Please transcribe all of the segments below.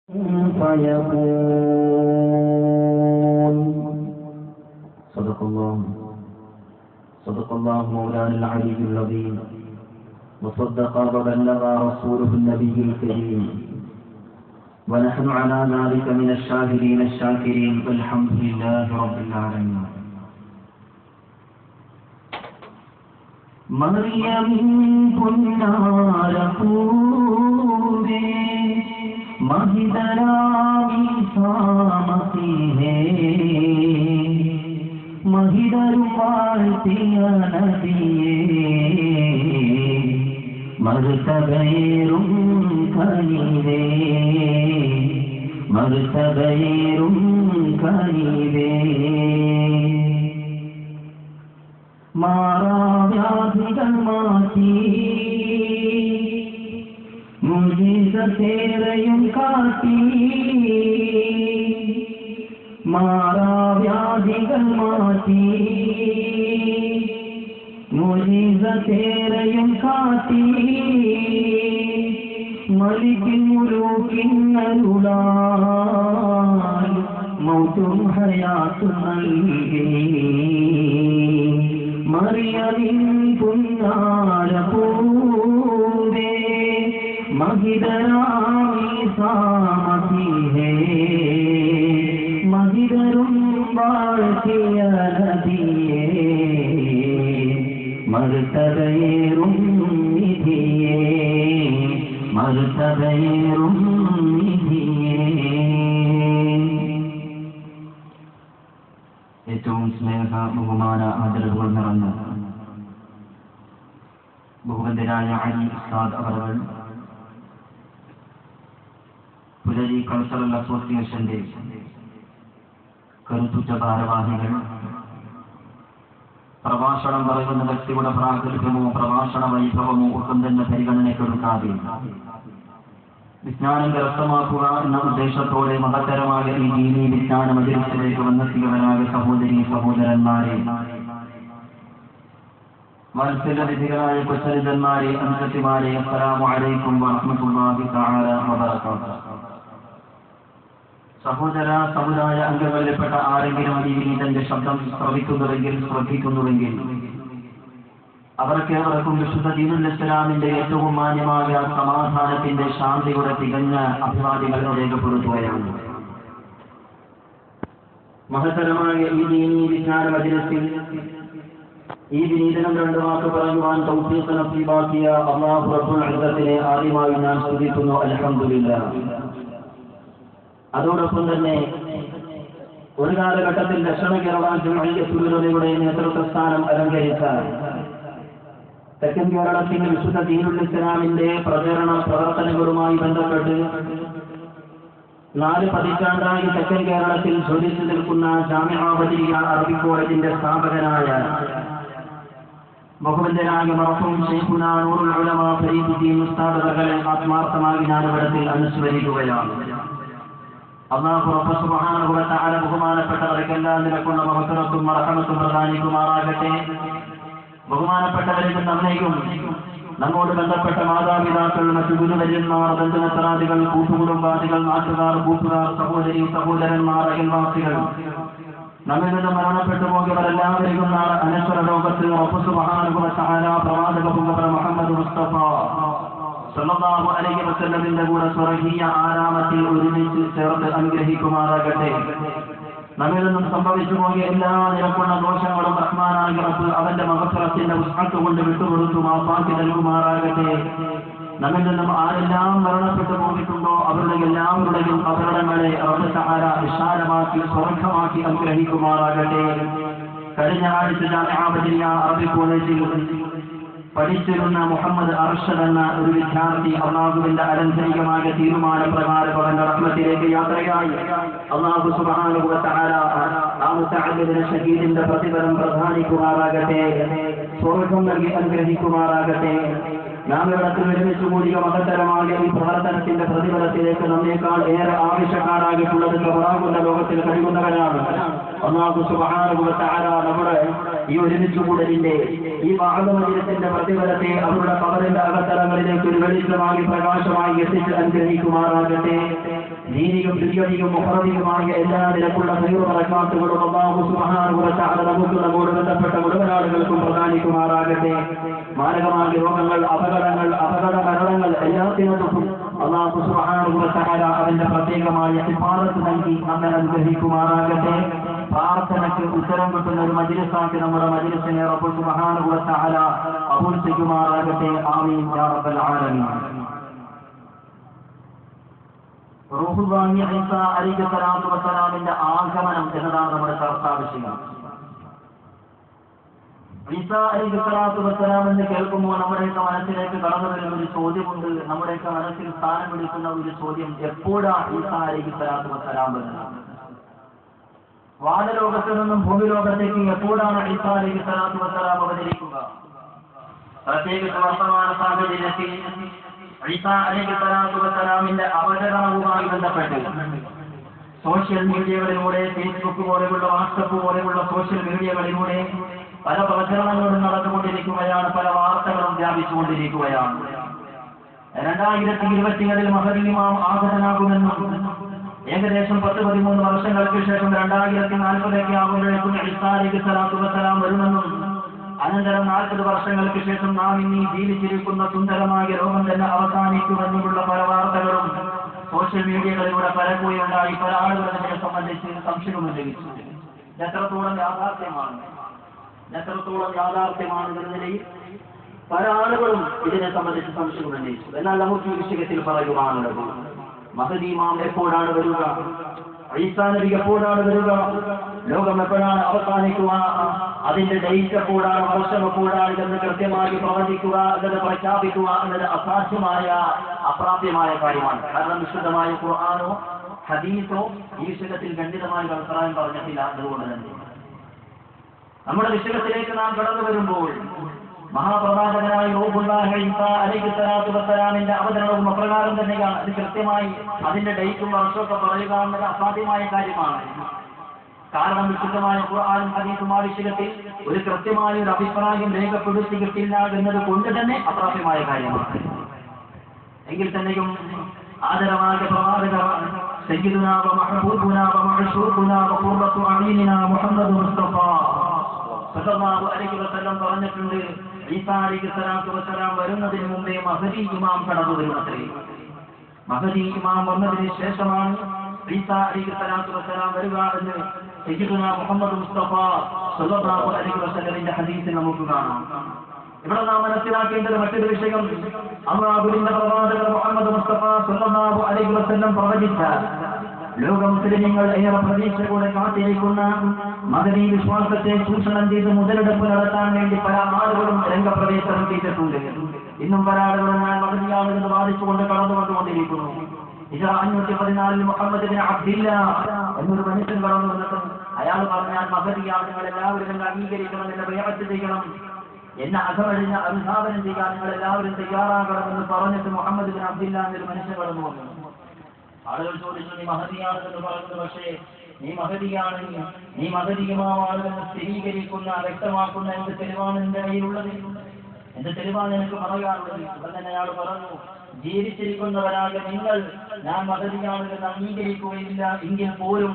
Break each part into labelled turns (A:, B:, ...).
A: فيكون صدق الله مولانا العلي العظيم وصدق وبلغ رسوله النبي الكريم ونحن على ذلك من الشاهدين الشاكرين والحمد لله رب العالمين. مريم പുന്നാരപൂവേ മഹിതരാമി സാമസിഹേ മഹിതരു വാഴ്ത്തിയ നബിയേ മർതബയേറും കനിവേ മർതബയേറും കനിവേ മാറാവ്യാധികൾ മാറ്റി മുജിസത്തേറെയും കാട്ടി മാറാവ്യാധികൾ മാറ്റി മുജിസത്തേറെയും കാട്ടി മലിക്കിൻ മുലൂക്കിൻ അരുളാൽ മൗതും ഹയാത്തും നൽകി മറിയമിൻ പുന്നാരപൂവേ മഹിതരാമി സാമസിഹേ മഹിതരും വാഴ്ത്തിയ നബിയേ മർതബയേറും നിധിയേ മർതബയേറും നിധിയേ. ഏറ്റവും സ്നേഹ ബഹുമാന ആദരവുകൾ നിറഞ്ഞ ബഹുവന്ദരായ അലി ഉസ്താദ് അവറുകൾ, പുലരി കൾച്ചറൽ അസോസിയേഷന്റെ കരുത്തുറ്റ ഭാരവാഹികൾ, പ്രഭാഷണം പറയുന്ന വ്യക്തിയുടെ പ്രാഗൽഭ്യമോ പ്രഭാഷണ വൈഭവമോ ഒട്ടും തന്നെ പരിഗണനയ്ക്കെടുക്കാതെ വിജ്ഞാനം കരസ്ഥമാക്കുക എന്ന ഉദ്ദേശത്തോടെ മഹത്തരമായ ഈ ദീനീ വിജ്ഞാന മജ്‌ലിസിലേക്ക് വന്നെത്തിയവരായ സഹോദരീ സഹോദരന്മാരെ, മത്സരവിധികളായ കൊച്ചരിതന്മാരെ, അനുജത്തിമാരെ, അസ്സലാമു അലൈക്കും വറഹ്മത്തുള്ളാഹി തആല വബറകാതുഹു. സഹോദര സമുദായ അംഗങ്ങളിൽപ്പെട്ട ആരെങ്കിലും ഈ വിനീതന്റെ ശബ്ദം ശ്രദ്ധിക്കുന്നുവെങ്കിൽ അവർക്കേവർക്കും വിശുദ്ധ ദീനുൽ ഇസ്ലാമിന്റെ ഏറ്റവും മാന്യമായ സമാധാനത്തിന്റെ ശാന്തിയുടെ തികഞ്ഞ അഭിവാദ്യങ്ങൾ രേഖപ്പെടുത്തുകയാണ്. മഹത്തരമായ ഈ ദീനീ വിജ്ഞാന മജ്‌ലിസിൽ ഈ വിനീതനം രണ്ടു വാക്ക് പറയുവാൻ തൗഫീഖ് നസീബാക്കിയ അല്ലാഹു റബ്ബുൽ ഇസ്സത്തിനെ ആദ്യമായി ഞാൻ സ്തുതിക്കുന്നു. അൽഹംദുലില്ലാഹ്. അതോടൊപ്പം തന്നെ ഒരു കാലഘട്ടത്തിൽ ദക്ഷിണ കേരള ജംഇയ്യത്തുൽ നേതൃത്വ സ്ഥാനം അലങ്കരിച്ച തെക്കൻ കേരളത്തിന്റെ വിശുദ്ധ ദീനുൽ ഇസ്ലാമിന്റെ പ്രചരണ പ്രവർത്തനങ്ങളുമായി ബന്ധപ്പെട്ട് 4 പതിറ്റാണ്ടായി തെക്കൻ കേരളത്തിൽ ജ്വലിച്ചു നിൽക്കുന്ന ജാമിഅ ബദരിയ അറബിക് കോളേജിന്റെ സ്ഥാപകനായ ബഹുവന്ദനായ മർഹൂം ശൈഖുനാ നൂറുൽ ഉലമ ഫരീദുദ്ദീൻ ഉസ്താദ് അവരുടെ ആത്മാർത്ഥമായി ഞാൻ ഇവിടത്തിൽ അനുസ്മരിക്കുകയാണ്. അല്ലാഹു റബ്ബ് സുബ്ഹാനഹു വ തആല ബഹുമാനപ്പെട്ടവർക്കെല്ലാം നിലകൊണ്ട മഹ്ഫിറത്തും റഹ്മത്തും പ്രദാനിക്കുമാറാകട്ടെ. ബഹുമാനപ്പെട്ടവരിൽ നമ്മയും നമ്മോട് ബന്ധപ്പെട്ട മാതാപിതാക്കൾ, മറ്റു ഗുരുവര്യന്മാർ, ബന്ധുമിത്രാദികൾ, കൂട്ടുകുടുംബാദികൾ, നാട്ടുകാർ, കൂട്ടുകാർ, സഹോദരി സഹോദരന്മാർ, അയൽവാസികൾ, നമ്മിൽ നിന്ന് മരണപ്പെട്ടു പോയവരെല്ലാവരെയും നാളെ അനശ്വര ലോകത്തിൽ റബ്ബ് സുബ്ഹാനഹു വ തആല പ്രവാചക പുത്ര മുഹമ്മദ് മുസ്തഫ സല്ലല്ലാഹു അലൈഹി വസല്ലമിന്റെ കൂടെ സ്വർഗീയ ആരാമത്തിൽ ഒരുമിച്ച് ചേർത്ത് അനുഗ്രഹിക്കുമാറാകട്ടെ. നമ്മിൽ നിന്നും സംഭവിച്ചു പോയ എല്ലാ നിരക്കുള്ള ദോഷങ്ങളും റഹ്മാനായ റബ്ബ് അവന്റെ മഗ്ഫിറത്തിന്റെ ഉസ്അത്ത് കൊണ്ട് വിട്ടുകൊടുത്തു മാപ്പാക്കി നൽകുമാറാകട്ടെ. നമ്മിൽ നിന്നും ആരെല്ലാം മരണപ്പെട്ടു പോയിട്ടുണ്ടോ അവരുടെ എല്ലാവരുടെയും അപകടങ്ങളെ റബ്ബ് തആല വിശാലമാക്കി സ്വർഗ്ഗമാക്കി അനുഗ്രഹിക്കുമാറാകട്ടെ. കഴിഞ്ഞ ആഴ്ച ജാമിഅ ബദരിയ അറബിക് കോളേജിൽ പഠിച്ചിരുന്ന മുഹമ്മദ് അർഷദ് എന്ന ഒരു വിദ്യാർത്ഥി അള്ളാഹുവിന്റെ അലംഘനികമായ തീരുമാനപ്രകാരം അവന്റെ റഹ്മത്തിലേക്ക് യാത്രയായി. അള്ളാഹു സുബ്ഹാനഹു വ തആല ആ മുതഅല്ലിമിന്റെ ഷഹീദിന്റെ പ്രതിഫലം പ്രദാനിക്കുമാറാകട്ടെ, സ്വർഗ്ഗം നൽകി അനുഗ്രഹിക്കുമാറാകട്ടെ. നാം ഇവിടത്തിൽ ഒരുമിച്ച് കൂടിയ മഹത്തരമായ ഈ പ്രവർത്തനത്തിന്റെ പ്രതിഫലത്തിലേക്ക് നമ്മേക്കാൾ ഏറെ ആവശ്യക്കാരായിട്ടുള്ളത് ഖബറാകുന്ന ലോകത്തിൽ കഴിയുന്നവരാണ്. അല്ലാഹു സുബ്ഹാനഹു വ തആല നമ്മുടെ ഈ ഒരുമിച്ച് കൂടലിന്റെ ഈ മഹത്വത്തിന്റെ പ്രതിഫലത്തെ അവരുടെ ഖബറിന്റെ അകത്തളങ്ങളിലേക്ക് ഒരു വെളിച്ചമായി പ്രകാശമായി എത്തിച്ച് അനുഗ്രഹിക്കുമാറാകട്ടെ. ദീനിയും ദുനിയവിയും മുഹറദിയുമായ എല്ലാ നിലക്കുള്ള ബറകാത്തുകളും അല്ലാഹു സുബ്ഹാനഹു വ തആല നമുക്ക് നമ്മോട് ബന്ധപ്പെട്ട മുഴുവൻ ആളുകൾക്കും പ്രദാനിക്കുമാറാകട്ടെ. മാരകമായ രോഗങ്ങൾ, അപകടങ്ങൾ, അപകട മരണങ്ങൾ എല്ലാത്തിനും അല്ലാഹു സുബ്ഹാനഹു വ തആല അവന്റെ പ്രത്യേകമായ ഹിഫാദത്ത് നൽകി നമ്മെ അനുഗ്രഹിക്കുമാറാകട്ടെ. പ്രാർത്ഥനയ്ക്ക് ഉത്തരം കിട്ടുന്ന ഒരു മജ്ലിസാക്കി നമ്മുടെ മജ്ലിസിനെ റബ്ബ് സുബ്ഹാനഹു വ തആല ഖബൂൽ ചെയ്യുമാറാകട്ടെ. ആമീൻ യാ റബ്ബൽ ആലമീൻ. റൂഹുല്ലാഹി ഈസാ അലൈഹിസ്സലാത്തു വസ്സലാമിന്റെ ആഗമനം എന്നതാണ് നമ്മുടെ ചർച്ചാ വിഷയം. ഈസാ അലൈഹിസ്സലാത്തു വസ്സലാം എന്ന് കേൾക്കുമ്പോൾ നമ്മുടെയൊക്കെ മനസ്സിലേക്ക് കടന്നു വരുന്ന ഒരു ചോദ്യമുണ്ട്. നമ്മുടെയൊക്കെ മനസ്സിൽ സ്ഥാനം പിടിക്കുന്ന ഒരു ചോദ്യം, എപ്പോഴാണ് ഈസാ അലൈഹിസ്സലാത്തു വസ്സലാം വരുന്നത്? വാനലോകത്തിൽ നിന്നും ഭൂമിലോകത്തേക്ക് എപ്പോഴാണ് ഈസാ അലൈഹിസ്സലാത്തു വസ്സലാം അവതരിക്കുക? പ്രത്യേകിച്ച് വർത്തമാന സാഹചര്യത്തിൽ ഈസാ അലൈഹിസ്സലാത്തു വസ്സലാമിന്റെ അവതരണവുമായി ബന്ധപ്പെട്ട് സോഷ്യൽ മീഡിയകളിലൂടെ, ഫേസ്ബുക്ക് പോലെയുള്ള, വാട്സപ്പ് പോലെയുള്ള സോഷ്യൽ മീഡിയകളിലൂടെ പല പ്രചരണങ്ങളും നടന്നുകൊണ്ടിരിക്കുകയാണ്, പല വാർത്തകളും വ്യാപിച്ചുകൊണ്ടിരിക്കുകയാണ്. 2020 മഹദി ഇമാം ആഗതനാകുമെന്നും ഏകദേശം 10-13 വർഷങ്ങൾക്ക് ശേഷം 2040 ആകുമ്പോഴേക്കും ഈസാ അലൈഹിസ്സലാത്തു വസ്സലാം വരുമെന്നും അനന്തരം 40 വർഷങ്ങൾക്ക് ശേഷം നാം ഇനി ജീവിച്ചിരിക്കുന്ന സുന്ദരമായ ലോകം തന്നെ അവസാനിക്കുമെന്നുള്ള പല വാർത്തകളും സോഷ്യൽ മീഡിയകളിലൂടെ പരക്കുകയുണ്ടായി. പല ആളുകളും ഇതിനെ സംബന്ധിച്ച് സംശയവും ലഭിച്ചു. എത്രത്തോളം യാഥാർത്ഥ്യമാണ് എന്ന നിലയിൽ പല ആളുകളും ഇതിനെ സംബന്ധിച്ച് സംശയം ഉന്നയിച്ചു. എന്നാൽ നമുക്ക് ഈ വിഷയത്തിൽ പറയുവാനുള്ളത്, മഹദി ഇമാം എപ്പോഴാണ് വരിക? ഈസാ നബി എപ്പോഴാണ് വരിക? ലോകം എപ്പോഴാണ് അവസാനിക്കുക? അതിന്റെ ഡേറ്റ് എപ്പോഴാണ്, വർഷം എപ്പോഴാണ് എന്ന് കൃത്യമായി പ്രവചിക്കുക എന്നത്, പ്രഖ്യാപിക്കുക എന്നത് അപ്രാപ്യമായ കാര്യമാണ്. കാരണം വിശുദ്ധമായ ഖുർആനോ ഹദീസോ ഈ വിഷയത്തിൽ ഖണ്ഡിതമായ അഭിപ്രായം പറഞ്ഞിട്ടില്ല. അതുകൊണ്ട് തന്നെ നമ്മുടെ വിഷയത്തിലേക്ക് നാം കടന്നു വരുമ്പോൾ മഹാപ്രവാചകനായ റൂഹുല്ലാഹി ഈസാ അലൈഹിസ്സലാത്തു വസ്സലാമിന്റെ അവതരണവും അപ്രകാരം തന്നെയാണ്. അത് കൃത്യമായി അതിന്റെ ഡേറ്റും വർഷമൊക്കെ പറയുക എന്നത് അസാധ്യമായ കാര്യമാണ്. കാരണം വിശുദ്ധമായ ഖുർആനും ഹദീസും ആ വിഷയത്തിൽ ഒരു കൃത്യമായ ഒരു അഭിപ്രായം രേഖപ്പെടുത്തിയിട്ടില്ല എന്നത് കൊണ്ട് തന്നെ അപ്രാപ്യമായ കാര്യമാണ്. എങ്കിൽ തന്നെയും ആദരവായ പ്രവാചകർ സയ്യിദുനാ വ മഹബൂബുനാ വ മഅ്ശൂഖുനാ വ ഖുർറത്തു അഈനിനാ മുഹമ്മദ് മുസ്തഫ സല്ലല്ലാഹു അലൈഹി വസല്ലം പറഞ്ഞിട്ടുണ്ട്, ഈസാ അലൈഹിസ്സലാത്തു വസ്സലാം വരുന്നതിന് മുമ്പേ മഹദി ഇമാം കടന്നു വരുമത്രേ. മഹദി ഇമാം വന്നതിന് ശേഷമാണ് ഈസാ അലൈഹിസ്സലാത്തു വസ്സലാം വരിക എന്ന് സയ്യിദുനാ മുഹമ്മദ് മുസ്തഫ സല്ലല്ലാഹു അലൈഹി വസല്ലമിന്റെ ഹദീസിൽ നമുക്ക് കാണാം. ഇവിടെ നാം മനസ്സിലാക്കേണ്ടത് മറ്റൊരു വിഷയം, അല്ലാഹുവിന്റെ പ്രവാചകർ മുഹമ്മദ് മുസ്തഫ സല്ലല്ലാഹു അലൈഹി വസല്ലം പ്രവചിച്ച ലോകം മുസ്ലിമീങ്ങൾ ഏറെ പ്രതീക്ഷയോടെ കാത്തിരിക്കുന്ന മദനി വിശ്വാസത്തെ ചൂഷണം ചെയ്ത് മുതലെടുപ്പ് നടത്താൻ വേണ്ടി പല ആളുകളും രംഗപ്രവേശനം ചെയ്തിട്ടുണ്ട്. ഇന്നും പല ആളുകളും ഞാൻ മദനിയാണെന്ന് വാദിച്ചുകൊണ്ട് കടന്നുകൊണ്ടുകൊണ്ടിരിക്കുന്നു. 514 മുഹമ്മദ് ബിൻ അബ്ദില്ല എന്നൊരു മനുഷ്യൻ കടന്നു വന്നിട്ടും അയാൾ പറഞ്ഞാൽ മഹദിയാണ്, നിങ്ങൾ എല്ലാവരും അംഗീകരിക്കണം, എന്നെ ബൈഅത്ത് ചെയ്യണം, എന്നെ അകമഴിഞ്ഞ അനുധാപനം ചെയ്യാൻ നിങ്ങൾ എല്ലാവരും തയ്യാറാകണമെന്ന് പറഞ്ഞിട്ട് മുഹമ്മദ് ബിൻ അബ്ദില്ല എന്നൊരു മനുഷ്യൻ കടന്നു വന്നു. ആളുകൾ ചോദിച്ചു, നീ മഹദിയാണെന്ന് പറയുന്നത്, പക്ഷേ നീ മഹദിയാണെങ്കിൽ നീ മഹദിയുമാണെന്ന് സ്ഥിരീകരിക്കുന്ന, വ്യക്തമാക്കുന്ന എന്ത് തെളിവാണ് നിന്റെ കയ്യിലുള്ളത്? എന്ത് തെളിവാണ് എനിക്ക് പറയാനുള്ളത്? ഉടൻ തന്നെ അയാൾ പറഞ്ഞു, ജീവിച്ചിരിക്കുന്നവരാകെ നിങ്ങൾ ഞാൻ മഹദിയാണെന്ന് അംഗീകരിക്കുകയില്ല എങ്കിൽ പോലും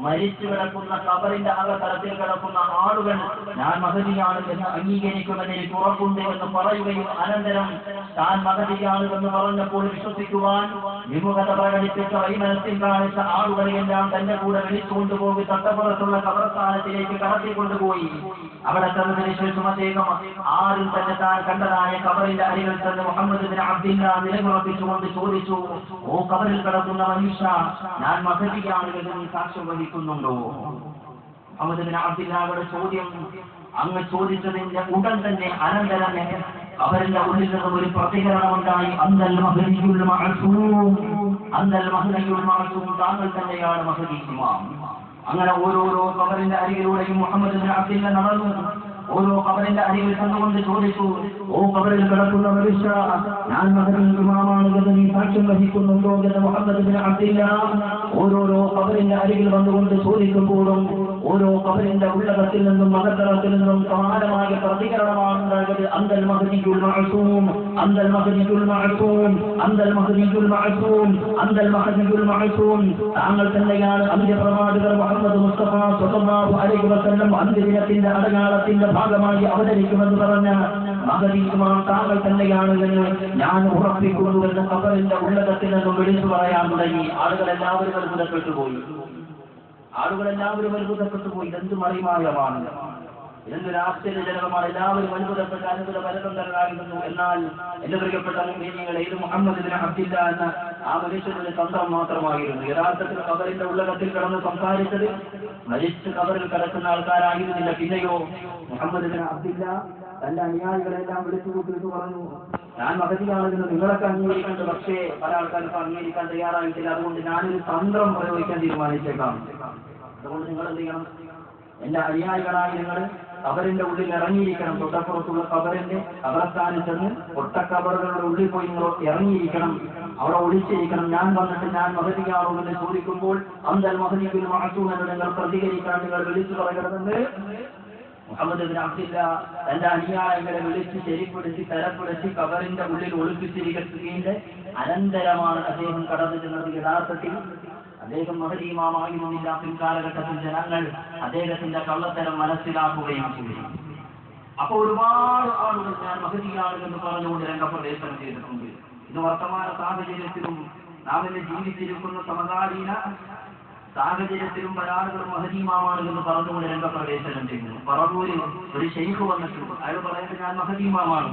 A: മരിച്ചു കിടക്കുന്ന കബറിന്റെ അകത്തലത്തിൽ കിടക്കുന്ന ആളുകൾ ഞാൻ മഹദിയാണ് എന്ന് അംഗീകരിക്കുമെന്ന് എനിക്ക് ഉറപ്പുണ്ട് എന്ന് പറയുകയും അനന്തരം താൻ മഹദിയാണ് എന്ന് പറഞ്ഞപ്പോൾ വിശ്വസിക്കുവാൻ വിമുഖത പ്രകടിപ്പിച്ച വൈമനസ്യം കാണിച്ച ആളുകളെയെല്ലാം തന്റെ കൂടെ വിളിച്ചുകൊണ്ടുപോയി തൊട്ടപ്പുറത്തുള്ള കബർസ്ഥാനത്തിലേക്ക് കടത്തിക്കൊണ്ടുപോയി. അവിടെ തന്നതിന് ശേഷം അദ്ദേഹം ആരും തന്നെ താൻ കണ്ടതായ കബറിന്റെ അരികിൽ തന്നെ മുഹമ്മദ് ബിൻ അബ്ദില്ല നിലയുറപ്പിച്ചുകൊണ്ട് ചോദിച്ചു, ഓ കബറിൽ കിടക്കുന്ന മനുഷ്യ, ഞാൻ മഹദിയാണ് എന്ന് നീ സാക്ഷ്യം വഹിക്കുന്നുണ്ടോ? മുഹമ്മദ് ബിൻ അബ്ദില്ലയുടെ ചോദ്യം അങ്ങ് ചോദിച്ചതിന്റെ ഉടൻ തന്നെ അനന്തരം അവരുടെ ഉള്ളിൽ നിന്നും ഒരു പ്രതികരണമുണ്ടായി, അന്തൽ മഹദിയുൽ മഅ്സൂം, അന്തൽ മഹദിയുൽ മഅ്സൂം, താങ്കൾ തന്നെയാണ് മഹദി ഇമാം. അങ്ങനെ ഓരോരോ കബറിന്റെ അരികിലൂടെയും മുഹമ്മദ് ബിൻ അബ്ദില്ല നടന്നു. ഓരോ കബറിന്റെ അരികിൽ കണ്ടുകൊണ്ട് ചോദിച്ചു, ഓ കബറിൽ കിടക്കുന്ന മനുഷ്യ, ഞാൻ മഹദി ഇമാമാണ് എന്ന് നീ സാക്ഷ്യം വഹിക്കുന്നുണ്ടോ എന്ന് മുഹമ്മദ് ബിൻ അബ്ദില്ല ഓരോരോ കബറിന്റെ അരികിൽ വന്നുകൊണ്ട് ചോദിക്കുമ്പോഴും ഓരോ ഖബറിന്റെ ഉള്ളകത്തിൽ നിന്നും മഹത്തറത്തിൽ നിന്നും സമാനമായ പ്രതികരണമാണ് ഉണ്ടായത്. അന്തൽ മഹദിയുൽ മഅസൂം, അന്തൽ മഹദിയുൽ മഅസൂം, അന്തൽ മഹദിയുൽ മഅസൂം, അന്തൽ മഹദിയുൽ മഅസൂം. താങ്കൾ തന്നെയാണ് അന്ത്യപ്രവാചകർ മുഹമ്മദ് മുസ്തഫ സ്വല്ലല്ലാഹു അലൈഹി വസല്ലം അന്ത്യദിനത്തിന്റെ അടയാളത്തിന്റെ ഭാഗമായി അവതരിക്കുമെന്ന് പറഞ്ഞ മഹദിയുമാ താങ്കൾ തന്നെയാണ് എന്ന് ഞാൻ ഉറപ്പിക്കുന്നുവെന്ന് ഖബറിന്റെ ഉള്ളകത്തിൽ നിന്നും വിളിച്ചു പറയാൻ തുടങ്ങി. ആളുകളെല്ലാവരും അത്ഭുതപ്പെട്ടു പോയി. ഇതെന്ത് മറിമായമാണ്, ഇതെന്തൊരു ആശ്ചര്യജനകമാണ്. എല്ലാവരും അത്ഭുതപ്പെട്ട അത്ഭുതപരതന്ത്രരായിരുന്നു. എന്നാൽ എന്റെ പ്രിയപ്പെട്ട മുഅ്മിനീങ്ങളെ, ഇത് മുഹമ്മദ് ഇബ്നു അബ്ദില്ല എന്ന ആ മനുഷ്യരുടെ തന്ത്രം മാത്രമായിരുന്നു. യഥാർത്ഥത്തിൽ ഖബറിന്റെ ഉള്ളകത്തിൽ കിടന്ന് സംസാരിച്ചത് മരിച്ച് ഖബറിൽ കിടക്കുന്ന ആൾക്കാരായിരുന്നില്ല. പിന്നെയോ മുഹമ്മദ് ഇബ്നു അബ്ദില്ല തന്റെ അനുയായികളെല്ലാം വിളിച്ചുകൂട്ടിയിട്ട് പറഞ്ഞു, ഞാൻ മഹദിയാണെന്ന് നിങ്ങളൊക്കെ അംഗീകരിക്കേണ്ടത്, പക്ഷേ പല ആൾക്കാർക്ക് അംഗീകരിക്കാൻ തയ്യാറായിട്ടില്ല. അതുകൊണ്ട് ഞാനൊരു തന്ത്രം പ്രയോഗിക്കാൻ തീരുമാനിച്ചേക്കാം. അതുകൊണ്ട് നിങ്ങൾ എന്ത് ചെയ്യണം, എന്റെ അനുയായികളായി നിങ്ങൾ ഖബറിന്റെ ഉള്ളിൽ ഇറങ്ങിയിരിക്കണം. തൊട്ടപ്പുറത്തുള്ള ഖബറിന്റെ ഖബർസ്ഥാനിൽ ചെന്ന് ഒട്ടക്കബറുകളുടെ ഉള്ളിൽ പോയി നിങ്ങൾ ഇറങ്ങിയിരിക്കണം, അവിടെ ഒളിച്ചിരിക്കണം. ഞാൻ വന്നിട്ട് ഞാൻ മഹദിയാണോ എന്ന് ചോദിക്കുമ്പോൾ അന്തൽ മഹദിയുൽ മഅസൂം എന്ന് നിങ്ങൾ പ്രതികരിക്കാൻ നിങ്ങൾ വിളിച്ചു പറയണമെന്ന് മുഹമ്മദ് ഇബ്നു അബ്ദില്ല തന്റെ അനുയായികളെ വിളിച്ച് ശരിപ്പെടുത്തി തരപ്പെടുത്തി ഖബറിന്റെ ഉള്ളിൽ ഒളിപ്പിച്ചിരിക്കുന്നതിന്റെ അനന്തരമാണ് അദ്ദേഹം കടന്നു ചെന്നത്. യഥാർത്ഥത്തിൽ അദ്ദേഹം മഹദി ഇമാമായിരുന്നില്ല. പിൻകാലഘട്ടത്തിൽ ജനങ്ങൾ അദ്ദേഹത്തിന്റെ കള്ളത്തരം മനസ്സിലാക്കുകയും ചെയ്തു. അപ്പൊ ഒരുപാട് ആളുകൾ ഞാൻ മഹദിയാണ് എന്ന് പറഞ്ഞുകൊണ്ട് രംഗപ്രവേശനം ചെയ്തിട്ടുണ്ട്. ഇത് വർത്തമാന സാഹചര്യത്തിലും നാം ഇന്ന് ജീവിച്ചിരിക്കുന്ന സമകാലീന സാഹചര്യത്തിലും പല ആളുകളും മഹദീമാമാണ് എന്ന് പറഞ്ഞുകൊണ്ട് രംഗപ്രവേശനം ചെയ്യുന്നു. പറവൂരിൽ ഒരു ശൈഖ് വന്നിട്ടുണ്ട്. അയാൾ പറയുന്നത്, ഞാൻ മഹദീമാമാണ്,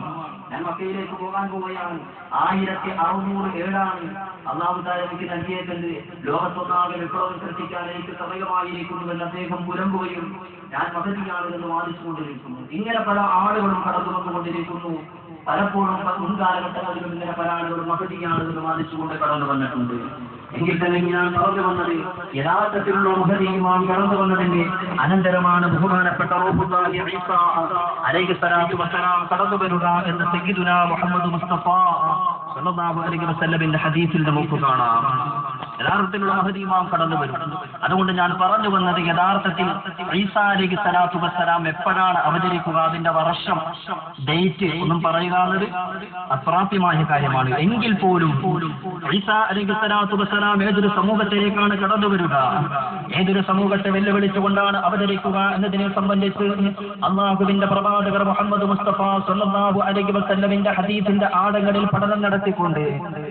A: ഞാൻ മക്കയിലേക്ക് പോകാൻ പോവുകയാണ്, 1607 അല്ലാഹു തആല എനിക്ക് നൽകിയേക്കുന്നത്, ലോകത്തൊന്നാകെ വിപ്ലവം സൃഷ്ടിക്കാൻ എനിക്ക് സമയമായിരിക്കുന്നുവെന്ന് അദ്ദേഹം പുലമ്പുകയും ഞാൻ മഹദിയാണ് എന്ന് വാദിച്ചുകൊണ്ടിരിക്കുന്നു. ഇങ്ങനെ പല ആളുകളും കടന്നു വന്നുകൊണ്ടിരിക്കുന്നു. പലപ്പോഴും മുൻകാലഘട്ടങ്ങളിലും ഇങ്ങനെ പല ആളുകളും മഹദിയാണ് എന്ന് വാദിച്ചുകൊണ്ട് കടന്നു വന്നിട്ടുണ്ട്. എങ്കിൽ തന്നെ ഞാൻ പറഞ്ഞു വന്നത്, യഥാർത്ഥത്തിലുള്ള മഹദിയുമാണ് കടന്നു വന്നതിന്റെ അനന്തരമാണ് ബഹുമാനപ്പെട്ട റൂഹുല്ലാഹി ഈസാ അലൈഹിസ്സലാത്തു വസ്സലാം കടന്നു വരിക എന്ന് സയ്യിദുനാ മുഹമ്മദ് മുസ്തഫ സ്വല്ലല്ലാഹു അലൈഹി വസല്ലമിന്റെ ഹദീസിൽ നമുക്ക് കാണാം. യഥാർത്ഥത്തിലുള്ള മഹദിയുമാം കടന്നു വരും. അതുകൊണ്ട് ഞാൻ പറഞ്ഞു വന്നത്, യഥാർത്ഥത്തിൽ ഈസാ അലൈഹിസ്സലാത്തു വസ്സലാം എപ്പോഴാണ് അവതരിക്കുക, അതിന്റെ വർഷം, ഡേറ്റ് ഒന്നും പറയുക എന്നത് അപ്രാപ്യമായ കാര്യമാണ്. എങ്കിൽ പോലും ഈസാ അലൈഹിസ്സലാത്തു വസ്സലാം ഏതൊരു സമൂഹത്തിലേക്കാണ് കടന്നു വരിക, ഏതൊരു സമൂഹത്തെ വെല്ലുവിളിച്ചുകൊണ്ടാണ് അവതരിക്കുക എന്നതിനെ സംബന്ധിച്ച് അല്ലാഹുവിന്റെ പ്രവാചകർ മുഹമ്മദ് മുസ്തഫ സ്വല്ലല്ലാഹു അലൈഹി വസല്ലമിന്റെ ഹദീസിന്റെ ആഴങ്ങളിൽ പഠനം നടത്തിക്കൊണ്ട്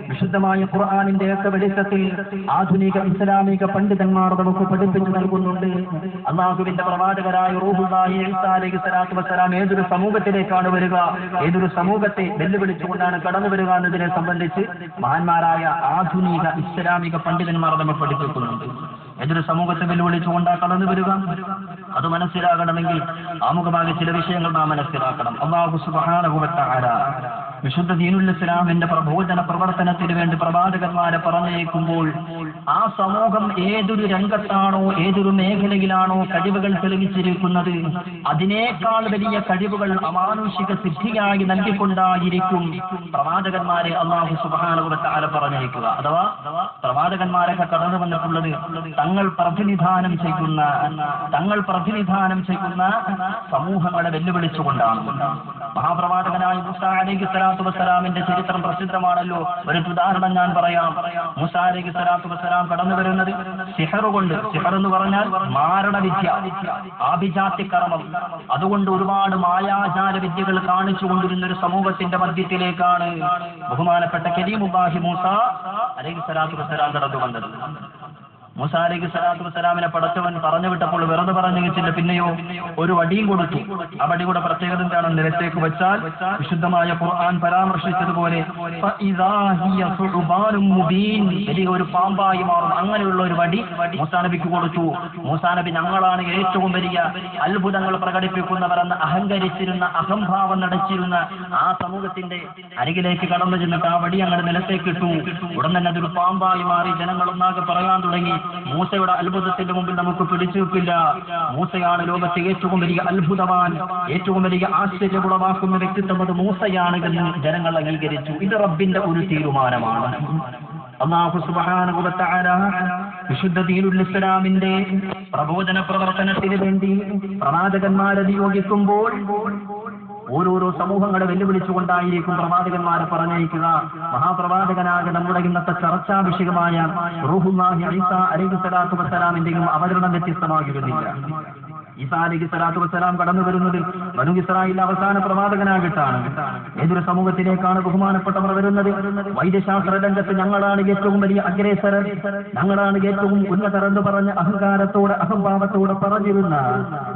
A: വിശുദ്ധമായ ഖുർആനിന്റെ ഒക്കെ വെളിച്ചത്തിൽ ആധുനിക ഇസ്ലാമിക പണ്ഡിതന്മാർ നമുക്ക് പഠിപ്പിച്ചു നൽകുന്നുണ്ട്. അല്ലാഹുവിന്റെ പ്രവാചകരായ റൂഹുല്ലാഹി ഈസാ അലൈഹിസ്സലാത്തു വസ്സലാം ഏതൊരു സമൂഹത്തിലേക്കാണ് വരിക, ഏതൊരു സമൂഹത്തെ വെല്ലുവിളിച്ചുകൊണ്ടാണ് കടന്നു വരിക എന്നതിനെ സംബന്ധിച്ച് മഹാന്മാരായ ആധുനിക ഇസ്ലാമിക പണ്ഡിതന്മാർ നമ്മൾ പഠിപ്പിക്കുന്നുണ്ട്. ഏതൊരു സമൂഹത്തെ വെല്ലുവിളിച്ചുകൊണ്ടാണ് കടന്നു വരിക, അത് മനസ്സിലാകണമെങ്കിൽ ആമുഖമായ ചില വിഷയങ്ങൾ നാം മനസ്സിലാക്കണം. അല്ലാഹു സുബ്ഹാനഹു വ തആല വിശുദ്ധ ദീനുൽ ഇസ്ലാമിന്റെ പ്രബോധന പ്രവർത്തനത്തിന് വേണ്ടി പ്രവാചകന്മാരെ പറഞ്ഞേക്കുമ്പോൾ ആ സമൂഹം ഏതൊരു രംഗത്താണോ, ഏതൊരു മേഖലയിലാണോ കഴിവുകൾ തെളിയിച്ചിരിക്കുന്നത്, അതിനേക്കാൾ വലിയ കഴിവുകൾ അമാനുഷിക സിദ്ധിയായി നൽകിക്കൊണ്ടായിരിക്കും പ്രവാചകന്മാരെ അല്ലാഹു സുബ്ഹാനഹു വ തആല പറഞ്ഞേക്കുക. അഥവാ പ്രവാചകന്മാരൊക്കെ കടന്നു വന്നിട്ടുള്ളത് തങ്ങൾ പ്രതിനിധാനം ചെയ്യുന്ന സമൂഹങ്ങളെ വെല്ലുവിളിച്ചുകൊണ്ടാണ്. മഹാപ്രവാചകനായ മൂസാ അലൈഹിസ്സലാത്തു വസ്സലാമിന്റെ ചരിത്രം പ്രസിദ്ധമാണല്ലോ. ഒരു ഉദാഹരണം ഞാൻ പറയാം. മൂസാ അലൈഹിസ്സലാത്തു വസ്സലാം കടന്നു വരുന്നത് സിഹർ കൊണ്ട്. സിഹർ എന്ന് പറഞ്ഞാൽ മാരണവിദ്യ, ആഭിജാത്യകർമ്മം. അതുകൊണ്ട് ഒരുപാട് മായാജാല വിദ്യകൾ കാണിച്ചുകൊണ്ടിരുന്ന ഒരു സമൂഹത്തിന്റെ മധ്യത്തിലേക്കാണ് ബഹുമാനപ്പെട്ട കലീമുല്ലാഹി മൂസാ അലൈഹിസ്സലാത്തു വസ്സലാം കടന്നു വന്നത്. മൂസാ അലൈഹിസ്സലാത്തു വസ്സലാമിനെ പടച്ചവൻ പറഞ്ഞു വിട്ടപ്പോൾ വെറുതെ പറഞ്ഞു വെച്ചില്ല, പിന്നെയോ ഒരു വടിയും കൊടുത്തു. ആ വടി കൂടെ പ്രത്യേകത എന്താണ്? നിലത്തേക്ക് വെച്ചാൽ വിശുദ്ധമായ ഖുർആൻ പരാമർശിച്ചതുപോലെ വലിയ ഒരു പാമ്പായി മാറും. അങ്ങനെയുള്ള ഒരു വടി മൂസാ നബിക്ക് കൊടുത്തു. മൂസാ നബി ഞങ്ങളാണ് ഏറ്റവും വലിയ അത്ഭുതങ്ങൾ പ്രകടിപ്പിക്കുന്നവരെന്ന് അഹങ്കരിച്ചിരുന്ന, അഹംഭാവം നടച്ചിരുന്ന ആ സമൂഹത്തിന്റെ അരികിലേക്ക് കടന്നു ചെന്നിട്ട് ആ വടി അങ്ങനെ നിലത്തേക്ക് ഇട്ടു. ഉടൻ തന്നെ അതൊരു പാമ്പായി മാറി. ജനങ്ങളൊന്നാകെ പറയാൻ തുടങ്ങി, മൂസയുടെ അത്ഭുതത്തിന്റെ മുമ്പിൽ നമുക്ക് പിടിച്ചു വെക്കില്ല. മൂസയാണ് ലോകത്തെ ഏറ്റവും വലിയ അത്ഭുതവാൻ, ഏറ്റവും വലിയ ആശ്ചര്യമുളവാക്കുന്ന വ്യക്തിത്വം അത് മൂസയാണ് എന്ന് ജനങ്ങൾ അംഗീകരിച്ചു. ഇത് റബ്ബിന്റെ ഒരു തീരുമാനമാണ്. അല്ലാഹു സുബ്ഹാനഹു വ തആല വിശുദ്ധ ദീനുൽ ഇസ്ലാമിന്റെ പ്രബോധന പ്രവർത്തനത്തിന് വേണ്ടി പ്രവാചകന്മാരെ നിയോഗിക്കുമ്പോൾ ഓരോരോ സമൂഹങ്ങളെ വെല്ലുവിളിച്ചുകൊണ്ടായിരിക്കും പ്രവാചകന്മാരെ പറഞ്ഞയക്കുക. മഹാപ്രവാചകനാകെ നമ്മുടെ ഇന്നത്തെ ചർച്ചാ വിഷയമായ റൂഹുല്ലാഹി ഈസാ അലൈഹിസ്സലാത്തു വസ്സലാമിന്റെയും അവതരണം വ്യത്യസ്തമാകിരുന്നില്ല. ഈസാ അലൈഹിസ്സലാത്തു വസ്സലാം കടന്നു വരുന്നത് ബനൂ ഇസ്രായേൽ അവസാന പ്രവാചകനായിട്ടാണ്. ഏതൊരു സമൂഹത്തിലേക്കാണ് ബഹുമാനപ്പെട്ടവർ വരുന്നത്? വൈദ്യശാസ്ത്ര രംഗത്ത് ഞങ്ങളാണ് ഏറ്റവും വലിയ അഗ്രേസരർ, ഞങ്ങളാണ് ഏറ്റവും ഉന്നതരെന്ന് പറഞ്ഞ അഹങ്കാരത്തോടെ അഹംഭാവത്തോടെ പറഞ്ഞിരുന്ന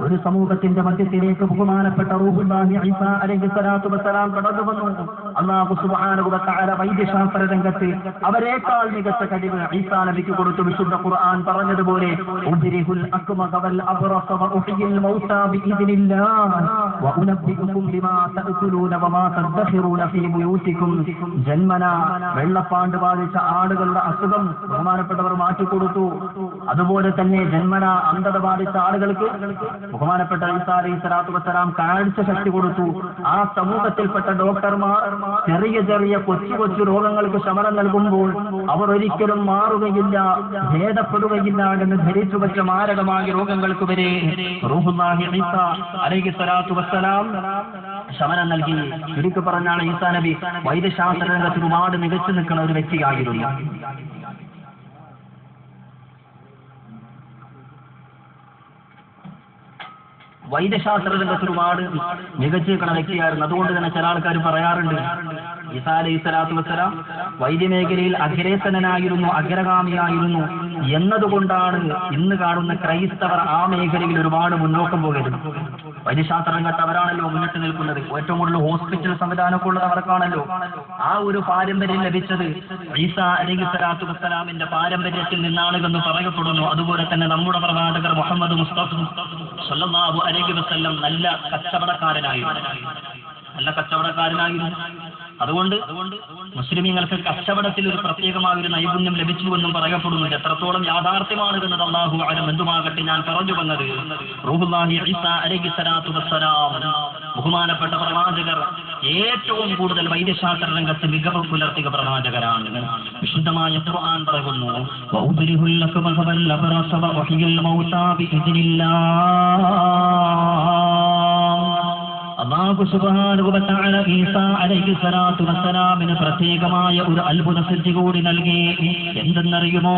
A: ഒരു സമൂഹത്തിന്റെ മധ്യത്തിലേക്ക് ബഹുമാനപ്പെട്ട റൂഹുല്ലാഹി ഈസാ അലൈഹിസ്സലാത്തു വസ്സലാം കടന്നു വന്നു. അല്ലാഹു സുബ്ഹാനഹു വ തആല വൈദ്യശാസ്ത്ര രംഗത്ത് അവരേക്കാൾ മികച്ച കഴിവ് ഈസാ നബിക്ക് കൊടുത്തു. വിശുദ്ധ ഖുർആൻ പറഞ്ഞതുപോലെ ഉബ്രിഹുൽ അക്മഹ വൽ അബ്റസ വഉഹ്യിൽ മൗതാ ബിഇദ്നില്ലാഹ് വഉനബ്ബിഉകും ബിമാ തഅകുലൂന വമാ തദ്ഖിറൂന ഫീ ബുയൂതികും. ജന്മന വെള്ളപ്പാണ്ട് ബാധിച്ച ആളുകളുടെ അസുഖം ബഹുമാനപ്പെട്ടവർ മാറ്റിക്കൊടുത്തു. അതുപോലെ തന്നെ ജന്മന അന്ധത ബാധിച്ച ആളുകൾക്ക് ബഹുമാനപ്പെട്ട ഈസാ അലൈഹിസ്സലാത്തു വസ്സലാം കാഴ്ച ശക്തി കൊടുത്തു. ആ സമൂഹത്തിൽപ്പെട്ട ഡോക്ടർമാർ ചെറിയ ചെറിയ കൊച്ചു കൊച്ചു രോഗങ്ങൾക്ക് ശമനം നൽകുമ്പോൾ അവർ ഒരിക്കലും മാറുകയില്ല, ഭേദപ്പെടുകയില്ല എന്ന് ധരിച്ചു വെച്ച മാരകമായ രോഗങ്ങൾക്ക് വരെ റൂഹുല്ലാഹി ഈസാ അലൈഹിസ്സലാത്തു വസ്സലാം ശമനം നൽകി. ചുരുക്കി പറഞ്ഞാണ് ഈസാ നബി വൈദ്യശാസ്ത്ര രംഗത്ത് ഒരുപാട് മികച്ചു നിൽക്കുന്ന ഒരു വ്യക്തിയായിരുന്നു. വൈദ്യശാസ്ത്ര രംഗത്ത് ഒരുപാട് മികച്ചു നിൽക്കുന്ന വ്യക്തിയായിരുന്നു. അതുകൊണ്ട് തന്നെ ചില ആൾക്കാർ പറയാറുണ്ട് ഈസാ അലൈഹിസ്സലാത്തു വസ്സലാം വൈദ്യമേഖലയിൽ അഗ്രേസനായിരുന്നു, അഗ്രഗാമിയായിരുന്നു എന്നതുകൊണ്ടാണ് ഇന്ന് കാണുന്ന ക്രൈസ്തവർ ആ മേഖലയിൽ ഒരുപാട് മുന്നോക്കം പോകരുത്. വൈദ്യശാസ്ത്ര രംഗത്ത് അവരാണല്ലോ മുന്നിട്ട് നിൽക്കുന്നത്. ഏറ്റവും കൂടുതൽ ഹോസ്പിറ്റൽ സംവിധാനമൊക്കെ ഉള്ളത് അവർക്കാണല്ലോ. ആ ഒരു പാരമ്പര്യം ലഭിച്ചത് ഈസാ അലൈഹിസ്സലാത്തു വസ്സലാമിന്റെ പാരമ്പര്യത്തിൽ നിന്നാണ് എന്ന് പറയപ്പെടുന്നു. അതുപോലെ തന്നെ നമ്മുടെ പ്രവാചകർ മുഹമ്മദ് മുസ്തഫ സ്വല്ലല്ലാഹു അലൈഹി വസല്ലം നല്ല കച്ചവടക്കാരനായിരുന്നു. അതുകൊണ്ട് മുസ്ലിമീങ്ങൾക്ക് കച്ചവടത്തിൽ ഒരു പ്രത്യേകമായ ഒരു നൈപുണ്യം ലഭിച്ചുവെന്നും പറയപ്പെടുന്നുണ്ട്. എത്രത്തോളം യാഥാർത്ഥ്യമാണ് എന്നത് അല്ലാഹു അലം. എന്തുമാകട്ടെ, ഞാൻ പറഞ്ഞു വന്നത് റൂഹുല്ലാഹി ഈസാ അലൈഹിസ്സലാത്തു വസ്സലാം ബഹുമാനപ്പെട്ട പ്രവാചകർ ഏറ്റവും കൂടുതൽ വൈദ്യശാസ്ത്ര രംഗത്ത് മികവ് പുലർത്തിയ പ്രവാചകരാണ്. വിശുദ്ധമായ ഖുർആൻ പറയുന്നു വഉബ്രിഹുൽ അക്മഹ വൽ അബ്റസ വഉഹ്യിൽ മൗതാ ബിഇദ്നില്ലാഹ്. അല്ലാഹു സുബ്ഹാനഹു വ തആല ഈസാ അലൈഹിസ്സലാത്തു വസ്സലാമിന് പ്രത്യേകമായ ഒരു അത്ഭുത സിദ്ധി കൂടി നൽകി. എന്തെന്നറിയുമോ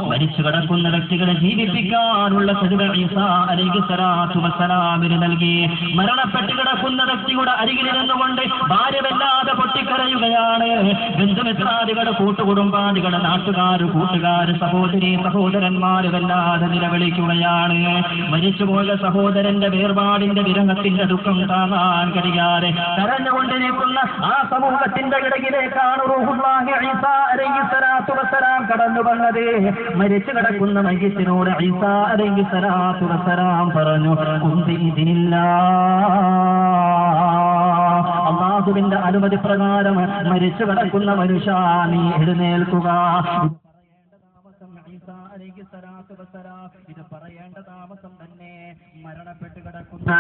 A: മരിച്ചു കിടക്കുന്ന വ്യക്തികളെ ജീവിപ്പിക്കാനുള്ള കഴിവ് ഈസാ അലൈഹിസ്സലാത്തു വസ്സലാമിന് നൽകി. മരണപ്പെട്ട് കിടക്കുന്ന വ്യക്തിയുടെ അരികിലിരുന്നുകൊണ്ട് ഭാര്യ വല്ലാതെ പൊട്ടിക്കരയുകയാണ്. ബന്ധുമിത്രാദികൾ, കൂട്ടുകുടുംബാദികൾ, നാട്ടുകാർ, കൂട്ടുകാർ, സഹോദരി സഹോദരന്മാര് വല്ലാതെ നിലവിളിക്കുകയാണ്. മരിച്ചുപോയ സഹോദരന്റെ വേർപാടിന്റെ ത്തിന്റെ ദുഃഖം താങ്ങാൻ കഴിയാതെ കരഞ്ഞുകൊണ്ടിരിക്കുന്ന ആ സമൂഹത്തിന്റെ ഇടയിലേക്കാണ് റൂഹുല്ലാഹി ഈസാ അലൈഹിസ്സലാത്തു വസ്സലാം കടന്നു വന്നത്. മരിച്ചു കിടക്കുന്ന മയ്യിത്തിനോട് ഈസാ അലൈഹിസ്സലാത്തു വസ്സലാം പറഞ്ഞു അല്ലാഹുവിന്റെ അനുമതി പ്രകാരം മരിച്ചു കിടക്കുന്ന മനുഷ്യ നീ എഴുന്നേൽക്കുക. ഇത് പറയേണ്ട താമസം തന്നെ മരണപ്പെട്ട് കിടക്കുന്ന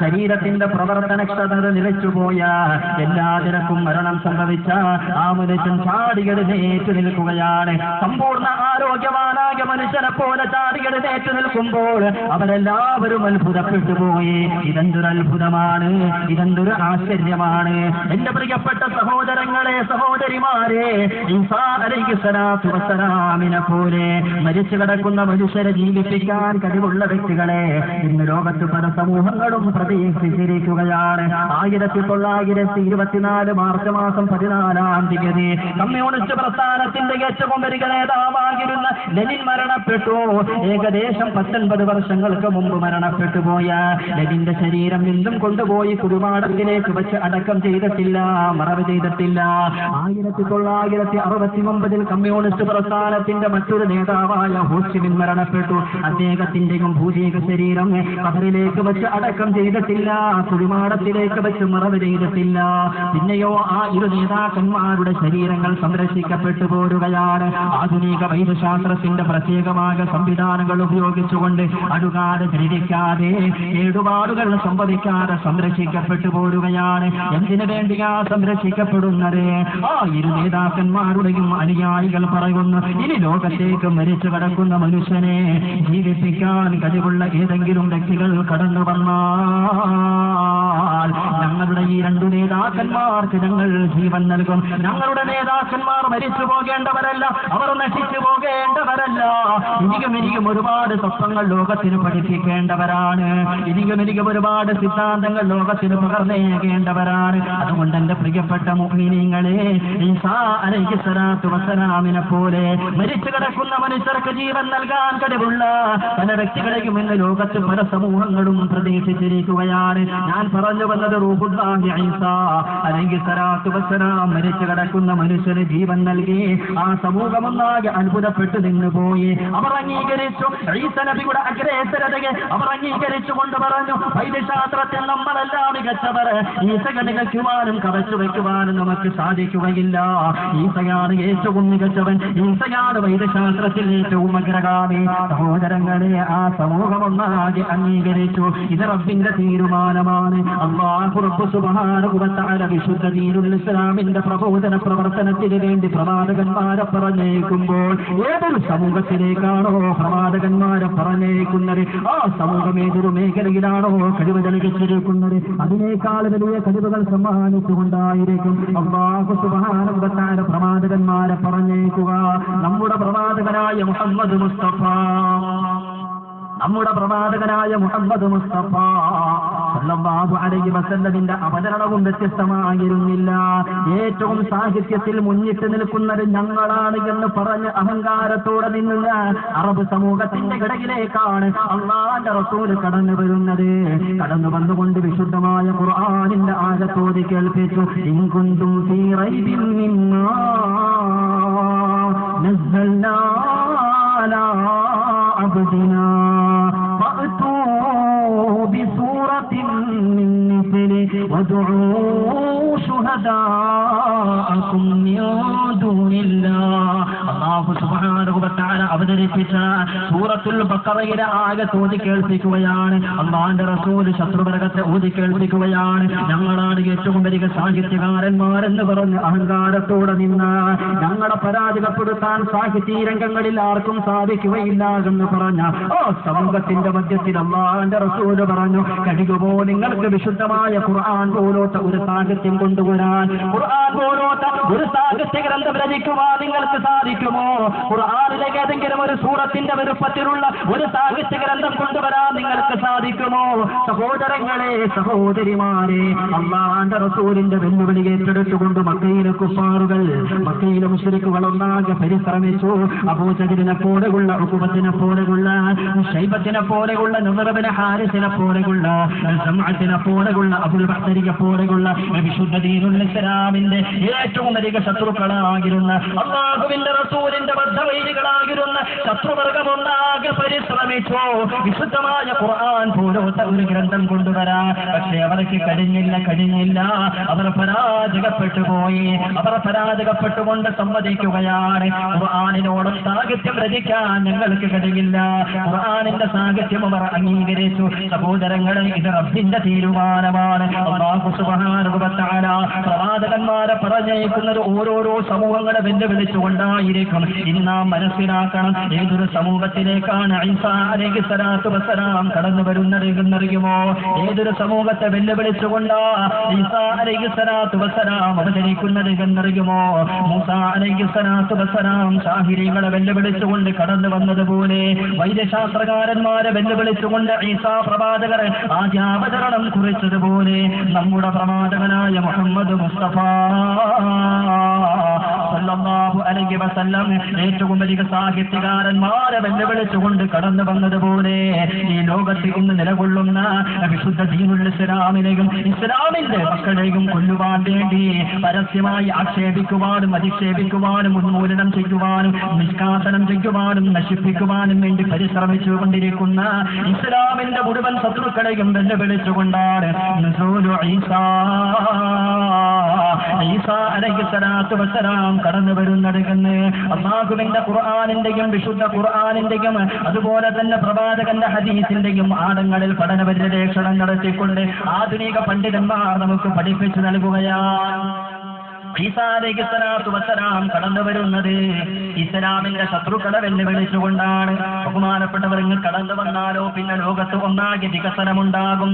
A: ശരീരത്തിന്റെ പ്രവർത്തനക്ഷമത നിലച്ചുപോയ എല്ലാത്തിനും മരണം സംഭവിച്ച ആ മനുഷ്യൻ ചാടിയെഴുന്നേറ്റ് നിൽക്കുകയാണ്. സമ്പൂർണ്ണ ആരോഗ്യവാനായ മനുഷ്യനെ പോലെ ചാടിയെഴുന്നേറ്റ് നിൽക്കുമ്പോൾ അവരെല്ലാവരും അത്ഭുതപ്പെട്ടു പോയി. ഇതെന്തൊരു അത്ഭുതമാണ്, ഇതെന്തൊരു ആശ്ചര്യമാണ്. എന്റെ പ്രിയപ്പെട്ട സഹോദരങ്ങളെ, സഹോദരിമാരെ, ഈസാ അലൈഹിസ്സലാത്തു വസ്സലാമിനെ പോലെ മരിച്ചു കിടക്കുന്ന മനുഷ്യരെ ജീവിപ്പിക്കാൻ കഴിവുള്ള വ്യക്തികളെ ഇന്ന് ലോകത്ത് പല സമൂഹങ്ങളും പ്രതീക്ഷിച്ചിരിക്കുകയാണ്. 1924 മാർച്ച് മാസം 14-ാം തീയതി കമ്മ്യൂണിസ്റ്റ് പ്രസ്ഥാനത്തിന്റെ ഏറ്റവും വലിയ നേതാവായിരുന്ന ലെനിൻ മരണപ്പെട്ടു. ഏകദേശം 19 വർഷങ്ങൾക്ക് മുമ്പ് മരണപ്പെട്ടു പോയ ലെനിന്റെ ശരീരം ഇന്നും കൊണ്ടുപോയി കുടുംബാടത്തിലേക്ക് വെച്ച് അടക്കം ചെയ്തിട്ടില്ല, മറവ് ചെയ്തിട്ടില്ല. 1969 കമ്മ്യൂണിസ്റ്റ് പ്രസ്ഥാനത്തിന്റെ മറ്റൊരു നേതാവായ ഹോച്ചിമിൻ മരണപ്പെട്ടു. അദ്ദേഹത്തിന്റെയും ഭൗതിക ശരീരം ഖബറിലേക്ക് വെച്ച് അടക്കം ചെയ്തിട്ടില്ല, കുഴിമാടത്തിലേക്ക് വെച്ച് മറവ് ചെയ്തിട്ടില്ല. പിന്നെയോ ആ ഇരു നേതാക്കന്മാരുടെ ശരീരങ്ങൾ സംരക്ഷിക്കപ്പെട്ടു പോരുകയാണ്. ആധുനിക വൈദ്യശാസ്ത്രത്തിൽ
B: ലോകത്തിന്റെ പ്രത്യേകമായ സംവിധാനങ്ങൾ ഉപയോഗിച്ചുകൊണ്ട് അടുകാതെ ധരിക്കാതെ കേടുപാടുകൾ സംഭവിക്കാതെ സംരക്ഷിക്കപ്പെട്ടു പോരുകയാണ്. എന്തിനു വേണ്ടിയാ സംരക്ഷിക്കപ്പെടുന്നത്? ആ ഇരു നേതാക്കന്മാരുടെയും അനുയായികൾ പറയുന്നു, ഇനി ലോകത്തേക്ക് മരിച്ചു കിടക്കുന്ന മനുഷ്യനെ ജീവിപ്പിക്കാൻ കഴിവുള്ള ഏതെങ്കിലും വ്യക്തികൾ കടന്നു വന്നാൽ ഞങ്ങളുടെ ഈ രണ്ടു നേതാക്കന്മാർക്ക് ഞങ്ങൾ ജീവൻ നൽകും. ഞങ്ങളുടെ നേതാക്കന്മാർ മരിച്ചു പോകേണ്ടവരല്ല, അവർ നശിച്ചു പോകേണ്ടവരല്ല. ഇനിയും ഒരുപാട് സ്വപ്നങ്ങൾ ലോകത്തിന് പഠിപ്പിക്കേണ്ടവരാണ്. ഇനിയും ഒരുപാട് സിദ്ധാന്തങ്ങൾ ലോകത്തിന് പകർന്നേകേണ്ടവരാണ്. അതുകൊണ്ട് എന്റെ പ്രിയപ്പെട്ട മുഅ്മിനീങ്ങളെ, ഈസാ അലൈഹിസ്സലാത്തു വസ്സലാമിനെ പോലെ മരിച്ചു കിടക്കുന്ന മനുഷ്യർക്ക് ജീവൻ നൽകാൻ കഴിവുള്ള പല വ്യക്തികളെയും ഇന്ന് ലോകത്ത് പല സമൂഹങ്ങളും പ്രതീക്ഷിച്ചിരിക്കുകയാണ്. ഞാൻ പറഞ്ഞു വന്നത് റൂഹുല്ലാഹി ഈസാ അലൈഹിസ്സലാത്തു വസ്സലാം മരിച്ചു കിടക്കുന്ന മനുഷ്യന് ജീവൻ നൽകി. ആ സമൂഹമൊന്നാകെ അത്ഭുതപ്പെട്ടു നിന്നുപോയി. അവർ അംഗീകരിച്ചു ഈസാ നബിയുടെ അഗ്രേസരതയെ അവർ അംഗീകരിച്ചുകൊണ്ട് പറഞ്ഞു, വൈദ്യശാസ്ത്രത്തിൽ നമ്മളെല്ലാം മികച്ചവർ. ഈസയെ നികയ്ക്കുവാനും കവച്ചു വയ്ക്കുവാനും നമുക്ക് സാധിക്കുകയില്ല. ഈസയാണ് ഏറ്റവും മികച്ചവൻ, ഈസയാണ് വൈദ്യശാസ്ത്രത്തിൽ ഏറ്റവും അഗ്രഗാമി. സഹോദരങ്ങളെ, ആ സമൂഹം ഒന്നാകെ അംഗീകരിച്ചു. ഇത് റബ്ബിന്റെ തീരുമാനമാണ്. അല്ലാഹു റബ്ബ് സുബ്ഹാനഹു വ തആല വിശുദ്ധ ദീനുൽ ഇസ്ലാമിന്റെ പ്രബോധന പ്രവർത്തനത്തിന് വേണ്ടി പ്രവാചകന്മാരെ പറഞ്ഞേക്കുമ്പോൾ ഏതൊരു സമൂഹത്തിലേക്കാണോ പ്രവാചകന്മാരെ പറഞ്ഞേക്കുന്നത്, ആ സമൂഹം ഏതൊരു മേഖലയിലാണോ കഴിവ് നൽകിച്ചിരിക്കുന്നത്, അതിനേക്കാൾ വലിയ കഴിവുകൾ സമ്മാനിച്ചുകൊണ്ടായിരിക്കും അല്ലാഹു സുബ്ഹാനഹു വ തആല പ്രവാചകന്മാരെ പറഞ്ഞേക്കുക. നമ്മുടെ പ്രവാചകനായ മുഹമ്മദ് മുസ്തഫ സല്ലല്ലാഹു അലൈഹി വസല്ലമിന്റെ അവതരണവും വ്യത്യസ്തമായിരുന്നില്ല. ഏറ്റവും സാഹിത്യത്തിൽ മുന്നിട്ട് നിൽക്കുന്നത് ഞങ്ങളാണ് എന്ന് പറഞ്ഞ് അഹങ്കാരത്തോടെ നിന്നുള്ള അറബ് സമൂഹത്തിന്റെ ഇടയിലേക്കാണ് അല്ലാഹുവിന്റെ റസൂൽ കടന്നു വരുന്നത്. കടന്നു വന്നുകൊണ്ട് വിശുദ്ധമായ ഖുർആനിന്റെ ആയത്തോതി കേൾപ്പിച്ചു, ഇൻ കുന്തും ഫീ റൈബിൻ മിമ്മാ നസ്സൽനാ അലാ അബ്ദിനാ بسورة من مثله وادعوا شهداءكم من دون الله. അല്ലാഹു സുബ്ഹാനഹു വ തആല അവതരിപ്പിച്ച സൂറത്തുൽ ബഖറയിലെ ആയത്ത് ഓതി കേൾപ്പിക്കുകയാണ്. അല്ലാഹുവിന്റെ റസൂൽ ശത്രുവർഗത്തെ ഓതി കേൾപ്പിക്കുകയാണ്. ഞങ്ങളാണ് ഏറ്റവും വലിയ സാഹിത്യകാരന്മാരെന്ന് പറഞ്ഞ് അഹങ്കാരത്തോടെ നിന്ന് ഞങ്ങളെ പരാജയപ്പെടുത്താൻ സാഹിത്യ രംഗങ്ങളിൽ ആർക്കും സാധിക്കുകയില്ല എന്ന് പറഞ്ഞ ഓ സമൂഹത്തിന്റെ മധ്യത്തിൽ അല്ലാഹുവിന്റെ റസൂൽ പറഞ്ഞു, കഴിയുമോ നിങ്ങൾക്ക് വിശുദ്ധമായ ഖുർആൻ പോലോത്ത ഒരു സാഹിത്യം കൊണ്ടുവരാൻ? ഖുർആൻ പോലോത്ത ഒരു സാഹിത്യ ഗ്രന്ഥം രചിക്കുവാൻ നിങ്ങൾക്ക് സാധിക്കുമോ? ഖുർആനിലേക്ക് ഏതെങ്കിലും ഒരു സൂറത്തിന്റെ വലുപ്പത്തിലുള്ള ഒരു സാഹിത്യ ഗ്രന്ഥം കൊണ്ടുവരാൻ നിങ്ങൾക്ക് സാധിക്കുമോ? സഹോദരങ്ങളെ, സഹോദരിമാരെ, അല്ലാഹുവിന്റെ റസൂലിന്റെ വെല്ലുവിളി ഏറ്റെടുത്തുകൊണ്ട് മക്കയിലെ കുഫാറുകൾ, മക്കയിലെ മുശ്രിക്കുകൾ ഒന്നാകെ പരിശ്രമിച്ചു. അബൂജഹലിനെ പോലെയുള്ള, ഉഖബത്തിനെ പോലെയുള്ള, ശൈബത്തിനെ പോലെയുള്ള, നുമറബിനെ ഹാരിസിനെ പോലെയുള്ള, സമഅത്തിനെ പോലെയുള്ള, അബുൽ ബഖരിയെ പോലെയുള്ള വിശുദ്ധ ദീനുൽ ഇസ്ലാമിന്റെ ഏറ്റവും വലിയ ശത്രുക്കളായിരുന്ന അല്ലാഹുവിന്റെ റസൂലിന്റെ ബദ്ധവൈരികളായിരുന്ന ശത്രുവർഗം ഒന്നാകെ പരിശ്രമിച്ചു വിശുദ്ധമായ ഖുർആൻ പോലത്തെ ഒരു ഗ്രന്ഥം കൊണ്ടുവരാൻ. പക്ഷേ അവർക്ക് കഴിഞ്ഞില്ല. അവർ പരാജയപ്പെട്ടു പോയി. അവർ പരാജയപ്പെട്ടുകൊണ്ട് സമ്മതിക്കുകയാണ്, ഖുർആനിനോടും സാഹിത്യം രചിക്കാൻ ഞങ്ങൾക്ക് കഴിയില്ല. ഖുർആനിന്റെ സാഹിത്യം അവർ അംഗീകരിച്ചു. സഹോദരങ്ങളെ, ഇത് റബ്ബിന്റെ തീരുമാനമാണ്. അല്ലാഹു സുബ്ഹാനഹു വ തആല പ്രവാചകന്മാരെ പറഞ്ഞേക്കുന്നത് ഓരോരോ സമൂഹങ്ങളെ വെല്ലുവിളിച്ചുകൊണ്ടായിരിക്കും. ഇന്ന് നാം മനസ്സിലാക്കണം, ഏതൊരു സമൂഹത്തിലേക്കാണ് ഈസാ അലൈഹിസ്സലാത്തു വസ്സലാം കടന്നു വരുന്നത് എന്നറിയുമോ? ഏതൊരു സമൂഹത്തെ വെല്ലുവിളിച്ചുകൊണ്ടാ ഈസാ അലൈഹിസ്സലാത്തു വസ്സലാം അവതരിക്കുന്നത് എന്നറിയുമോ? മൂസാ അലൈഹിസ്സലാത്തു വസ്സലാം സാഹിര്യങ്ങളെ വെല്ലുവിളിച്ചുകൊണ്ട് കടന്നു വന്നതുപോലെ വൈദ്യശാസ്ത്രകാരന്മാരെ വെല്ലുവിളിച്ചുകൊണ്ട് ഈസാ പ്രവാചകർ ആദ്യാവതരണം കുറിച്ചതുപോലെ നമ്മുടെ പ്രവാചകനായ മുഹമ്മദ് മുസ്തഫ സല്ലല്ലാഹു അലൈഹി വസല്ലം ഏറ്റവും വലിയ സാഹിത്യകാരന്മാരെ വെല്ലുവിളിച്ചുകൊണ്ട് കടന്നു വന്നതുപോലെ ഈ ലോകത്ത് ഇന്ന് നിലകൊള്ളുന്ന വിശുദ്ധ ദീനുൽ ഇസ്ലാമിനെയും ഇസ്ലാമിന്റെ മക്കളെയും കൊല്ലുവാൻ വേണ്ടി പരസ്യമായി ആക്ഷേപിക്കുവാനും അധിക്ഷേപിക്കുവാനും ഉന്മൂലനം ചെയ്യുവാനും നിഷ്കാസനം ചെയ്യുവാനും നശിപ്പിക്കുവാനും വേണ്ടി പരിശ്രമിച്ചുകൊണ്ടിരിക്കുന്ന ഇസ്ലാമിന്റെ മുഴുവൻ ശത്രുക്കളെയും വെല്ലുവിളിച്ചുകൊണ്ടാണ് ഈസാ അലൈഹിസ്സലാത്തു വസ്സലാം കടന്നു വരുന്നത് എന്ന് അല്ലാഹുവിന്റെ ഖുർആനിന്റെയും മുഴുവൻ വിശുദ്ധ ഖുർആനിന്റെയും അതുപോലെ തന്നെ പ്രവാചകന്റെ ഹദീസിന്റെയും ആഴങ്ങളിൽ പഠന പര്യവേക്ഷണം നടത്തിക്കൊണ്ട് ആധുനിക പണ്ഡിതന്മാർ നമുക്ക് പഠിപ്പിച്ചു നൽകുകയാണ്. ഈസാ അലൈഹിസ്സലാത്തു വസ്സലാം കടന്നു വരുന്നത് ഇസ്ലാമിന്റെ ശത്രുക്കളെ വെല്ലുവിളിച്ചുകൊണ്ടാണ്. ബഹുമാനപ്പെട്ടവർ കടന്നു വന്നാലോ പിന്നെ ലോകത്ത് ഒന്നാകെ വികസനമുണ്ടാകും.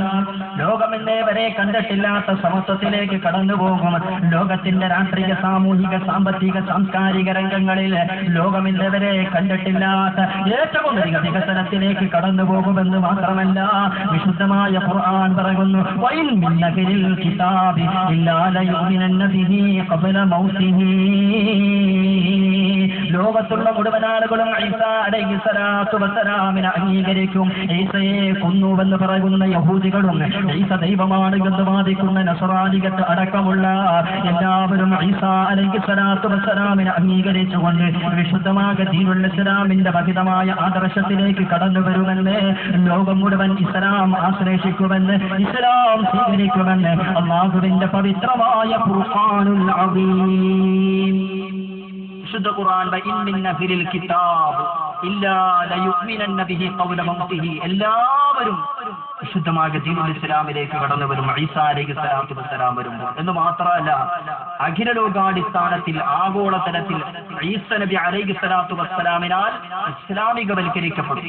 B: ലോകമെന്നേ വരെ കണ്ടിട്ടില്ലാത്ത സമത്വത്തിലേക്ക് കടന്നു പോകും. ലോകത്തിന്റെ രാഷ്ട്രീയ, സാമൂഹിക, സാമ്പത്തിക, സാംസ്കാരിക രംഗങ്ങളിൽ ലോകമെന്നേ വരെ കണ്ടിട്ടില്ലാത്ത ഏറ്റവും അധിക വികസനത്തിലേക്ക് കടന്നു പോകുമെന്ന് മാത്രമല്ല, വിശുദ്ധമായ ഖുർആൻ പറയുന്നു, വഇൻ മിൻ അഹ്ലിൽ കിതാബി ഇല്ലാ ലയുമിനന്ന ബിഹി ഖബല മൗതിഹി. ലോകത്തുള്ള മുഴുവൻ ആളുകളും ഈസാ അലൈഹിസ്സലാത്തു വസ്സലാമിനെ അംഗീകരിക്കും. ഈസയെ കൊന്നുവെന്ന് പറയുന്ന യഹൂദികളും ഈസ ദൈവമാണ് എന്ന് വാദിക്കുന്ന നസ്രാനികൾ അടക്കമുള്ള എല്ലാവരും ഈസാ അലൈഹിസ്സലാത്തു വസ്സലാമിനെ അംഗീകരിച്ചുകൊണ്ട് വിശുദ്ധമായ ദീനുൽ ഇസ്ലാമിന്റെ പതിതമായ ആദർശത്തിലേക്ക് കടന്നു വരുമെന്ന്, ലോകം മുഴുവൻ ഇസ്ലാം ആശ്ലേഷിക്കുമെന്ന്, ഇസ്ലാം സ്വീകരിക്കുമെന്ന് അല്ലാഹുവിന്റെ പവിത്രമായ ഖുർആനുൽ അദീം. വിശുദ്ധ ഖുർആൻ വഇൻ മിൻ അഹ്ലിൽ കിതാബ് ഇല്ലാ ലയുമിനന്ന ബിഹി ഖൗല മൗതിഹി. എല്ലാവരും വിശുദ്ധമായ ദീനുൽ ഇസ്ലാമിലേക്ക് കടന്നു വരും ഈസാ അലൈഹിസ്സലാത്തു വസ്സലാം വരുമ്പോൾ എന്ന് മാത്രമല്ല, അഖില ലോകാടിസ്ഥാനത്തിൽ ആഗോളതലത്തിൽ ഈസാ നബി അലൈഹിസ്സലാത്തു വസ്സലാമിനാൽ ഇസ്ലാമികവൽക്കരിക്കപ്പെടും.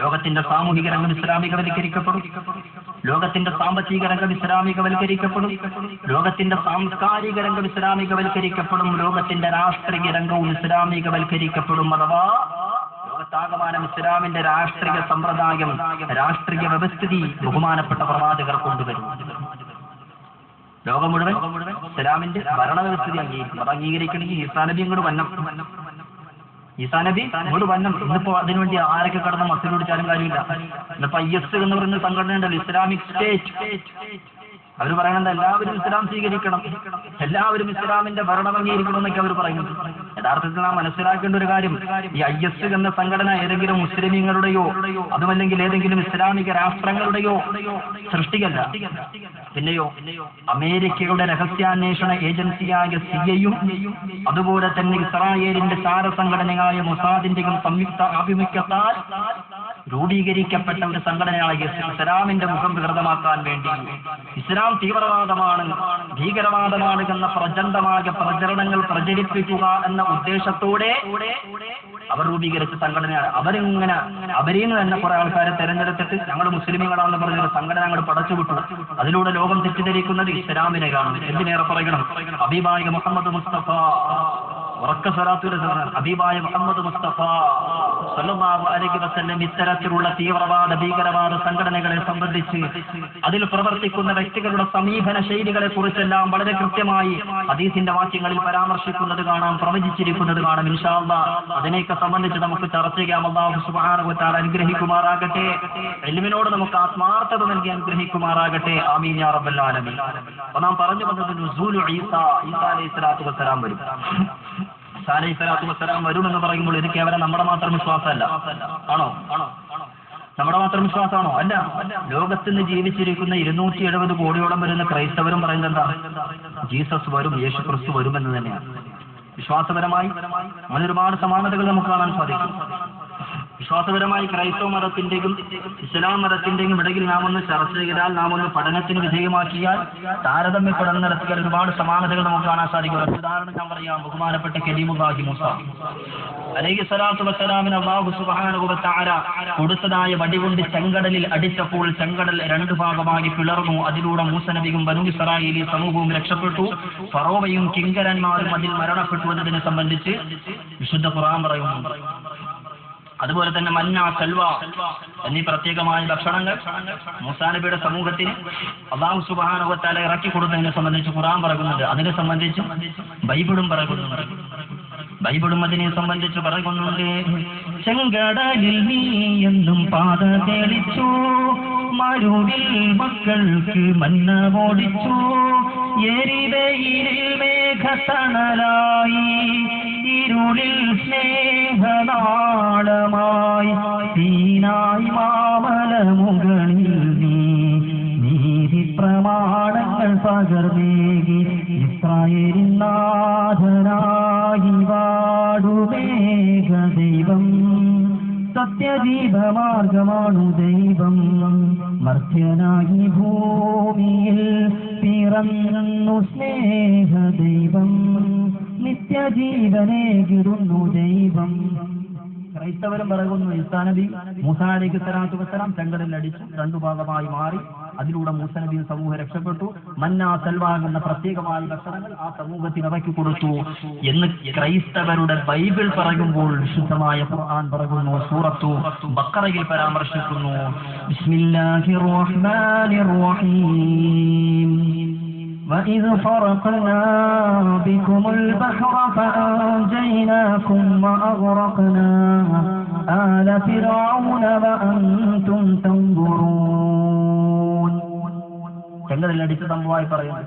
B: ലോകത്തിന്റെ സാമൂഹിക രംഗം ഇസ്ലാമികവൽക്കരിക്കപ്പെടും. ലോകത്തിന്റെ സാമ്പത്തിക രംഗം ഇസ്ലാമികവൽക്കരിക്കപ്പെടും. ലോകത്തിന്റെ സാംസ്കാരിക രംഗം ഇസ്ലാമികവൽക്കരിക്കപ്പെടും. ലോകത്തിന്റെ രാഷ്ട്രീയ രംഗവും ഇസ്ലാമികവൽക്കരിക്കപ്പെടും. അഥവാ ലോകത്താകമാനം ഇസ്ലാമിന്റെ രാഷ്ട്രീയ സമ്പ്രദായം, രാഷ്ട്രീയ വ്യവസ്ഥിതി ബഹുമാനപ്പെട്ട പ്രവാചകർ കൊണ്ടുവരും. ലോകം മുഴുവൻ ഇസ്ലാമിന്റെ ഭരണവ്യവസ്ഥിതി അംഗീകരിക്കും. അത് അംഗീകരിക്കണമെങ്കിൽ ഈസാ നബി ഇങ്ങോട്ട് വന്നം. ഈസാ നബി ഇങ്ങോട്ട് വന്നം. ഇന്നിപ്പോ അതിനുവേണ്ടി ആരൊക്കെ കടന്ന് മസിൽ പിടിച്ചാലും കാര്യമില്ല. ഇന്നിപ്പോ IS എന്ന് പറയുന്ന സംഘടന ഉണ്ടല്ലോ, ഇസ്ലാമിക് സ്റ്റേറ്റ്. അവർ പറയുന്നത് എല്ലാവരും ഇസ്ലാം സ്വീകരിക്കണം, എല്ലാവരും ഇസ്ലാമിന്റെ ഭരണം അംഗീകരിക്കണം എന്നൊക്കെ അവർ പറയുന്നത്. യഥാർത്ഥത്തിൽ നാം മനസ്സിലാക്കേണ്ട ഒരു കാര്യം, ഈ IS എന്ന സംഘടന ഏതെങ്കിലും മുസ്ലിമീങ്ങളുടെയോ അതുമല്ലെങ്കിൽ ഏതെങ്കിലും ഇസ്ലാമിക രാഷ്ട്രങ്ങളുടെയോ സൃഷ്ടിയല്ല. പിന്നെയോ അമേരിക്കയുടെ രഹസ്യാന്വേഷണ ഏജൻസിയായ CIA-യും അതുപോലെ തന്നെ ഇസ്രായേലിന്റെ ചാരസംഘടനയായ മൊസാദിന്റെയും സംയുക്ത ആഭിമുഖ്യത്താൽ രൂപീകരിക്കപ്പെട്ട ഒരു സംഘടനയായ ഇസ്ലാമിന്റെ മുഖം വികൃതമാക്കാൻ വേണ്ടി, ഇസ്ലാം തീവ്രവാദമാണ്, ഭീകരവാദമാണ് എന്ന പ്രചണ്ഡമായ പ്രചരണങ്ങൾ പ്രചരിപ്പിക്കുക എന്ന ഉദ്ദേശത്തോടെ അവർ രൂപീകരിച്ച സംഘടനയാണ്. അവരിൽ നിന്ന് തന്നെ കുറെ ആൾക്കാരെ തെരഞ്ഞെടുത്തിട്ട് ഞങ്ങൾ മുസ്ലിമുകളാണെന്ന് പറഞ്ഞൊരു സംഘടന ഞങ്ങൾ പടച്ചുവിട്ടു. അതിലൂടെ ലോകം തെറ്റിദ്ധരിക്കുന്നത് ഇസ്ലാമിനെ കാണും. എന്തിനേറെ പറയണം, ഹബീബായ മുഹമ്മദ് മുസ്തഫ ഹബീബായ മുഹമ്മദ് മുസ്തഫ സല്ലല്ലാഹു അലൈഹി വസല്ലം ഇത്തരത്തിലുള്ള തീവ്രവാദ ഭീകരവാദ സംഘടനകളെ സംബന്ധിച്ച് അതിൽ പ്രവർത്തിക്കുന്ന വ്യക്തികളുടെ സമീപന ശൈലികളെ കുറിച്ചെല്ലാം വളരെ കൃത്യമായി ഹദീസിന്റെ വാക്യങ്ങളിൽ പരാമർശിക്കുന്നത് കാണാം, പ്രവചിച്ചിരിക്കുന്നത് കാണാം. ഇൻഷാ അല്ലാഹ് അതിനെയൊക്കെ സംബന്ധിച്ച് നമുക്ക് ചർച്ച ചെയ്യാം. അല്ലാഹു സുബ്ഹാനഹു വ തആല അനുഗ്രഹിക്കുമാറാകട്ടെ. ഇൽമിനോട് നമുക്ക് ആത്മാർത്ഥത നൽകി അനുഗ്രഹിക്കുമാറാകട്ടെ. ആമീൻ യാ റബ്ബൽ ആലമീൻ. അപ്പോൾ നാം പറഞ്ഞു വന്നത് നുസൂലു ഈസാ അലൈഹിസ്സലാത്തു വസ്സലാം വരും. ഈസാ അലൈഹിസ്സലാത്തു വസ്സലാം വരുമെന്ന് പറയുമ്പോൾ ഇത് കേവലം നമ്മുടെ മാത്രം വിശ്വാസമല്ല. ആണോ? നമ്മുടെ മാത്രം വിശ്വാസമാണോ? അല്ല. ലോകത്ത് നിന്ന് ജീവിച്ചിരിക്കുന്ന 270 കോടിയോളം വരുന്ന ക്രൈസ്തവരും പറയുന്നത് എന്താ? ജീസസ് വരും, യേശു ക്രിസ്തു വരുമെന്ന് തന്നെയാണ്. വിശ്വാസപരമായി അങ്ങനെ ഒരുപാട് സമാനതകൾ നമുക്ക് കാണാൻ സാധിക്കും. വിശ്വാസപരമായി ക്രൈസ്തവ മതത്തിന്റെയും ഇസ്ലാം മതത്തിന്റെയും ഇടയിൽ നാം ഒന്ന് ചർച്ച ചെയ്താൽ, നാം ഒന്ന് പഠനത്തിന് വിധേയമാക്കിയാൽ, താരതമ്യപ്പെടൽ നടത്തിയാൽ ഒരുപാട് സമാനതകൾ നമുക്ക് കാണാൻ സാധിക്കും. ഉദാഹരണം ഞാൻ പറയാം. ബഹുമാനപ്പെട്ട കലീമുല്ലാഹി മൂസ അലൈഹിസ്സലാത്തു വസ്സലാമിന് അല്ലാഹു സുബ്ഹാനഹു വ തആല കൊടുത്തതായ വടികൊണ്ട് ചെങ്കടലിൽ അടിച്ചപ്പോൾ ചെങ്കടൽ 2 ഭാഗമായി പിളർന്നു. അതിലൂടെ മൂസ നബിയും ബനൂ ഇസ്രായേലി സമൂഹവും രക്ഷപ്പെട്ടു. ഫറോവയും കിങ്കരന്മാരും അതിൽ മരണപ്പെട്ടു എന്നതിനെ സംബന്ധിച്ച് വിശുദ്ധ ഖുർആൻ പറയുന്നു. അതുപോലെ തന്നെ മന്ന, സൽവ എന്നീ പ്രത്യേകമായ ഭക്ഷണങ്ങൾ മൂസാ നബിയുടെ സമൂഹത്തിന് അല്ലാഹു സുബ്ഹാനഹു വ തആല ഇറക്കി കൊടുത്തതിനെ സംബന്ധിച്ച് ഖുർആൻ പറയുന്നുണ്ട്. അതിനെ സംബന്ധിച്ച് ബൈബിളും പറയുന്നുണ്ട്. ബൈബിളും അതിനെ സംബന്ധിച്ച് പറയുന്നുണ്ട്. ചെങ്കടലിൽ നീ എന്നും പാത തെളിച്ചു, മരുവിൽ മക്കൾക്ക് മന്ന ഓടിച്ചു, എരിവെയിലിൽ മേഘത്തണലായി, ഇരുളിൽ സ്നേഹനാളമായി, സീനായി മാമല മുകളിൽ നീ നീതി പ്രമാണങ്ങൾ പകർന്നേകി, ഇസ്രായേലിൻ നാഥനായി വാടുമേഘ ദൈവം ദൈവം, സത്യജീവമാർഗമാണു ദൈവം, മർത്യനായി ഭൂമിയിൽ പിറന്നു സ്നേഹ ദൈവം, നിത്യജീവനേകിടുന്നു ദൈവം. ക്രൈസ്തവരും പറയുന്നു ഈസാ നബി മൂസാ അലൈഹി സ്വലാത്തു വസ്സലാം ചെങ്കടലിൽ അടിച്ചു രണ്ടു ഭാഗമായി മാറി, അതിലൂടെ മൂസാ നബി സമൂഹം രക്ഷപ്പെട്ടു. മന്ന സൽവ എന്ന പ്രത്യേകമായ ഭക്ഷണങ്ങൾ ആ സമൂഹത്തിന് ഇറക്കി കൊടുത്തു എന്ന് ക്രൈസ്തവരുടെ ബൈബിൾ പറയുമ്പോൾ വിശുദ്ധമായ ഖുർആൻ പറയുന്നു. സൂറത്തു ബഖറയിൽ പരാമർശിക്കുന്നു. ബിസ്മില്ലാഹിർ റഹ്മാനിർ റഹീം. وَإِذْ فَرَقْنَا بِكُمُ الْبَحْرَ فَأَنْجَيْنَاكُمْ وَأَغْرَقْنَا آلَ فِرْعَوْنَ وَأَنْتُمْ تَنْظُرُونَ. ചെങ്കടലിൽ അടിച്ച സംഭവമായി പറയുന്നു.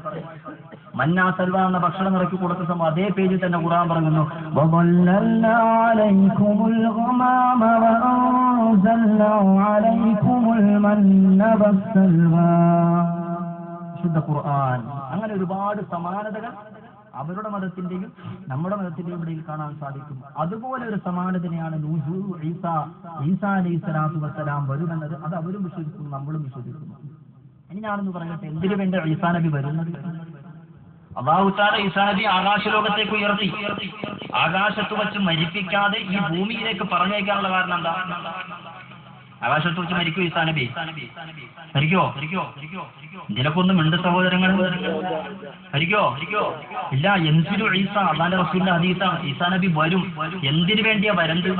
B: മന്നാ സൽവ എന്ന ഭക്ഷണം ഇറക്കി കൊടുത്ത സംഭവം അതേ പേജിൽ തന്നെ ഖുർആൻ പറയുന്നു. وَظَلَّلْنَا عَلَيْكُمُ الْغَمَامَ وَأَنزَلْنَا عَلَيْكُمُ الْمَنَّ وَالسَّلْوَىٰ. ശുദ്ധ ഖുർആൻ. അങ്ങനെ ഒരുപാട് സമാനതകൾ അവരുടെ മതത്തിന്റെയും നമ്മുടെ മതത്തിന്റെയും ഇടയിൽ കാണാൻ സാധിക്കും. അതുപോലെ ഒരു സമാനതയാണ് ഈസാ അലൈഹി സ്വലാത്തു വസ്സലാം വരുമെന്നത്. അത് അവരും വിശ്വസിക്കുന്നു, നമ്മളും വിശ്വസിക്കുന്നു. ഇനി ഞാനൊന്ന് പറയട്ടെ, എന്തിനു വേണ്ടി ഈസാ നബി വരുന്നത്? അല്ലാഹു തആല ഈസാ നബി ആകാശലോകത്തേക്ക് ഉയർത്തി. ആകാശത്ത് വെച്ച് മരിപ്പിക്കാതെ ഈ ഭൂമിയിലേക്ക് പറഞ്ഞേക്കാനുള്ള കാരണം എന്താ? ആകാശത്ത് വെച്ച് മരിക്കോ ഈസാ നബി? മരിക്കോ? ഇതിലൊക്കൊന്നും ഉണ്ട് സഹോദരങ്ങൾ. മരിക്കോ? ഇല്ല. എന്തിനു ഈസ? അല്ലാഹുവിന്റെ റസൂലിന്റെ ഹദീസാണ്. ഈസാ നബി വരും. എന്തിനു വേണ്ടിയാ വരണ്ട്?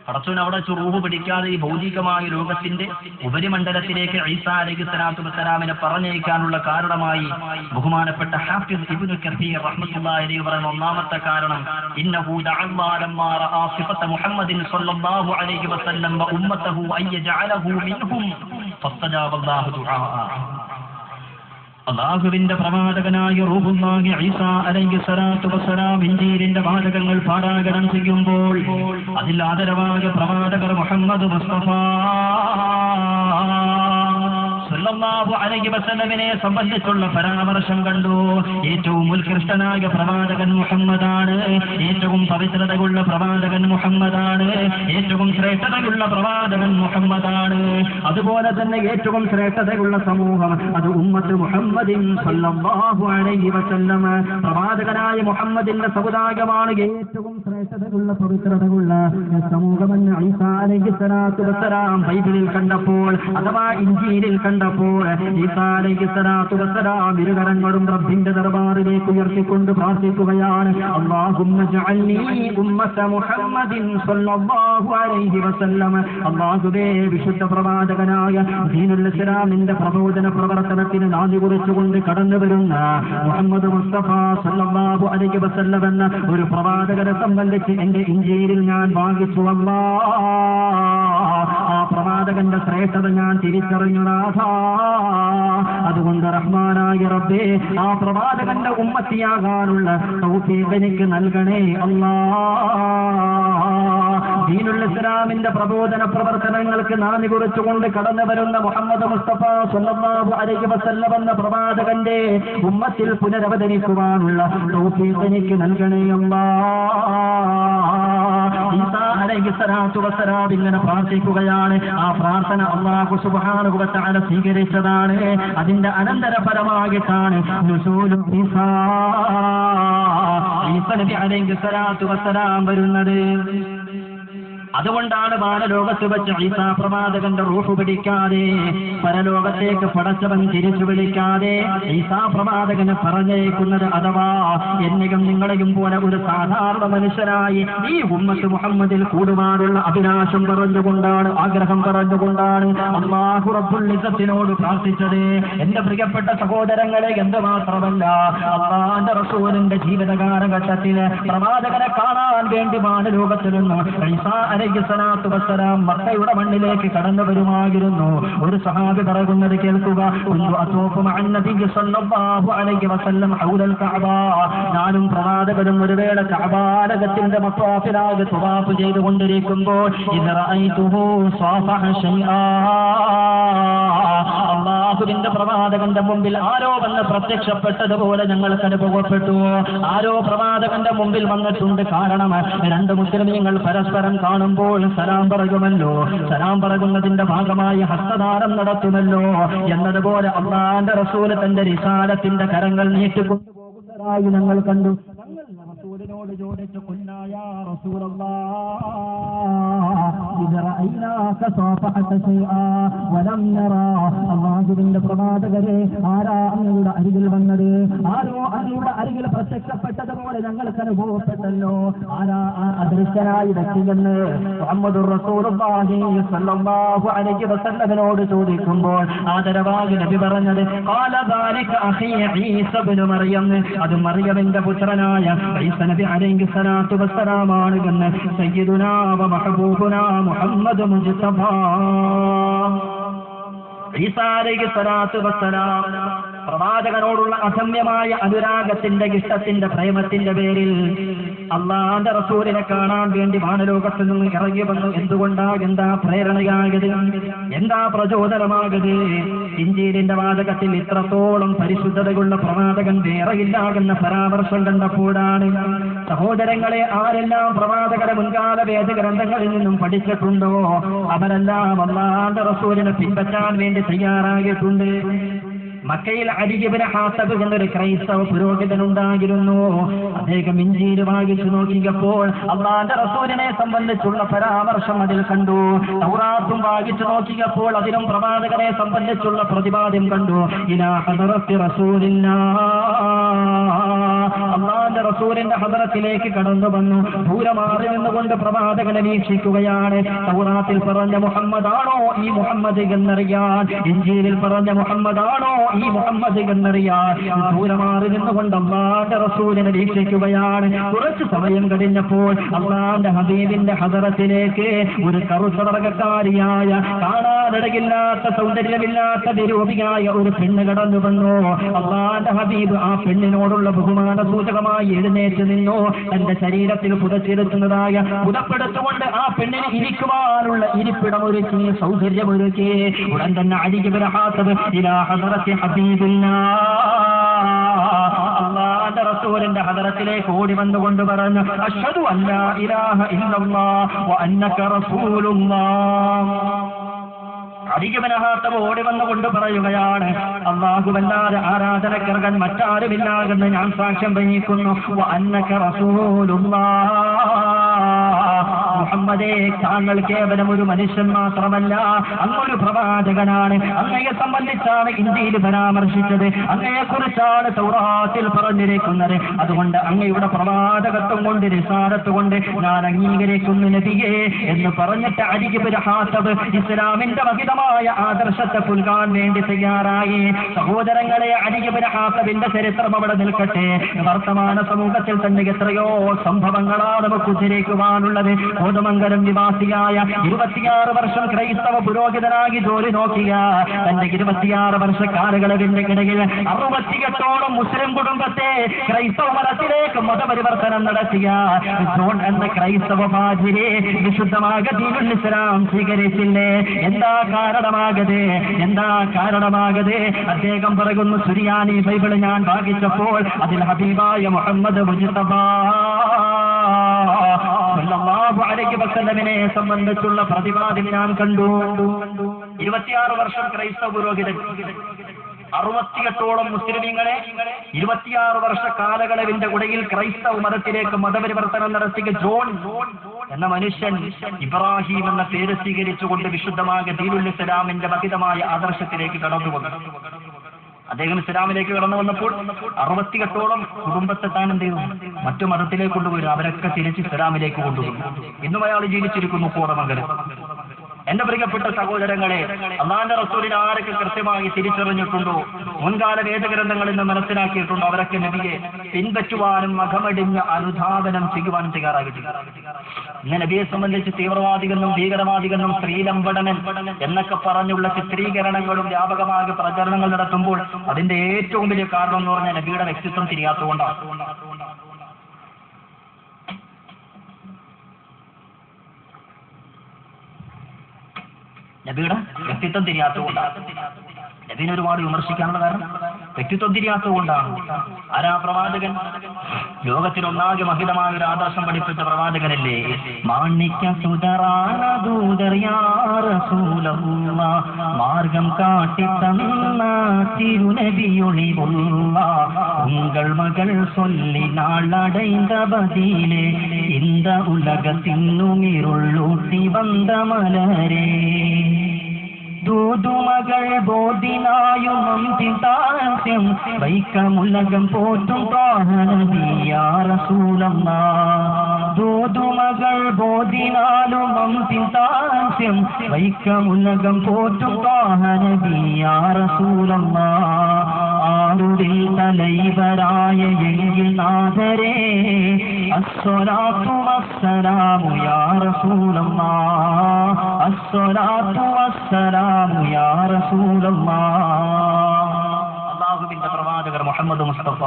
B: പടച്ചവൻ അവിടെ റൂഹ് പിടിക്കാതെ ഈ ഭൗതികമായ ലോകത്തിന്റെ ഉപരിമണ്ഡലത്തിലേക്ക് ഈസാ അലൈഹി സ്വലാത്തു വസ്സലാമിനെ പറഞ്ഞയക്കാനുള്ള കാരണമായി ബഹുമാനപ്പെട്ട ഹാഫിദ് ഇബ്നു കസീർ റഹ്മത്തുള്ളാഹി അലൈഹി പറയുന്ന ഒന്നാമത്തെ കാരണം ഇന്നഹു ദഅല്ലാഹു ലമ്മാ റഅ സിഫത മുഹമ്മദിൻ സ്വല്ലല്ലാഹു അലൈഹി വസല്ലം വ ഉമ്മതഹു അയ്യജഅലഹു മിൻഹും ഫസ്തജാബല്ലാഹു ദുആഅ. അല്ലാഹുവിന്റെ പ്രവാചകനായ റൂഹുല്ലാഹി ഈസാ അലൈഹി സ്വലാത്തു വസ്സലാം ഇൻജീലിന്റെ വാചകങ്ങൾ പാരായണം ചെയ്യുമ്പോൾ അതിൽ ആദരവായ പ്രവാചകർ മുഹമ്മദ് മുസ്തഫ സല്ലല്ലാഹു അലൈഹി വസല്ലമിനെ സംബന്ധിച്ചുള്ള പരാമർശം കണ്ടു. ഏറ്റവും ഉത്കൃഷ്ടനായ പ്രവാചകൻ മുഹമ്മദാണ്, ഏറ്റവും പവിത്രതയുള്ള പ്രവാചകൻ മുഹമ്മദാണ്, ഏറ്റവും ശ്രേഷ്ഠതയുള്ള പ്രവാചകൻ മുഹമ്മദാണ്. അതുപോലെ തന്നെ ഏറ്റവും ശ്രേഷ്ഠതയുള്ള സമൂഹം അത് ഉമ്മത്ത് മുഹമ്മദിൻ സല്ലല്ലാഹു അലൈഹി വസല്ലം. പ്രവാചകനായ മുഹമ്മദിന്റെ സമുദായമാണ് ഏറ്റവും ശ്രേഷ്ഠതയുള്ള പവിത്രതയുള്ള സമൂഹമെന്ന് ഈസാ അലൈഹി സ്വലാത്തു വസ്സലാം ബൈബിളിൽ കണ്ടപ്പോൾ അഥവാ ഇൻജീലിൽ കണ്ടപ്പോൾ ഈസാ അലൈഹി സ്വലാത്തു വസ്സലാം ഇരുകരങ്ങളും റബ്ബിന്റെ ദർബാറിലേക്ക് ഉയർത്തിക്കൊണ്ട് പ്രാർത്ഥിക്കുകയാണ്. അല്ലാഹുമ്മ ജഅൽനി ഉമ്മത മുഹമ്മദിൻ സ്വല്ലല്ലാഹു അലൈഹി വസല്ലം. അല്ലാഹുവേ, വിശുദ്ധ പ്രവാചകനായ ദീനുൽ ഇസ്ലാമിന്റെ പ്രബോധന പ്രവർത്തനത്തിന് നാന്ദി കുറിച്ചുകൊണ്ട് കടന്നു വരുന്ന മുഹമ്മദ് മുസ്തഫ സ്വല്ലല്ലാഹു അലൈഹി വസല്ലം എന്ന ഒരു പ്രവാചകനെ സംബന്ധിച്ച് എന്റെ ഇൻജീലിൽ ഞാൻ വാങ്ങിച്ചു. ആ പ്രവാചകന്റെ ശ്രേഷ്ഠത ഞാൻ തിരിച്ചറിഞ്ഞു നാഥാ. അതുകൊണ്ട് റഹ്മാനായ റബ്ബേ, ആ പ്രവാചകന്റെ ഉമ്മത്തിയാകാനുള്ള തൗഫീഖ് എനിക്ക് നൽകണേ അല്ലാഹ്. ദീനുൽ ഇസ്ലാമിന്റെ പ്രബോധന പ്രവർത്തനങ്ങൾക്ക് നാന്ദി കുറിച്ചുകൊണ്ട് കടന്നു വരുന്ന മുഹമ്മദ് മുസ്തഫ സ്വല്ലല്ലാഹു അലൈഹി വസല്ലം എന്ന പ്രവാചകന്റെ ഉമ്മത്തിൽ പുനരവതരിക്കുവാനുള്ള തൗഫീഖ് എനിക്ക് നൽകണേ അല്ലാഹ്. ഈസാ അലൈഹി സ്വലാത്തു വസ്സലാം ഇങ്ങനെ പ്രാർത്ഥിക്കുകയാണ്. ആ പ്രാർത്ഥന അല്ലാഹു സുബ്ഹാനഹു വ തആല സ്വീകരിച്ചതാണ്. അതിന്റെ അനന്തരഫലമായിട്ടാണ് നുസൂലു ഈസാ നബി അലൈഹി സ്വലാത്തു വസ്സലാം വരുന്നത്. അതുകൊണ്ടാണ് വാനലോകത്ത് വെച്ച് ഈസാ പ്രവാചകന്റെ റൂഹ് പിടിക്കാതെ പരലോകത്തേക്ക് പടച്ചവൻ തിരിച്ചു വിളിക്കാതെ ഈസാ പ്രവാചകനെ പറഞ്ഞേക്കുന്നത്. അഥവാ എന്നെയും നിങ്ങളെയും പോലെ ഒരു സാധാരണ മനുഷ്യനായി ഈ ഉമ്മത്ത് മുഹമ്മദിൽ കൂടുവാനുള്ള അഭിലാഷം പറഞ്ഞുകൊണ്ടാണ്, ആഗ്രഹം പറഞ്ഞുകൊണ്ടാണ് അല്ലാഹു റബ്ബുൽ ഇസ്സത്തിനോട് പ്രാർത്ഥിച്ചത്. എന്റെ പ്രിയപ്പെട്ട സഹോദരങ്ങളെ, എന്ത് മാത്രമല്ല അല്ലാഹുവിന്റെ റസൂലിന്റെ ജീവിത കാലഘട്ടത്തിൽ പ്രവാചകനെ കാണാൻ വേണ്ടി വാനലോകത്തിൽ നിന്ന് ഈസാ അലൈഹി അലൈഹി സ്വലാത്തു വസ്സലാം മക്കയുടെ മണ്ണിലേക്ക് കടന്നു വരുമായിരുന്നു. ഒരു സഹാബി പറയുന്നത് കേൾക്കുക, ഞാനും പ്രവാചകനും ഒരു വേള കഅബാലകത്തിന്റെ മത്വാഫിലാകെ തുവാഫ് ചെയ്തുകൊണ്ടിരിക്കുമ്പോൾ അല്ലാഹുവിന്റെ പ്രവാചകന്റെ മുമ്പിൽ ആരോ വന്ന് പ്രത്യക്ഷപ്പെട്ടതുപോലെ ഞങ്ങൾക്ക് അനുഭവപ്പെട്ടു. ആരോ പ്രവാചകന്റെ മുമ്പിൽ വന്നിട്ടുണ്ട്. കാരണം രണ്ട് മുസ്ലിമീങ്ങൾ പരസ്പരം കാണുമ്പോൾ സലാം പറയുമല്ലോ, സലാം പറയുന്നതിന്റെ ഭാഗമായി ഹസ്തദാനം നടത്തുമല്ലോ എന്നതുപോലെ അല്ലാഹുവിന്റെ റസൂൽ തന്റെ റിസാലത്തിന്റെ കരങ്ങൾ നീട്ടിക്കൊണ്ടുപോകുന്നതായി ഞങ്ങൾ കണ്ടു. ഞങ്ങൾ റസൂലിനോട് ചോദിച്ചു, ഖുൽനാ യാ അല്ലാഹുവിന്റെ പ്രവാചകരെ, ആരാ അങ്ങയുടെ അരികിൽ വന്നത്? ആരോ അങ്ങയുടെ അരികിൽ പ്രത്യക്ഷപ്പെട്ടതുപോലെ ഞങ്ങൾക്ക് അനുഭവപ്പെട്ടല്ലോ. ആരാ ആ അദൃശ്യനായി വ്യക്തിയെന്ന് മുഹമ്മദുർ റസൂലുള്ളാഹി സ്വല്ലല്ലാഹു അലൈഹി വസല്ലമയോട് ചോദിക്കുമ്പോൾ ആദരവായി നബി പറഞ്ഞത്, ഖാല ദാലിക അഖീ ഈസ ഇബ്നു മറിയം, അത് മറിയമിന്റെ പുത്രനായ ഈസ നബി അലൈഹി സ്വലാത്തു വസ്സലാമാണ് എന്ന് സയ്യിദുനാ വ മഹബൂബുനാ മുഹമ്മദ് മുജ്തബാ ഈസാ അലൈഹി സ്വലാത്തു വസ്സലാം പ്രവാചകനോടുള്ള അസമ്യമായ അനുരാഗത്തിന്റെ, ഇഷ്ടത്തിന്റെ, പ്രേമത്തിന്റെ പേരിൽ അല്ലാഹുവിന്റെ റസൂലിനെ കാണാൻ വേണ്ടി വാനലോകത്ത് നിന്ന് ഇറങ്ങി വന്നു. എന്തുകൊണ്ടാ? എന്താ പ്രേരണയാകത്? എന്താ പ്രചോദനമാകത്? ഇഞ്ചീലിന്റെ വാചകത്തിൽ ഇത്രത്തോളം പരിശുദ്ധതയുള്ള പ്രവാചകൻ വേറെയില്ലാകുന്ന പരാമർശം കണ്ടപ്പോഴാണ്. സഹോദരങ്ങളെ, ആരെല്ലാം പ്രവാചകരെ മുൻകാല വേദഗ്രന്ഥങ്ങളിൽ നിന്നും പഠിച്ചിട്ടുണ്ടോ അവരെല്ലാം അല്ലാഹുവിന്റെ റസൂലിനെ പിൻപറ്റാൻ വേണ്ടി തയ്യാറായിട്ടുണ്ട്. മക്കയിൽ അദി ഇബ്നു ഹാത്തബ് എന്നൊരു ക്രൈസ്തവ പുരോഹിതനുണ്ടായിരുന്നു. അദ്ദേഹം ഇഞ്ചീൽ വായിച്ചു നോക്കിയപ്പോൾ അല്ലാഹുവിന്റെ റസൂലിനെ സംബന്ധിച്ചുള്ള പരാമർശം അതിൽ കണ്ടു. തൗറാത്തും വായിച്ചു നോക്കിയപ്പോൾ അതിലും പ്രവാചകനെ സംബന്ധിച്ചുള്ള പ്രതിപാദ്യം കണ്ടു. ഇലാ ഹദറത്തി റസൂലില്ലാഹ്, അല്ലാഹുവിന്റെ റസൂലിന്റെ ഹദറത്തിലേക്ക് കടന്നു വന്നു. ദൂരെ മാറി നിന്നുകൊണ്ട് പ്രവാചകനെ വീക്ഷിക്കുകയാണ്. തൗറാത്തിൽ പറഞ്ഞ മുഹമ്മദാണോ ഈ മുഹമ്മദ് എന്നറിയാൻ, ഇഞ്ചീലിൽ പറഞ്ഞ മുഹമ്മദാണോ ഈ മുഹമ്മദ് എന്നറിയാൻ ദൂരെ മാറി നിന്നുകൊണ്ട് അല്ലാഹുവിന്റെ റസൂലിനെ വീക്ഷിക്കുകയാണ്. കുറച്ചു സമയം കഴിഞ്ഞപ്പോൾ അല്ലാഹുവിന്റെ ഹബീബിന്റെ ഹദറത്തിലേക്ക് ഒരു കറുത്ത വർഗ്ഗക്കാരിയായ, കാണാനിടയില്ലാത്ത, സൗന്ദര്യമില്ലാത്ത, നിരൂപിയായ ഒരു പെണ്ണ് കടന്നു വന്നു. അല്ലാഹുവിന്റെ ഹബീബ് ആ പെണ്ണിനോടുള്ള ബഹുമാന സൂചകമായി എഴുന്നേറ്റ് നിന്നു. തന്റെ ശരീരത്തിൽ പുതച്ചെടുക്കുന്നതായ പുതപ്പെടുത്തുകൊണ്ട് ആ പെണ്ണിന് ഇരിക്കുവാനുള്ള ഇരിപ്പിടമൊരുക്കി, സൗകര്യമൊരുക്കി. ഉടൻ തന്നെ അദി ഇബ്നു ഹാത്തബ് ഇലാ ഹദറത്തി അല്ലാഹുവിന്റെ റസൂലിന്റെ ഹദറത്തിലേക്ക് ഓടി വന്നുകൊണ്ട് പറഞ്ഞു, അശ്ഹദു അല്ലാ ഇലാഹ ഇല്ലല്ലാഹ് വ അന്നക റസൂലുള്ളാഹ്. അദി ഇബ്നു ഹാത്തബ് ഓടി വന്നുകൊണ്ട് പറയുകയാണ്, അല്ലാഹുവല്ലാതെ ആരാധനക്കർഹൻ മറ്റാരുമില്ലാതെന്ന് ഞാൻ സാക്ഷ്യം വഹിക്കുന്നു. വ അന്നക റസൂലുള്ളാഹ്, മുഹമ്മദേ, താങ്കൾ കേവലം ഒരു മനുഷ്യൻ മാത്രമല്ല, അങ്ങൊരു പ്രവാചകനാണ്. അങ്ങയെ സംബന്ധിച്ചാണ് ഇന്ത്യയിൽ പരാമർശിച്ചത്, അങ്ങയെ കുറിച്ചാണ് തൗറാത്തിൽ പറഞ്ഞിരിക്കുന്നത്. അതുകൊണ്ട് അങ്ങയുടെ പ്രവാചകത്വം കൊണ്ട്, റിസാലത്ത് കൊണ്ട് ഞാൻ അംഗീകരിക്കുന്നു നബിയേ എന്ന് പറഞ്ഞിട്ട് അദി ഇബ്നു ഹാത്തബ് ഇസ്ലാമിന്റെ മഹിതമായ ആദർശത്തെ പുൽകാൻ വേണ്ടി തയ്യാറായി. സഹോദരങ്ങളെ, അദി ഇബ്നു ഹാത്തബിന്റെ ചരിത്രം അവിടെ നിൽക്കട്ടെ. വർത്തമാന സമൂഹത്തിൽ തന്നെ എത്രയോ സംഭവങ്ങളാണ് നമുക്ക് ഉദ്ധരിക്കുവാനുള്ളത്. കോതമംഗലം നിവാസിയായ 26 വർഷം ക്രൈസ്തവ പുരോഹിതനായി ജോലി നോക്കിയ തന്റെ 26 വർഷ കാലയളവിന്റെ ഇടയിൽ 68ഓളം മുസ്ലിം കുടുംബത്തെ ക്രൈസ്തവ മതത്തിലേക്ക് മതപരിവർത്തനം നടത്തിയ ജോൺ എന്ന ക്രൈസ്തവ പാതിരി വിശുദ്ധമായ ദീനുൽ ഇസ്ലാം സ്വീകരിച്ചില്ലേ? എന്താ കാരണമാകത്? അദ്ദേഹം പറയുന്നു, സുറിയാനി ബൈബിൾ ഞാൻ വായിച്ചപ്പോൾ അതിൽ ഹബീബായ മുഹമ്മദ് മുജ്തബ സല്ലല്ലാഹു അലൈഹി വസല്ലമിനെ സംബന്ധിച്ചുള്ള പ്രതിപാദ്യം ഞാൻ കണ്ടു. 26 വർഷം ക്രൈസ്തവ പുരോഹിതൻ, 68ഓളം മുസ്ലിമീങ്ങളെ 26 വർഷ കാലയളവിന്റെ ഇടയിൽ ക്രൈസ്തവ മതത്തിലേക്ക് മതപരിവർത്തനം നടത്തിയ ജോൺ എന്ന മനുഷ്യൻ ഇബ്രാഹിം എന്ന പേര് സ്വീകരിച്ചുകൊണ്ട് വിശുദ്ധമായ ദീനുൽ ഇസ്ലാമിന്റെ മഹിതമായ ആദർശത്തിലേക്ക് കടന്നു വന്നു. അദ്ദേഹം ഇസ്ലാമിലേക്ക് കടന്നു വന്നപ്പോൾ 68ഓളം കുടുംബത്തെ താൻ എന്ത് ചെയ്തു? മറ്റു മതത്തിലേക്ക് കൊണ്ടുപോയി. അവരൊക്കെ തിരിച്ച് ഇസ്ലാമിലേക്ക് കൊണ്ടുപോയി. ഇന്നും അയാൾ ജീവിച്ചിരിക്കുന്നു കോടമംഗലം.
A: എന്റെ പ്രിയപ്പെട്ട സഹോദരങ്ങളെ, അള്ളാന്റെ റസൂലിനെ ആരൊക്കെ കൃത്യമായി തിരിച്ചറിഞ്ഞിട്ടുണ്ടോ, മുൻകാല വേദഗ്രന്ഥങ്ങളിൽ നിന്ന് മനസ്സിലാക്കിയിട്ടുണ്ടോ, അവരൊക്കെ നബിയെ പിൻപറ്റുവാനും മഖമടിഞ്ഞ് അനുധാവനം ചെയ്യുവാനും തയ്യാറായിട്ടില്ല. ഇന്ന് നബിയെ സംബന്ധിച്ച് തീവ്രവാദികളെന്നും ഭീകരവാദികളെന്നും സ്ത്രീലംബടനൻ എന്നൊക്കെ പറഞ്ഞുള്ള ചിത്രീകരണങ്ങളും വ്യാപകമായ പ്രചരണങ്ങൾ നടത്തുമ്പോൾ അതിന്റെ ഏറ്റവും വലിയ കാരണം എന്ന് പറഞ്ഞാൽ നബിയുടെ വ്യക്തിത്വം തിരിയാത്തതുകൊണ്ടാണ്. നബിയുടെ വ്യക്തിത്വം തിരിയാത്തതുകൊണ്ടാണ്. നബീനെ ഒരുപാട് വിമർശിക്കാനുള്ള കാരണം വ്യക്തിത്വം തിരിയാത്തതുകൊണ്ടാണ്. ആരാ പ്രവാചകൻ? ലോകത്തിലൊന്നാകെ മഹിതമായ ഒരു ആദർശം പഠിപ്പിച്ച പ്രവാചകനല്ലേ? മാർഗം കാട്ടിത്തന്ന തിരുനബിയൊളിവുള്ള ഉങ്കൾ മകൾ ചൊല്ലി നാളടൈந்த பதிலே இந்த உலகத்தின்னும் இருளூட்டி வந்த மலரே ദൂതുമകൾ ബോധിനായും താസ്യം വൈക്കമുലകം പോറ്റും ത്വാഹനബിയാ റസൂലല്ലാഹ്. ദൂതുമകൾ ബോധിനാലും താസ്യം വൈക്കമുലകം പോറ്റും ത്വാഹനബിയാ റസൂലല്ലാഹ്. ആരുവിൽ തലൈവരായ എങ്കിൽ നാഥരേ അസ്സലാത്തു വസ്സലാമു യാ റസൂലല്ലാഹ്. അസ്സലാത്തു വസ്സലാമു യാ റസൂലല്ലാഹ്. അല്ലാഹുവിന്റെ പ്രവാചകർ മുഹമ്മദ് മുസ്തഫ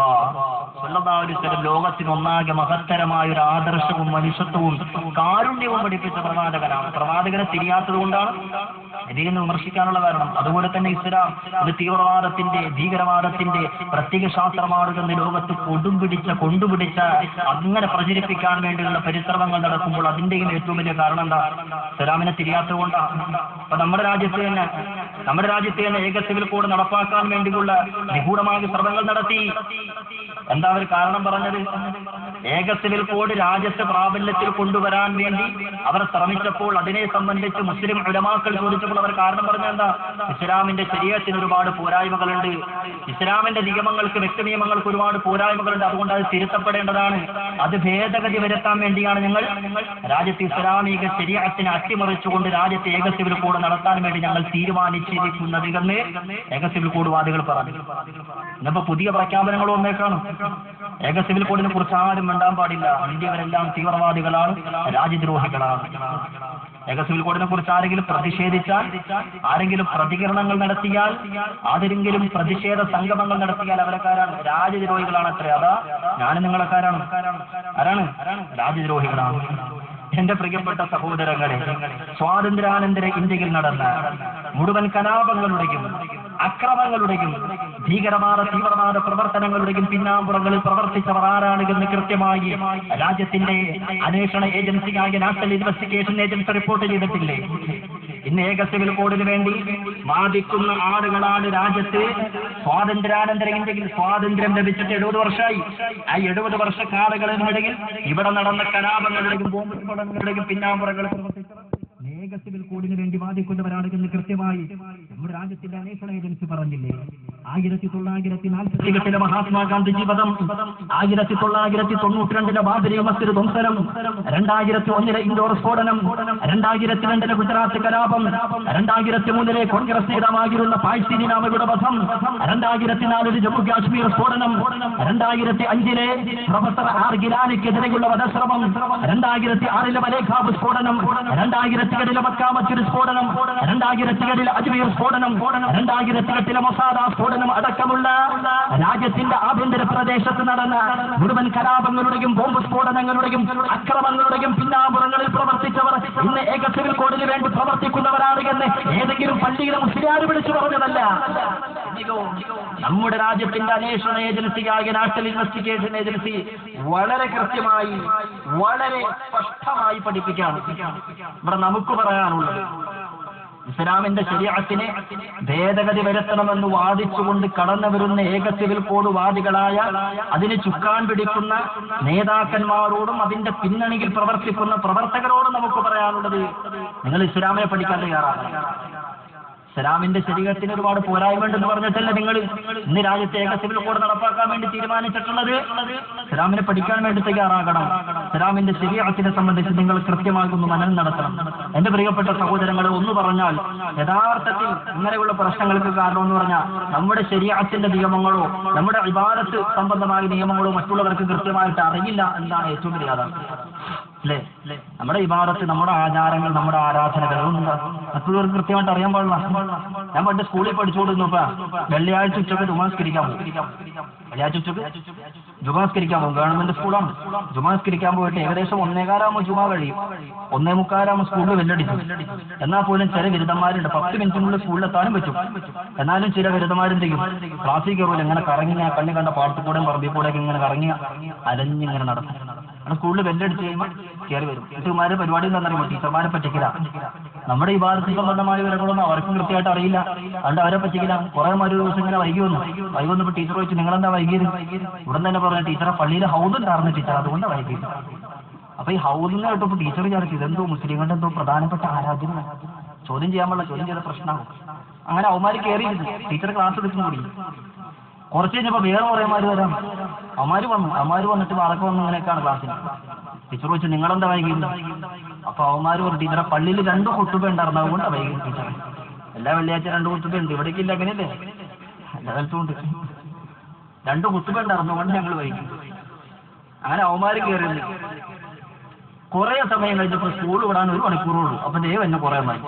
A: സല്ലല്ലാഹു അലൈഹി വസല്ലം ലോകത്തിനൊന്നാകെ മഹത്തരമായ ഒരു ആദർശവും മനുഷ്യത്വവും കാരുണ്യവും പഠിപ്പിച്ച പ്രവാചകനാണ്. പ്രവാചകനെ തിരിയാത്തത് കൊണ്ടാണ് ഇതിനെ വിമർശിക്കാനുള്ള കാരണം. അതുപോലെ തന്നെ ഇസ്ലാം ഇത് തീവ്രവാദത്തിന്റെ ഭീകരവാദത്തിന്റെ പ്രത്യക്ഷ ശാസ്ത്രമാണെന്ന് ലോകത്ത് കൊണ്ടുപിടിച്ച അങ്ങനെ പ്രചരിപ്പിക്കാൻ വേണ്ടിയുള്ള പരിശ്രമങ്ങൾ നടക്കുമ്പോൾ അതിന്റെയും ഏറ്റവും വലിയ കാരണം എന്താ? ഇസ്ലാമിനെ തിരിയാത്തത് കൊണ്ടാണ്. അപ്പൊ നമ്മുടെ രാജ്യത്ത് തന്നെ ഏക സിവിൽ കോഡ് നടപ്പാക്കാൻ വേണ്ടിയുള്ള നിഗൂഢമായ ശ്രമങ്ങൾ നടത്തി. എന്താ അവർ കാരണം പറഞ്ഞത്? ഏക സിവിൽ കോഡ് രാജ്യത്ത് പ്രാബല്യത്തിൽ കൊണ്ടുവരാൻ വേണ്ടി അവർ ശ്രമിച്ചപ്പോൾ അതിനെ സംബന്ധിച്ച് മുസ്ലിം ഉലമാക്കൾ ചോദിച്ചപ്പോൾ അവർ കാരണം പറഞ്ഞ എന്താ? ഇസ്ലാമിന്റെ ശരീഅത്തിന് ഒരുപാട് പോരായ്മകളുണ്ട്, ഇസ്ലാമിന്റെ നിയമങ്ങൾക്ക് വ്യക്തി നിയമങ്ങൾക്ക് ഒരുപാട് പോരായ്മകളുണ്ട്, അതുകൊണ്ട് അത് തിരുത്തപ്പെടേണ്ടതാണ്, അത് ഭേദഗതി വരുത്താൻ വേണ്ടിയാണ് ഞങ്ങൾ രാജ്യത്ത് ഇസ്ലാമിക ശരീഅത്തിനെ അട്ടിമറിച്ചുകൊണ്ട് രാജ്യത്ത് ഏക സിവിൽ കോഡ് നടത്താൻ വേണ്ടി ഞങ്ങൾ തീരുമാനിച്ചിരിക്കുന്നത് എന്ന് ഏക സിവിൽ കോഡ് വാദികൾ പറഞ്ഞു. ഇന്നിപ്പോ പുതിയ പ്രഖ്യാപനങ്ങൾ വന്നേക്കാണ്. ഏക സിവിൽ കോഡിനെ കുറിച്ച് ആരും മിണ്ടാൻ പാടില്ല, ഇന്ത്യവരെല്ലാം തീവ്രവാദികളാണ്, രാജ്യദ്രോഹികളാണ്. ഏക സിവിൽ കോഡിനെ കുറിച്ച് ആരെങ്കിലും പ്രതിഷേധിച്ചാൽ, ആരെങ്കിലും പ്രതികരണങ്ങൾ നടത്തിയാൽ, ആരെങ്കിലും പ്രതിഷേധ സംഗമങ്ങൾ നടത്തിയാൽ അവരക്കാരാണ്? രാജ്യദ്രോഹികളാണ് അത്ര. അതാ ഞാനും നിങ്ങളെക്കാരാണ്. ആരാണ്? രാജ്യദ്രോഹികളാണ്. എന്റെ പ്രിയപ്പെട്ട സഹോദരങ്ങളെ, സ്വാതന്ത്ര്യാനന്തര ഇന്ത്യയിൽ നടന്ന മുഴുവൻ കലാപങ്ങളുടെയും അക്രമങ്ങളുടെയും തീവ്രവാദ പ്രവർത്തനങ്ങളുടെയും പിന്നാമ്പുറങ്ങളിൽ പ്രവർത്തിച്ചവർ ആരാണ് എന്ന് കൃത്യമായി രാജ്യത്തിന്റെ അന്വേഷണ ഏജൻസിയായ നാഷണൽ ഇൻവെസ്റ്റിഗേഷൻ ഏജൻസി റിപ്പോർട്ട് ചെയ്തിട്ടില്ലേ? ഇന്ന് ഏക സിവിൽ കോഡിന് വേണ്ടി വാദിക്കുന്ന ആളുകളാണ് രാജ്യത്ത്. സ്വാതന്ത്ര്യാനന്തര ഇന്ത്യയിൽ സ്വാതന്ത്ര്യം ലഭിച്ചിട്ട് 70 വർഷമായി. ആ 70 വർഷ കാലങ്ങളിനിടയിൽ ഇവിടെ നടന്ന കലാപങ്ങളുടെയും ബോംബ് സ്ഫോടനങ്ങളുടെയും പിന്നാമ്പുറങ്ങളിൽ പ്രവർത്തിച്ചവർ ഏക സിവിൽ കോഡിന് വേണ്ടി വാദിക്കുന്നവരാണെന്ന് കൃത്യമായി നമ്മുടെ രാജ്യത്തിന്റെ അന്വേഷണ ഏജൻസി പറഞ്ഞില്ലേ? 1948 മഹാത്മാഗാന്ധിജി വധം, 1992 ബാബരി മസ്ജിദ് ധ്വംസനം, 2001 ഇൻഡോർ സ്ഫോടനം, 2002 ഗുജറാത്ത് കലാപം, 2003 കോൺഗ്രസ് നേതാവായിരുന്ന പാഴ്സി നാമയുടെ വധം, 2004 ജമ്മു കാശ്മീർ സ്ഫോടനം, 2005 പ്രൊഫസർ ആർ ഗിലാനിക്കെതിരെയുള്ള വധശ്രമം, 2006 മലേഖാബ് സ്ഫോടനം, 2007 മക്ക മസ്ജിദ് സ്ഫോടനം, 2007 അജ്മീർ സ്ഫോടനം, 2008 മൊസാദ സ്ഫോടനം അടക്കമുള്ള രാജ്യത്തിന്റെ ആഭ്യന്തര പ്രദേശത്ത് നടന്ന മുഴുവൻ കലാപങ്ങളുടെയും ബോംബ് സ്ഫോടനങ്ങളുടെയും അക്രമങ്ങളുടെയും പിന്നാമ്പുറങ്ങളിൽ പ്രവർത്തിച്ചവർ ഇന്ന് ഏക സിവിൽ കോഡിന് വേണ്ടി പ്രവർത്തിക്കുന്നവരാണ് എന്ന് ഏതെങ്കിലും പള്ളിയിലെ മുസ്ലിയാർ വിളിച്ചു പറഞ്ഞതല്ല. നമ്മുടെ രാജ്യത്തിന്റെ അന്വേഷണ ഏജൻസിയായ നാഷണൽ ഇൻവെസ്റ്റിഗേഷൻ ഏജൻസി വളരെ കൃത്യമായി വളരെ സ്പഷ്ടമായി പഠിപ്പിക്കുകയാണ്. ഇവിടെ നമുക്ക് പറയാനുള്ളത്, ഇസ്ലാമിന്റെ ശരീഅത്തിനെ ഭേദഗതി വരുത്തണമെന്ന് വാദിച്ചുകൊണ്ട് കടന്നു വരുന്ന ഏക സിവിൽ കോഡ് വാദികളായ അതിന് ചുക്കാൻ പിടിക്കുന്ന നേതാക്കന്മാരോടും അതിന്റെ പിന്നണിയിൽ പ്രവർത്തിക്കുന്ന പ്രവർത്തകരോടും നമുക്ക് പറയാനുള്ളത്, നിങ്ങൾ ഇസ്ലാമിനെ പഠിക്കാൻ തയ്യാറാണ്.
B: ഇസ്ലാമിന്റെ ശരീരത്തിന് ഒരുപാട് പോരായ്മയുണ്ടെന്ന് പറഞ്ഞിട്ടല്ല നിങ്ങൾ ഇന്ന് രാജ്യത്തെ ഏക സിവിൽ കോഡ് നടപ്പാക്കാൻ വേണ്ടി തീരുമാനിച്ചിട്ടുള്ളത്. ഇസ്ലാമിനെ പഠിക്കാൻ വേണ്ടി തയ്യാറാകണം. ഇസ്ലാമിന്റെ ശരീഅത്തിനെ സംബന്ധിച്ച് നിങ്ങൾ കൃത്യമാകുന്നു മനനം നടത്തണം. എന്റെ പ്രിയപ്പെട്ട സഹോദരങ്ങളെ, ഒന്ന് പറഞ്ഞാൽ യഥാർത്ഥത്തിൽ ഇങ്ങനെയുള്ള പ്രശ്നങ്ങൾക്ക് കാരണം എന്ന് പറഞ്ഞാൽ നമ്മുടെ ശരീഅത്തിന്റെ നിയമങ്ങളോ നമ്മുടെ ഇബാദത്ത് സംബന്ധമായ നിയമങ്ങളോ മറ്റുള്ളവർക്ക് കൃത്യമായിട്ട് അറിയില്ല എന്നാണ് ഏറ്റവും വലിയ യാഥാർത്ഥ്യം. അല്ലേ? നമ്മുടെ ഇബാദത്ത്, നമ്മുടെ ആചാരങ്ങൾ, നമ്മുടെ ആരാധനകൾ മറ്റുള്ളവർക്ക് കൃത്യമായിട്ട് അറിയാൻ പാടില്ല. ഞാൻ പണ്ട് സ്കൂളിൽ പഠിച്ചുകൊണ്ടിരുന്നപ്പോ വെള്ളിയാഴ്ച ഉച്ചക്ക് ജുമാസ്കരിക്കാൻ പോകും. വെള്ളിയാഴ്ച ഉച്ചക്ക് ജുമാസ്കരിക്കാൻ പോകും. ഗവൺമെന്റ് സ്കൂളാണ്. ജുമാസ്കരിക്കാൻ പോയിട്ട് ഏകദേശം 1:15 ജുമാ കഴിയും. 1:45 സ്കൂളിൽ വെല്ലടിച്ചു. എന്നാൽ പോലും ചില ബിരുദന്മാരുണ്ട് 10 മിനിറ്റിനുള്ളിൽ സ്കൂളിലെത്താനും പറ്റും. എന്നാലും ചില ബിരുദന്മാരെന്തെങ്കിലും ക്ലാസ്സിൽ കയറൂല, ഇങ്ങനെ കറങ്ങി കണ്ണി കണ്ട പാടത്തുകൂടെയും പറമ്പിക്കൂടെയൊക്കെ ഇങ്ങനെ കറങ്ങി അലഞ്ഞിങ്ങനെ നടക്കും. കാരണം സ്കൂളിൽ ബെല്ലടിച്ച് കഴിയുമ്പോൾ കയറി വരും. ടീച്ചർമാരെ പരിപാടി എന്താണെന്നറിയുമോ? ടീച്ചർമാരെ പറ്റിക്കില്ല. നമ്മുടെ ഈ ഭാരത സംബന്ധമായ വിവരങ്ങളൊന്നും അവർക്കും കൃത്യമായിട്ട് അറിയില്ല. അതുകൊണ്ട് അവരെ പറ്റിക്കില്ല. കുറെ ഒരു ദിവസം ഇങ്ങനെ വൈകി വന്നപ്പോൾ ടീച്ചർ ചോദിച്ചു, നിങ്ങളെന്താ വൈകിയത്? ഉടൻ തന്നെ പറഞ്ഞു, ടീച്ചറെ പള്ളിയിൽ ഹൗദ് ഉണ്ടായിരുന്നു ടീച്ചർ, അതുകൊണ്ട് വൈകിയത്. അപ്പൊ ഈ ഹൗദിനെ കേട്ടപ്പോൾ ടീച്ചർ വിചാരിച്ചു ഇതെന്തോ മുസ്ലിങ്ങളുടെ എന്തോ പ്രധാനപ്പെട്ട ആരാധന, ചോദ്യം ചെയ്യാൻ പാടില്ല, ചോദ്യം ചെയ്ത പ്രശ്നമാകും. അങ്ങനെ അവന്മാര് കയറിയിരുന്നു. ടീച്ചർ ക്ലാസ് എടുക്കും കൂടി. കുറച്ച് കഴിഞ്ഞപ്പോ വേറെ കുറേമാര് വരാം. അവന്മാര് വന്നിട്ട് അതൊക്കെ വന്ന് ഇങ്ങനെയൊക്കെയാണ് ക്ലാസ്സിന്. ടീച്ചർ ചോദിച്ചു, നിങ്ങളെന്താ വൈകിയത്? അപ്പൊ അവന്മാര് പറഞ്ഞു, ടീച്ചറെ പള്ളിയിൽ 2 ഖുതുബ ഉണ്ടായിരുന്നു, അതുകൊണ്ട് വൈകി ടീച്ചർ. എല്ലാ വെള്ളിയാഴ്ച 2 ഖുതുബ ഉണ്ട്, ഇവിടേക്കില്ല, അങ്ങനെയല്ലേ? എല്ലാ കാലത്തും ഉണ്ട്. 2 ഖുതുബ ഉണ്ടായിരുന്നു, അതുകൊണ്ട് ഞങ്ങൾ വൈകി. അങ്ങനെ അവന്മാര് കയറിയിരുന്നു. കുറെ സമയം കഴിഞ്ഞപ്പോൾ സ്കൂൾ വിടാൻ 1 മണിക്കൂറുള്ളൂ. അപ്പൊ ദൈവം എന്നെ കുറെ മതി.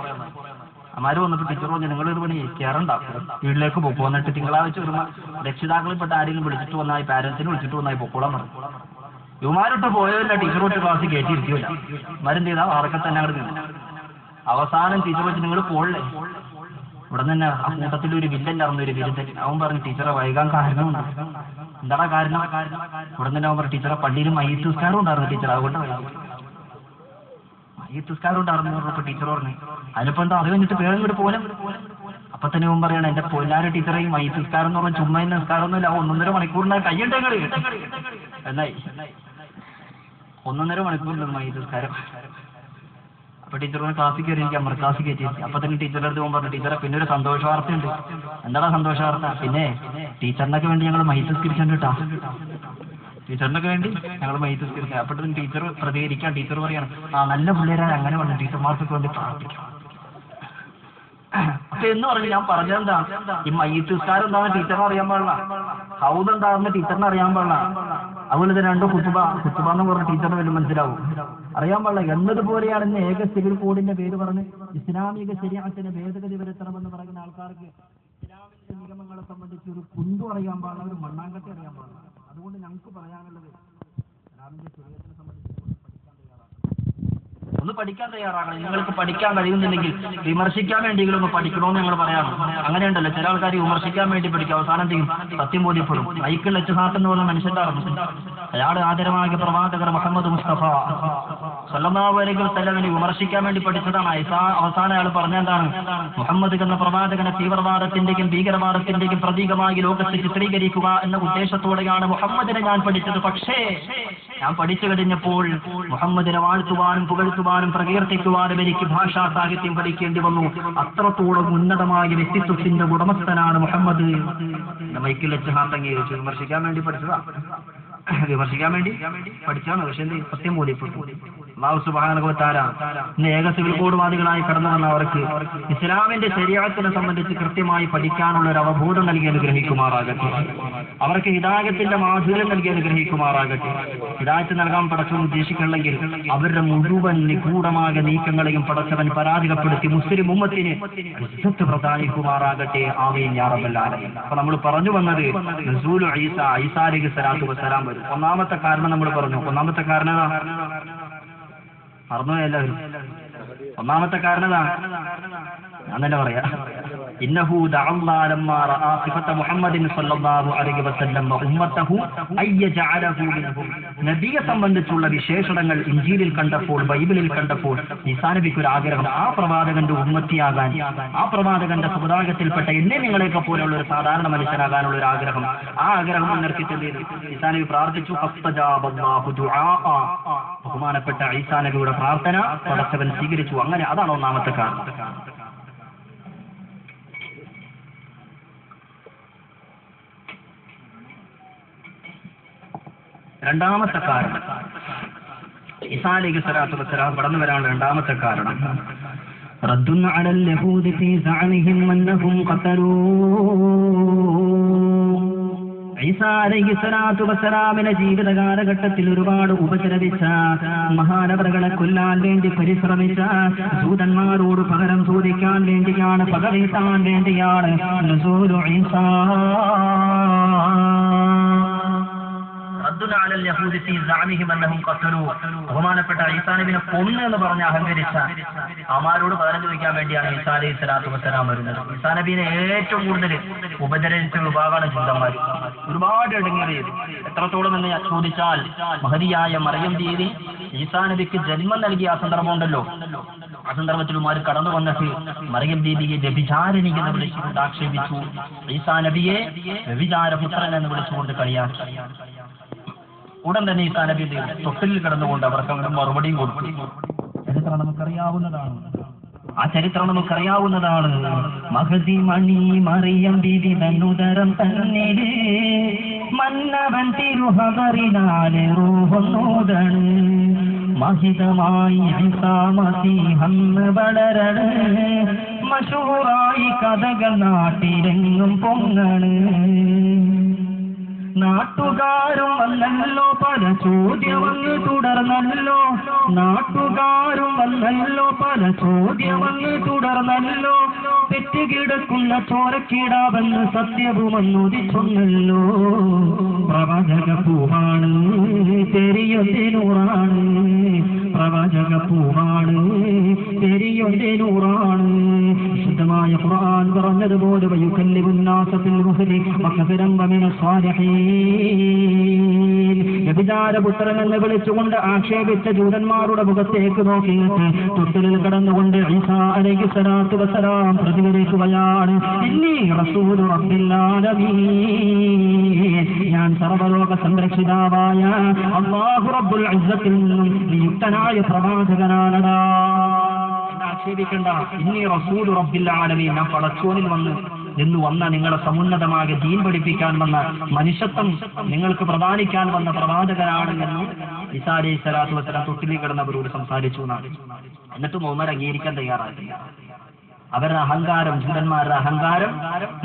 B: അമാര് വന്നിട്ട് ടീച്ചർ പറഞ്ഞു, നിങ്ങൾ 1 മണി കയറണ്ട, വീട്ടിലേക്ക് പോകും. എന്നിട്ട് തിങ്കളാഴ്ച വരുമ്പോൾ രക്ഷിതാക്കളിൽപ്പെട്ട ആരെങ്കിലും വിളിച്ചിട്ട് വന്നായി, പാരന്റ്സിനെ വിളിച്ചിട്ട് വന്നായി പൊക്കോളാൻ പറഞ്ഞു. ഇവമാരിട്ട് പോയതല്ല, ടീച്ചറോട്ട് ക്ലാസ്സിൽ കയറ്റിയിരിക്കില്ല. മരുന്ന് ചെയ്താൽ ആർക്കെ തന്നെ അങ്ങോട്ട് നിന്ന്. അവസാനം ടീച്ചർ വെച്ച് നിങ്ങൾ പോളില്ലേ? ഇവിടെ തന്നെ ആ കൂട്ടത്തിൽ ഒരു വില്ലൻ നടന്നു, ഒരു വിരുദ്ധൻ. അവൻ പറഞ്ഞു, ടീച്ചറെ വൈകാൻ കാരണമുണ്ട്. എന്താണ് കാരണം? ഇവിടെ തന്നെ അവൻ പറഞ്ഞു, ടീച്ചറെ പള്ളിയിൽ മയ്യിത്ത് നിസ്കാരം ഉണ്ടായിരുന്നു ടീച്ചർ, അതുകൊണ്ട് മയ്യിത്ത് നിസ്കാരം ഉണ്ടായിരുന്നു പറഞ്ഞപ്പോ ടീച്ചർ പറഞ്ഞു, അതിനിപ്പോ എന്താ, അത് കഴിഞ്ഞിട്ട് വേറെ ഇങ്ങോട്ട് പോലും. അപ്പൊ തന്നെ അവൻ പറയണം, എന്റെ പൊന്നാര ടീച്ചറെ ഈ മയ്യിത്ത് നിസ്കാരം എന്ന് പറഞ്ഞാൽ ചുമ്മാ നിസ്കാരമൊന്നുമില്ല, 1.5 മണിക്കൂറിനായി കയ്യുണ്ടെങ്കിൽ എന്നായി 1.5 മണിക്കൂറിന്റെ മയ്യിത്ത് നിസ്കാരം. അപ്പൊ ടീച്ചർ ക്ലാസ്സിൽ കയറി എനിക്ക് ക്ലാസ്സിൽ കയറ്റി. അപ്പൊ തന്നെ ടീച്ചറുടെ അടുത്ത് പറഞ്ഞു, ടീച്ചറെ പിന്നെ ഒരു സന്തോഷ വാർത്തയുണ്ട്. എന്താണ് സന്തോഷ വാർത്ത? പിന്നെ ടീച്ചറിനൊക്കെ വേണ്ടി ഞങ്ങൾ മയ്യിത്ത് നിസ്കരിച്ചിട്ടുണ്ട് കേട്ടോ. ടീച്ചറിനൊക്കെ വേണ്ടി ഞങ്ങൾ മയ്യിത്ത് നിസ്കരിക്കാം. അപ്പോഴത്തേക്കും ടീച്ചർ പ്രതികരിക്കാം. ടീച്ചർ പറയാണ്, ആ നല്ല പിള്ളേരാണ്, അങ്ങനെ പറഞ്ഞു ടീച്ചർമാർക്ക് വേണ്ടി പ്രാർത്ഥിക്കാം. അപ്പൊ എന്ന് പറഞ്ഞു ഞാൻ പറഞ്ഞെന്താ, ഈ മയ്യിത്ത് നിസ്കാരം എന്താണെന്ന് ടീച്ചറിനെ അറിയാൻ പാടില്ല, ഹൗദ് എന്താണെന്ന് ടീച്ചറിനെ അറിയാൻ പാടില്ല. അതുപോലെ തന്നെ 2 ഖുതുബ എന്ന് പറഞ്ഞ ടീച്ചറിന് വല്ല മനസ്സിലാവും, അറിയാൻ പാടില്ല. എന്നതുപോലെയാണ് ഇന്ന് ഏക സിവിൽ കോഡിന്റെ പേര് പറഞ്ഞ് ഇസ്ലാമിക ശരീഅത്തിന് ഭേദഗതി വരുത്തണമെന്ന് പറയുന്ന ആൾക്കാർക്ക് ഇസ്ലാമിന്റെ നിയമങ്ങളെ സംബന്ധിച്ച് ഒരു കുന്തും അറിയാൻ പാടില്ല, ഒരു മണ്ണാങ്കട്ടി അറിയാൻ പാടില്ല. അതുകൊണ്ട് ഞങ്ങൾക്ക് പറയാനുള്ളത്, ഇസ്ലാമിന്റെ ശരീഅത്തിനെ സംബന്ധിച്ച് ഒന്ന് പഠിക്കാൻ തയ്യാറാകണം. നിങ്ങൾക്ക് പഠിക്കാൻ കഴിയുന്നില്ലെങ്കിൽ വിമർശിക്കാൻ വേണ്ടിയെങ്കിലും ഒന്ന് പഠിക്കണമെന്ന് ഞങ്ങൾ പറയാറ്. അങ്ങനെയുണ്ടല്ലോ, ചില ആൾക്കാർ വിമർശിക്കാൻ വേണ്ടി പഠിക്കും, അവസാനം ചെയ്യും സത്യം ബോധ്യപ്പെടും. മൈക്കിൾ എച്ച് എന്ന് പറഞ്ഞ മനുഷ്യന്റെ അറിവ്, അയാൾ ആദരമായ പ്രവാചകർ മുഹമ്മദ് മുസ്തഫ സ്വല്ലല്ലാഹു അലൈഹി വസല്ലമയെ വിമർശിക്കാൻ വേണ്ടി പഠിച്ചതാണ്. അവസാനം അയാൾ പറഞ്ഞെന്താണ്, മുഹമ്മദ് എന്ന പ്രവാചകനെ തീവ്രവാദത്തിന്റെയും ഭീകരവാദത്തിന്റെയും പ്രതീകമായി ലോകത്ത് ചിത്രീകരിക്കുക എന്ന ഉദ്ദേശത്തോടെയാണ് മുഹമ്മദിനെ ഞാൻ പഠിച്ചത്. പക്ഷേ ഞാൻ പഠിച്ചു കഴിഞ്ഞപ്പോൾ മുഹമ്മദിനെ വാഴ്ത്തുവാനും പുകഴ്ത്തുവാനും പ്രകീർത്തിക്കുവാനും എനിക്ക് ഭാഷാ സാഹിത്യം പഠിക്കേണ്ടി വന്നു. അത്രത്തോളം ഉന്നതമായ വ്യക്തിത്വത്തിന്റെ ഉടമസ്ഥനാണ് മുഹമ്മദ്. മൈക്കിൾ എച്ച് അംഗീകരിച്ചു. വിമർശിക്കാൻ വേണ്ടി പഠിച്ചതാ, വിമർശിക്കാൻ വേണ്ടി പഠിച്ചാണ്. പക്ഷെ എന്ത് സത്യം ബോധ്യപ്പെട്ടു. അല്ലാഹു സുബ്ഹാനഹു വ തആല ഇന്ന് ഏക സിവിൽ കോഡ്വാദികളായി കടന്നു വന്ന അവർക്ക് ഇസ്ലാമിന്റെ ശരീഅത്തിനെ സംബന്ധിച്ച് കൃത്യമായി പഠിക്കാനുള്ള ഒരു അവബോധം നൽകി അനുഗ്രഹിക്കുമാറാകട്ടെ. അവർക്ക് ഹിദായത്തിന്റെ മാധുര്യം നൽകി അനുഗ്രഹിക്കുമാറാകട്ടെ. ഹിദായത്ത് നൽകാൻ പടച്ചവൻ ഉദ്ദേശിക്കണമെങ്കിൽ അവരുടെ മുഴുവൻ നിഗൂഢമായ നീക്കങ്ങളെയും പടച്ചവൻ പരാജയപ്പെടുത്തി മുസ്ലിം ഉമ്മത്തിന് ഇസ്സത്ത് പ്രദാനിക്കുമാറാകട്ടെ. ആമീൻ യാ റബ്ബൽ ആലമീൻ. അപ്പൊ നമ്മൾ പറഞ്ഞു വന്നത് നസൂലു ഈസാ അലൈഹി സ്വലാത്തു വസ്സലാം വരും. ഒന്നാമത്തെ കാരണം നമ്മൾ പറഞ്ഞു. ഒന്നാമത്തെ കാരണം മറന്നു എല്ലാവരും. ഒന്നാമത്തെ കാരണം ഞാൻ തന്നെ പറയാ, ഇന്നഹു ദഅല്ലാ ലമ്മാ റഅ സിഫത മുഹമ്മദിൻ സ്വല്ലല്ലാഹു അലൈഹി വസല്ലം ഉമ്മതഹു അയ്യജഅലഹു മിൻഹും. നബിയെ സംബന്ധിച്ചുള്ള വിശേഷണങ്ങൾ ഇൻജീലിൽ കണ്ടപ്പോൾ, ബൈബിളിൽ കണ്ടപ്പോൾ ഈസാ നബിക്ക് ഒരു ആഗ്രഹം, ആ പ്രവാചകന്റെ ഉമ്മത്തിയാകാൻ, ആ പ്രവാചകന്റെ സമുദായത്തിൽപ്പെട്ട എന്നെ നിങ്ങളെയൊക്കെ പോലെയുള്ള ഒരു സാധാരണ മനുഷ്യനാകാനുള്ള ഒരു ആഗ്രഹം. ആ ആഗ്രഹം മുൻനിർത്തിയിട്ട് ഈസാ നബി പ്രാർത്ഥിച്ചു. ഫസ്തജാബല്ലാഹു ദുആഅ. ബഹുമാനപ്പെട്ട ഈസാ നബിയുടെ പ്രാർത്ഥന പടച്ചവൻ സ്വീകരിച്ചു. അങ്ങനെ അതാണ് ഒന്നാമത്തെ കാരണം. രണ്ടാമത്തെ കാരണം ഈസാ അലൈഹിസ്സലാത്തു വസ്സലാം കടന്നു വരാനുള്ള രണ്ടാമത്തെ കാരണം റദ്ദുൻ അലൽ യഹൂദി ഫീ സഅനിഹിം അന്നഹും ഖതലൂ ഈസാ അലൈഹിസ്സലാത്തു വസ്സലാമിന്റെ ജീവിത കാലഘട്ടത്തിൽ ഒരുപാട് ഉപദ്രവിച്ച, മഹാനവറുകളെ കൊല്ലാൻ വേണ്ടി പരിശ്രമിച്ച ജൂതന്മാരോട് പകരം ചോദിക്കാൻ വേണ്ടിയാണ്, പക വീട്ടാൻ വേണ്ടിയാണ് നസൂലു ഈസാ. ബഹുമാനപ്പെട്ട ഈസാ നബിയെ കൊന്നു എന്ന് പറഞ്ഞ് അഹങ്കരിച്ച അമാരോട് പകരം ചോദിക്കാൻ വേണ്ടിയാണ് ഈസാ അലൈഹി സ്വലാത്തു വസ്സലാം വരുന്നത്. ഈസാ നബിയെ ഏറ്റവും കൂടുതൽ ഉപദ്രവിച്ച വിഭാഗമാണ് ജൂതന്മാർ. ഒരുപാട് ഇടങ്ങളിൽ എത്രത്തോളം എന്ന് ചോദിച്ചാൽ, മഹതിയായ മറിയം ബീവി ഈസാ നബിക്ക് ജന്മം നൽകിയ ആ സന്ദർഭം ഉണ്ടല്ലോ, ആ സന്ദർഭത്തിൽ ഉമാർ കടന്നു വന്നിട്ട് മറിയം ബീവിയെ വ്യഭിചാരിണി എന്ന് വിളിച്ചുകൊണ്ട് ആക്ഷേപിച്ചു. ഈസാ നബിയെ വ്യഭിചാരപുത്രൻ എന്ന് വിളിച്ചുകൊണ്ട് കളിയാക്കി. ഉടൻ തന്നെ ഈസാ നബി തൊട്ടിൽ കിടന്നുകൊണ്ട് അവർക്ക് അവർ മറുപടിയും കൊടുത്തു. ചരിത്രം നമുക്കറിയാവുന്നതാണ്, ആ ചരിത്രം നമുക്കറിയാവുന്നതാണ്. മഹദി മണി മറിയം ബീവി തന്നുദരം തന്നില് മന്നവൻ തിരുഹബറിനാലെ റൂഹൊന്നൂതണ് മഹിതമായി ഈസാ മസീഹന്ന് വളരണ മശൂറായി കഥകൾ നാട്ടിലെങ്ങും പൊങ്ങണ്. നാട്ടുകാരും വന്നല്ലോ പല ചോദ്യമങ്ങ് തുടർന്നല്ലോ, നാട്ടുകാരും വന്നല്ലോ പല ചോദ്യമങ്ങ് തുടർന്നല്ലോ, പെറ്റുകിടക്കുന്ന ചോരക്കിടാവെന്ന് സത്യവുമെന്നുദിച്ചൊന്നല്ലോ. പ്രവാചക പൂവാണ് തെരിയൊന്റെ നൂറാണ്, പ്രവാചക പൂവാണ് തെരിയൊന്റെ നൂറാണ്. വിശുദ്ധമായ ഖുർആൻ പറഞ്ഞതുപോലെ വയുകല്ലിമുന്നാസത്തിൽ മുഹ്ദി വകഫിറൻ വമിന സ്വാലിഹീൻ. വ്യഭിചാരപുത്രൻ എന്ന് വിളിച്ചുകൊണ്ട് ആക്ഷേപിച്ച ജൂതന്മാരുടെ മുഖത്തേക്ക് നോക്കിയിട്ട് തൊട്ടിലിൽ കടന്നുകൊണ്ട് ഈസാ അലൈഹിസ്സലാത്തു വസ്സലാം പ്രതികരിക്കുകയാണ്, ഇന്നി റസൂലു റബ്ബിൽ ആലമീൻ, ഞാൻ സർവ്വലോക സംരക്ഷിതാവായ അല്ലാഹു റബ്ബുൽ ഇസ്സത്തിൽ നിന്നും നിയുക്തനായ പ്രവാചകനാണടാ. ആക്ഷേപിക്കണ്ട, ഇന്നി റസൂലു റബ്ബിൽ ആലമീൻ, ഞാൻ പടച്ചോനിൽ വന്ന നിങ്ങളെ സമുന്നതമായ ദീൻ പഠിപ്പിക്കാൻ വന്ന, മനുഷ്യത്വം നിങ്ങൾക്ക് പ്രദാനിക്കാൻ വന്ന പ്രവാചകനാണ് എന്ന് ഈസാ അലൈഹി സ്വലാത്തു വസ്സലാം തൊട്ടിലിൽ കിടന്നവരോട് സംസാരിച്ചു എന്നാണ്. എന്നിട്ടും ഉമർ അംഗീകരിക്കാൻ തയ്യാറായിട്ടില്ല. അവരുടെ അഹങ്കാരം, ജൂതന്മാരുടെ അഹങ്കാരം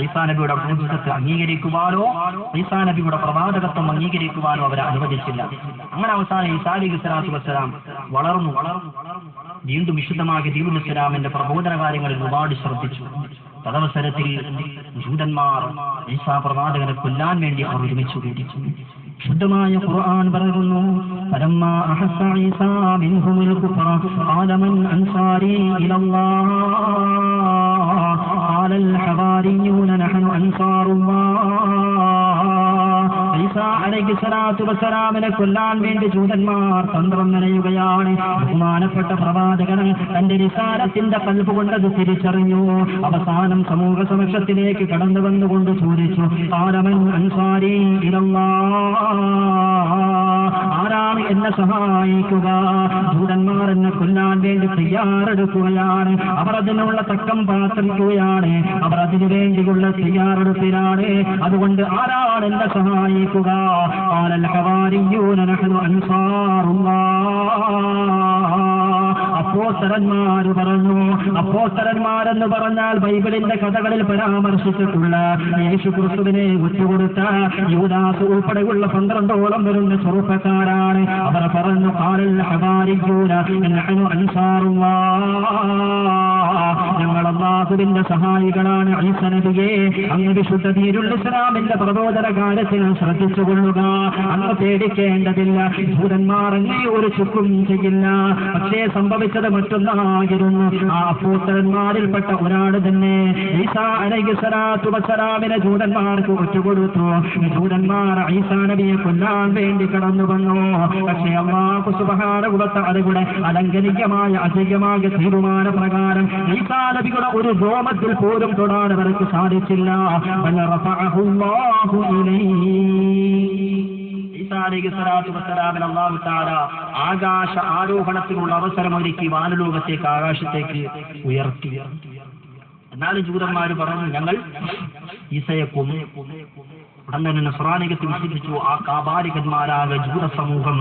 B: ഈസാ നബിയുടെ പ്രവാചകത്വം അംഗീകരിക്കുവാനോ ഈസാ നബിയുടെ പ്രവാചകത്വം അംഗീകരിക്കുവാനോ അവരെ അനുവദിച്ചില്ല. അങ്ങനെ അവസാനം ഈസാ അലൈഹി സ്വലാത്തു വസ്സലാം വളർന്നു വീണ്ടും വിശുദ്ധമായ ദീനുൽ ഇസ്ലാമിന്റെ പ്രബോധന കാര്യങ്ങളിൽ ഒരുപാട് ശ്രദ്ധിച്ചു. തദവസരത്തിൽ ജൂതന്മാർ ഈസാ പ്രവാചകനെ കൊല്ലാൻ വേണ്ടി അവർ ഒരുമിച്ച് കൂടിച്ചു. ശുദ്ധമായ ഖുർആൻ പറയുന്നു, ഫലമ്മാ അഹസ്സ ഈസാ മിൻഹുൽ കുഫ്റ ഖാല മൻ അൻസാരി ഇലല്ലാഹ് ഖാലൽ ഹവാരിയൂന നഹ്നു അൻസാറുല്ലാഹ്. ഈസാ അലൈഹിസ്സലാത്തു വസ്സലാമിനെ കൊല്ലാൻ വേണ്ടി ജൂതന്മാർ തന്ത്രം മെനയുകയാണ്. ബഹുമാനപ്പെട്ട പ്രവാചകൻ തന്റെ റിസാലത്തിന്റെ കൽബ് കൊണ്ടത് തിരിച്ചറിഞ്ഞു. അവസാനം സമൂഹ സമക്ഷത്തിലേക്ക് കടന്നു വന്നുകൊണ്ട് ചോദിച്ചു, ഖാലമൻ അൻസാരി ഇലല്ലാഹ്, ആരാണ് എന്നെ സഹായിക്കുക? ജൂതന്മാർ എന്നെ കൊല്ലാൻ വേണ്ടി തയ്യാറെടുക്കുകയാണ്. അവർ അതിനുള്ള തക്കം പാർത്തിരിക്കുകയാണ്. അവർ അതിനു വേണ്ടിയുള്ള തയ്യാറെടുപ്പിലാണ്. അതുകൊണ്ട് ആരാണ് എന്നെ സഹായിക്കുക? ഖാലൽ ഹവാരിയൂന നഹ്നു അൻസാറുല്ലാഹ്. അപ്പോസ്തലന്മാര് പറഞ്ഞു. അപ്പോസ്തലന്മാരെന്ന് പറഞ്ഞാൽ ബൈബിളിന്റെ കഥകളിൽ പരാമർശിച്ചിട്ടുള്ള യേശു ക്രിസ്തുവിനെ ഒറ്റുകൊടുത്ത യൂദാസ് ഉൾപ്പെടെയുള്ള 12ഓളം വരുന്ന ചെറുപ്പക്കാരാണ്. അവർ പറഞ്ഞു, ഖാലൽ ഹവാരിയൂന നഹ്നു അൻസാറുല്ലാഹ്, ഞങ്ങൾ അല്ലാഹുവിന്റെ സഹായികളാണ്. ഈസാ നബിയെ, അങ്ങ് വിശുദ്ധ ദീനുൽ ഇസ്ലാമിന്റെ പ്രബോധന കാര്യത്തിൽ ശ്രദ്ധിച്ചുകൊള്ളുക, അങ്ങ് പേടിക്കേണ്ടതില്ല. ജൂതന്മാർ അങ്ങേ ഒരു ചുക്കും ചെയ്യില്ല. പക്ഷേ സംഭവിച്ചത് മറ്റൊന്നായിരുന്നു. ആ അപ്പോസ്തലന്മാരിൽപ്പെട്ട ഒരാൾ തന്നെ ഈസാ അലൈഹിസ്സലാത്തു വസ്സലാമിനെ ജൂതന്മാർക്ക് ഒറ്റുകൊടുത്തു. ജൂതന്മാർ ഈസാ നബിയെ കൊല്ലാൻ വേണ്ടി കടന്നു വന്നു. പക്ഷേ അല്ലാഹു സുബ്ഹാനഹു വ തആലയുടെ അലംഘനീയമായ അജയ്യമായ തീരുമാന പ്രകാരം ഈസാ നബിയുടെ ഒരു രോമത്തിൽ പോലും തൊടാൻ അവർക്ക് സാധിച്ചില്ല. അല്ലാഹു തആല ആകാശ ആരോഹണത്തിനുള്ള അവസരം ഒരുക്കി വാനലോകത്തേക്ക്, ആകാശത്തേക്ക് ഉയർത്തി. എന്നാലും ജൂതന്മാർ പറഞ്ഞു, ഞങ്ങൾ ഈസയെ കൊന്നു. അങ്ങനെ നസ്രാനികത്തെ വിശ്വസിച്ചു ആ കാബാലികന്മാരായ ജൂത സമൂഹം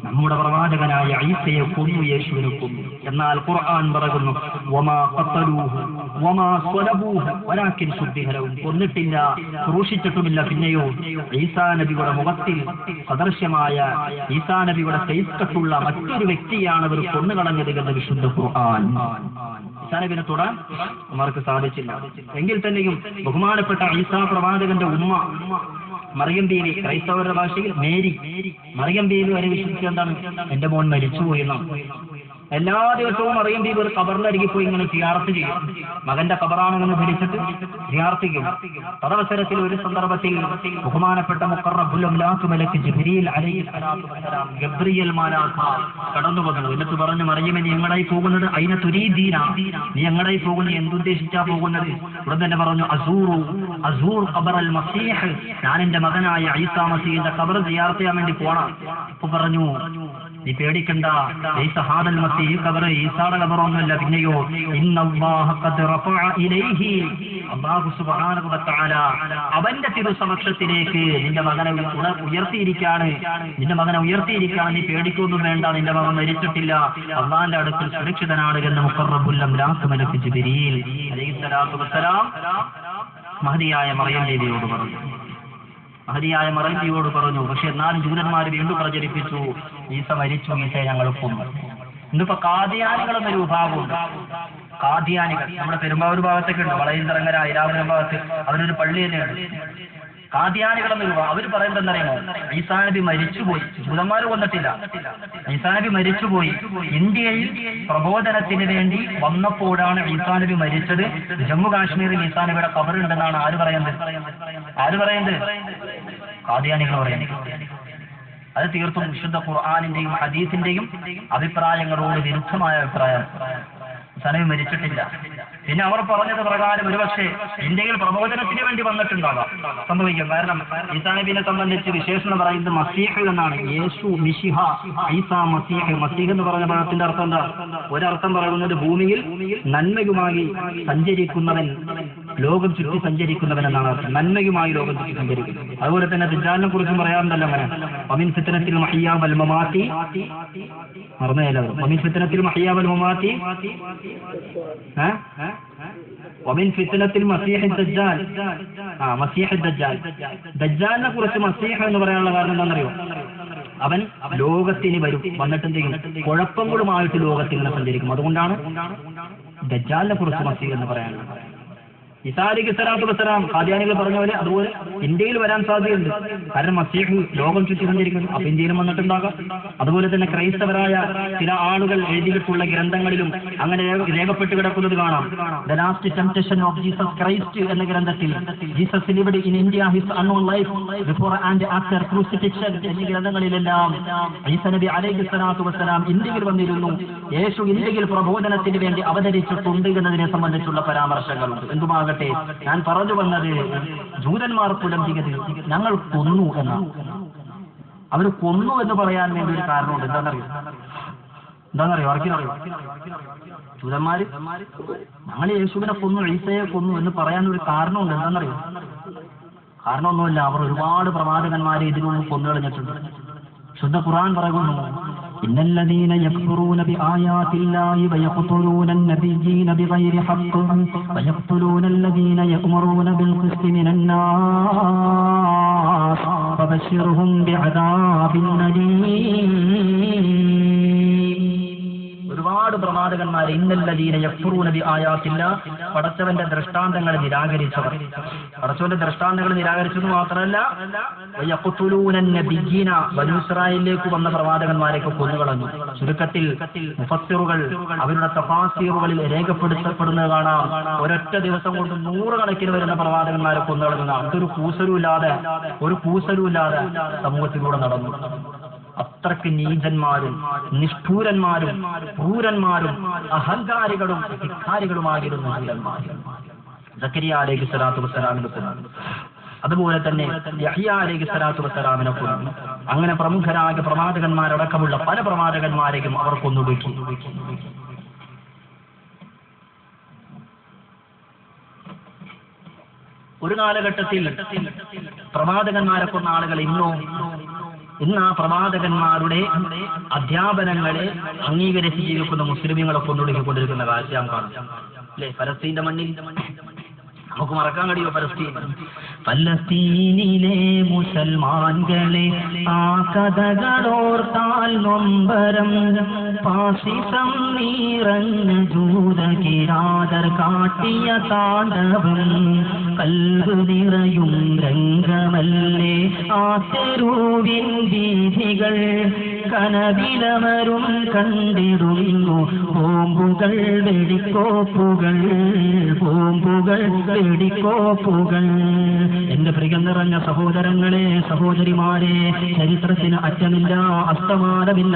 B: നമ്മുടെ പ്രവാചകനായ ഈസയെ കൊന്നു, യേശുവിനെ കൊന്നു. എന്നാൽ ഖുർആൻ പറയുന്നു വമാ ഖതലൂഹു വമാ സ്വലബൂഹു വലാകിൻ ശുബ്ബിഹ ലഹും, കൊന്നിട്ടില്ല, ക്രൂശിച്ചിട്ടുമില്ല. പിന്നെയോ ഈസാ നബിയുടെ മുഖത്തിൽ സദൃശ്യമായ ഈസാ നബിയുടെ ഫേസ് കട്ടുള്ള മറ്റൊരു വ്യക്തിയാണ് അവർ കൊന്നുകളഞ്ഞത് എന്ന് വിശുദ്ധ ഖുർആൻ. ഈസാ നബിനെ തൊടാൻ അവർക്ക് സാധിച്ചില്ല. എങ്കിൽ തന്നെയും ബഹുമാനപ്പെട്ട ഈസാ പ്രവാചകന്റെ ഉമ്മ മറിയം ബീവി, ക്രൈസ്തവരുടെ ഭാഷയിൽ മേരി, മറിയം ബീവി വരെ വിശ്വസിക്കുക എന്താണ്, എന്റെ മോൻ മരിച്ചുപോയി എന്നാണ്. എല്ലാ ദിവസവും മറിയം ബീവി ഒരു ഖബറിനരികെ പോയി ഇങ്ങനെ സിയാറത്ത് ചെയ്യും. മകന്റെ ഖബറാണെന്ന് ധരിച്ചിട്ട് സിയാറത്ത് ചെയ്യും. തദവസരത്തിൽ ഒരു സന്ദർഭത്തിൽ ബഹുമാനപ്പെട്ട മുഖറബുൽ അംലാഖ് മലക്ക് ജിബ്രീൽ അലൈഹിസ്സലാത്തു വസ്സലാം ഗബ്രിയേൽ മാലാഖ കടന്നു വന്നു. എന്നിട്ട് പറഞ്ഞു, മറിയമേ നീ എങ്ങടായി പോകുന്നത്? അയിന തുരീദീന, നീ എങ്ങടായി പോകുന്നത്? എന്തുദ്ദേശിച്ചാ പോകുന്നത്? ഉടൻ തന്നെ പറഞ്ഞു, അസൂർ ഖബറൽ മസീഹ്, ഞാൻ എന്റെ മകനായ ഈസാ മസീഹിന്റെ ഖബർ സിയാറത്ത് ചെയ്യാൻ വേണ്ടി പോണം. അപ്പൊ പറഞ്ഞു, നീ പേടിക്കണ്ട, ലൈസ ഹാദൽ മസീഹ് ഖബർ ഈസായുടെ ഖബറൊന്നുമല്ല. പിന്നെയോ ഇന്നല്ലാഹ ഖദ് റഫഅ ഇലൈഹി, അല്ലാഹു സുബ്ഹാനഹു വ തആല അവന്റെ തിരുസമക്ഷത്തിലേക്ക് നിന്റെ മകനെ ഉയർത്തിയിരിക്കുകയാണ്. നീ പേടിക്കൊന്നും വേണ്ട, നിന്റെ മകൻ മരിച്ചിട്ടില്ല, അല്ലാഹുവിന്റെ അടുക്കൽ സുരക്ഷിതനാണ് എന്ന് മുഖറബുൽ അംലാഖ് മലക്ക് ജിബ്രീൽ അലൈഹിസ്സലാത്തു വസ്സലാം മഹദിയായ മറിയം ബീവിയോട് പറഞ്ഞു. പക്ഷെ എന്നാലും ജൂതന്മാർ വീണ്ടും പ്രചരിപ്പിച്ചു, ഈസ മരിച്ചു, ഈസയെ ഞങ്ങൾ കൊന്നു. ഇന്നിപ്പോ കാദിയാനികൾ എന്നൊരു വിഭാഗമുണ്ട്. കാദിയാനികൾ നമ്മുടെ പെരുമ്പാവൂർ ഭാഗത്തൊക്കെ ഉണ്ട്, വളയന്തറങ്ങര ഐരാവരം ഭാഗത്ത് അവരൊരു പള്ളി തന്നെയുണ്ട്. കാദിയാനികൾ എന്നൊരു അവർ പറയുന്നത് എന്നറിയുമോ? ഈസാ നബി മരിച്ചുപോയി, ജൂതന്മാർ കൊന്നിട്ടില്ല. ഈസാ നബി മരിച്ചുപോയി. ഇന്ത്യയിൽ പ്രബോധനത്തിന് വേണ്ടി വന്നപ്പോഴാണ് ഈസാ നബി മരിച്ചത്. ജമ്മു കാശ്മീരിൽ ഈസാ നബിയുടെ ഖബറുണ്ടെന്നാണ് ആര് പറയുന്നത്? കാദിയാനികൾ പറയുന്നത്. അത് തീർത്തും വിശുദ്ധ ഖുർആനിന്റെയും ഹദീസിന്റെയും അഭിപ്രായങ്ങളോട് വിരുദ്ധമായ അഭിപ്രായം. ഈസാ നബി മരിച്ചിട്ടില്ല. പിന്നെ അവർ പറഞ്ഞത് പ്രകാരം ഒരുപക്ഷെ ഇന്ത്യയിൽ പ്രബോധനത്തിന് വേണ്ടി വന്നിട്ടുണ്ടാകാം, സംഭവിക്കും. കാരണം ഈസാ നബിനെ സംബന്ധിച്ച് വിശേഷണം പറയുന്നത് മസീഹ് എന്നാണ്. യേശു മിശിഹ, ഈസാ മസീഹ്. മസീഹ് എന്ന് പറഞ്ഞ പദത്തിന്റെ അർത്ഥം എന്താ? ഒരർത്ഥം പറയുന്നത് ഭൂമിയിൽ നന്മയുമായി സഞ്ചരിക്കുന്നവൻ, ലോകം ചുറ്റി സഞ്ചരിക്കുന്നവൻ എന്നാണ് അർത്ഥം. നന്മയുമായി ലോകം ചുറ്റി സഞ്ചരിക്കുന്നു. അതുപോലെ തന്നെ ദജ്ജാലിനെ കുറിച്ചും പറയാറുണ്ടല്ലോ അങ്ങനെ. വമിൻ ഫിത്നത്തിൽ മഹിയ്യ വൽ മമാത്തി, മറന്നേലോ, വമിൻ ഫിത്നത്തിൽ മഹിയ്യ വൽ മമാത്തി വമിൻ ഫിത്നത്തിൽ മസീഹ് ദജ്ജാൽ. മസീഹ് ദജ്ജാൽ, ദജ്ജാലിനെ കുറിച്ച് മസീഹ് എന്ന് പറയാനുള്ള കാരണം എന്താണെന്നറിയോ? അവൻ ലോകത്തിന് വന്നിട്ട് എന്തെങ്കിലും കുഴപ്പങ്ങളുമായിട്ട് ലോകത്തിൽ ഇങ്ങനെ സഞ്ചരിക്കും. അതുകൊണ്ടാണ് ദജ്ജാലിനെ കുറിച്ച് മസീഹ് എന്ന് പറയാനുള്ളത്. ഈസാ അലൈഹിസ്സലാത്തു വസ്സലാം ഖാദിയാനികൾ പറഞ്ഞ പോലെ അതുപോലെ ഇന്ത്യയിൽ വരാൻ സാധ്യതയുണ്ട്. കാരണം മസീഹ് ലോകം ചുറ്റി സഞ്ചരിക്കുന്നു. അപ്പൊ ഇന്ത്യയിലും വന്നിട്ടുണ്ടാകാം. അതുപോലെ തന്നെ ക്രൈസ്തവരായ ചില ആളുകൾ എഴുതിയിട്ടുള്ള ഗ്രന്ഥങ്ങളിലും അങ്ങനെ രേഖപ്പെട്ട് കിടക്കുന്നത് കാണാം. The last temptation of Jesus Christ എന്ന ഗ്രന്ഥത്തിൽ Jesus lived in India his unknown life before and after crucifixion എന്നീ ഗ്രന്ഥങ്ങളിലെല്ലാം ഈസാ നബി അലൈഹിസ്സലാത്തു വസ്സലാം ഇന്ത്യയിൽ വന്നിരുന്നു, യേശു ഇന്ത്യയിൽ പ്രബോധനത്തിന് വേണ്ടി അവതരിച്ചിട്ടുണ്ട് എന്നതിനെ സംബന്ധിച്ചുള്ള പരാമർശങ്ങളുണ്ട്. എന്തുമാകട്ടെ, ഞാൻ പറഞ്ഞു വന്നത് ജൂതന്മാർ പുലർത്തിയത് ഞങ്ങൾ കൊന്നു എന്നാണ്. അവർ കൊന്നു എന്ന് പറയാൻ വേണ്ടി ഒരു കാരണമുണ്ട്. എന്താണെന്നറിയോ? ആർക്കറിയോ? ജൂതന്മാര് ഞങ്ങൾ യേശുവിനെ കൊന്നു, ഈസയെ കൊന്നു എന്ന് പറയാൻ ഒരു കാരണമുണ്ട്. എന്താണെന്നറിയോ? കാരണമൊന്നുമില്ല, അവർ ഒരുപാട് പ്രവാചകന്മാരെ ഇതിനൊന്നും കൊന്നുകളഞ്ഞിട്ടുണ്ട്. ശുദ്ധ ഖുർആൻ പറയുന്നു, ഇന്നല്ലദീന യക്ഫുറൂന ബിആയാതില്ലാഹി വയഖ്തുലൂന നബിയ്യീന ബിഗൈരി ഹഖ് വയഖ്തുലൂന അല്ലദീന യഅ്മുറൂന ബിൽ ഖിസ്തി മിനൻ നാസ് ഫബശ്ശിർഹും ബിഅദാബിൻ അലീം. ഒരുപാട് പ്രവാചകന്മാരെ ഇന്നല്ലദീന യക്ഫുറൂന ബിആയാതില്ലാഹ്, പടച്ചവന്റെ ദൃഷ്ടാന്തങ്ങളെ നിരാകരിച്ചവർ. പടച്ചവന്റെ ദൃഷ്ടാന്തങ്ങൾ നിരാകരിച്ചത് മാത്രമല്ല, വയഖ്തുലൂന നബിയ്യീന, ബനൂ ഇസ്രായേലിലേക്ക് വന്ന പ്രവാചകന്മാരെയൊക്കെ കൊന്നുകളഞ്ഞു. ചുരുക്കത്തിൽ മുഫസ്സിറുകൾ അവരുടെ തഫാസീറുകളിൽ രേഖപ്പെടുത്തപ്പെടുന്നത് കാണാം, ഒരൊറ്റ ദിവസം കൊണ്ട് 100 കണക്കിന് വരുന്ന പ്രവാചകന്മാരെ കൊന്നുകളഞ്ഞു. അതൊരു കൂസലുമില്ലാതെ സമൂഹത്തിലൂടെ നടന്നു. അത്രയ്ക്ക് നീചന്മാരും നിഷ്ഠൂരന്മാരും ക്രൂരന്മാരും അഹങ്കാരികളും ധിക്കാരികളുമായിരുന്നു ജൂതന്മാർ. സക്കരിയ അലൈഹിസ്സലാത്തു വസ്സലാമിനെ കൊന്നു. അതുപോലെ തന്നെ യഹ്യ അലൈഹിസ്സലാത്തു വസ്സലാമിനെ കൊന്നു. അങ്ങനെ പ്രമുഖരായ പ്രവാചകന്മാരടക്കമുള്ള പല പ്രവാചകന്മാരെയും അവർ കൊന്നൊടുക്കി. ഒരു കാലഘട്ടത്തിൽ പ്രവാചകന്മാരെ കൊന്ന ആളുകൾ ഇന്ന് ആ പ്രവാചകന്മാരുടെ അധ്യാപനങ്ങളെ അംഗീകരിച്ച് ജീവിക്കുന്ന മുസ്ലിമീങ്ങളെ കൊന്നൊടുക്കിക്കൊണ്ടിരിക്കുന്ന കാഴ്ച കാണാം അല്ലെ? ഫലസ്തീന്റെ മണ്ണിൽ നമുക്ക് മറക്കാൻ കഴിയോ ഫലസ്തീനിലെ മുസൽമാൻകളെ ആ കഥകളോർത്താൽ നൊമ്പരം ഫാസിസം നിറഞ്ഞ ജൂതകിരാതർ കാട്ടിയ താണ്ഡവം കൽവ് നിറയും രംഗമല്ലേ ആ തെരുവിൻ വീഥികൾ കനവിലമരും കണ്ടിടുന്നു ബോംബുകൾ വെടിക്കോപ്പുകൾ വെടിക്കോപ്പുകൾ. എന്റെ പ്രിയം നിറഞ്ഞ സഹോദരങ്ങളെ, സഹോദരിമാരെ, ചരിത്രത്തിന് അറ്റമില്ല, അസ്തമാനമില്ല,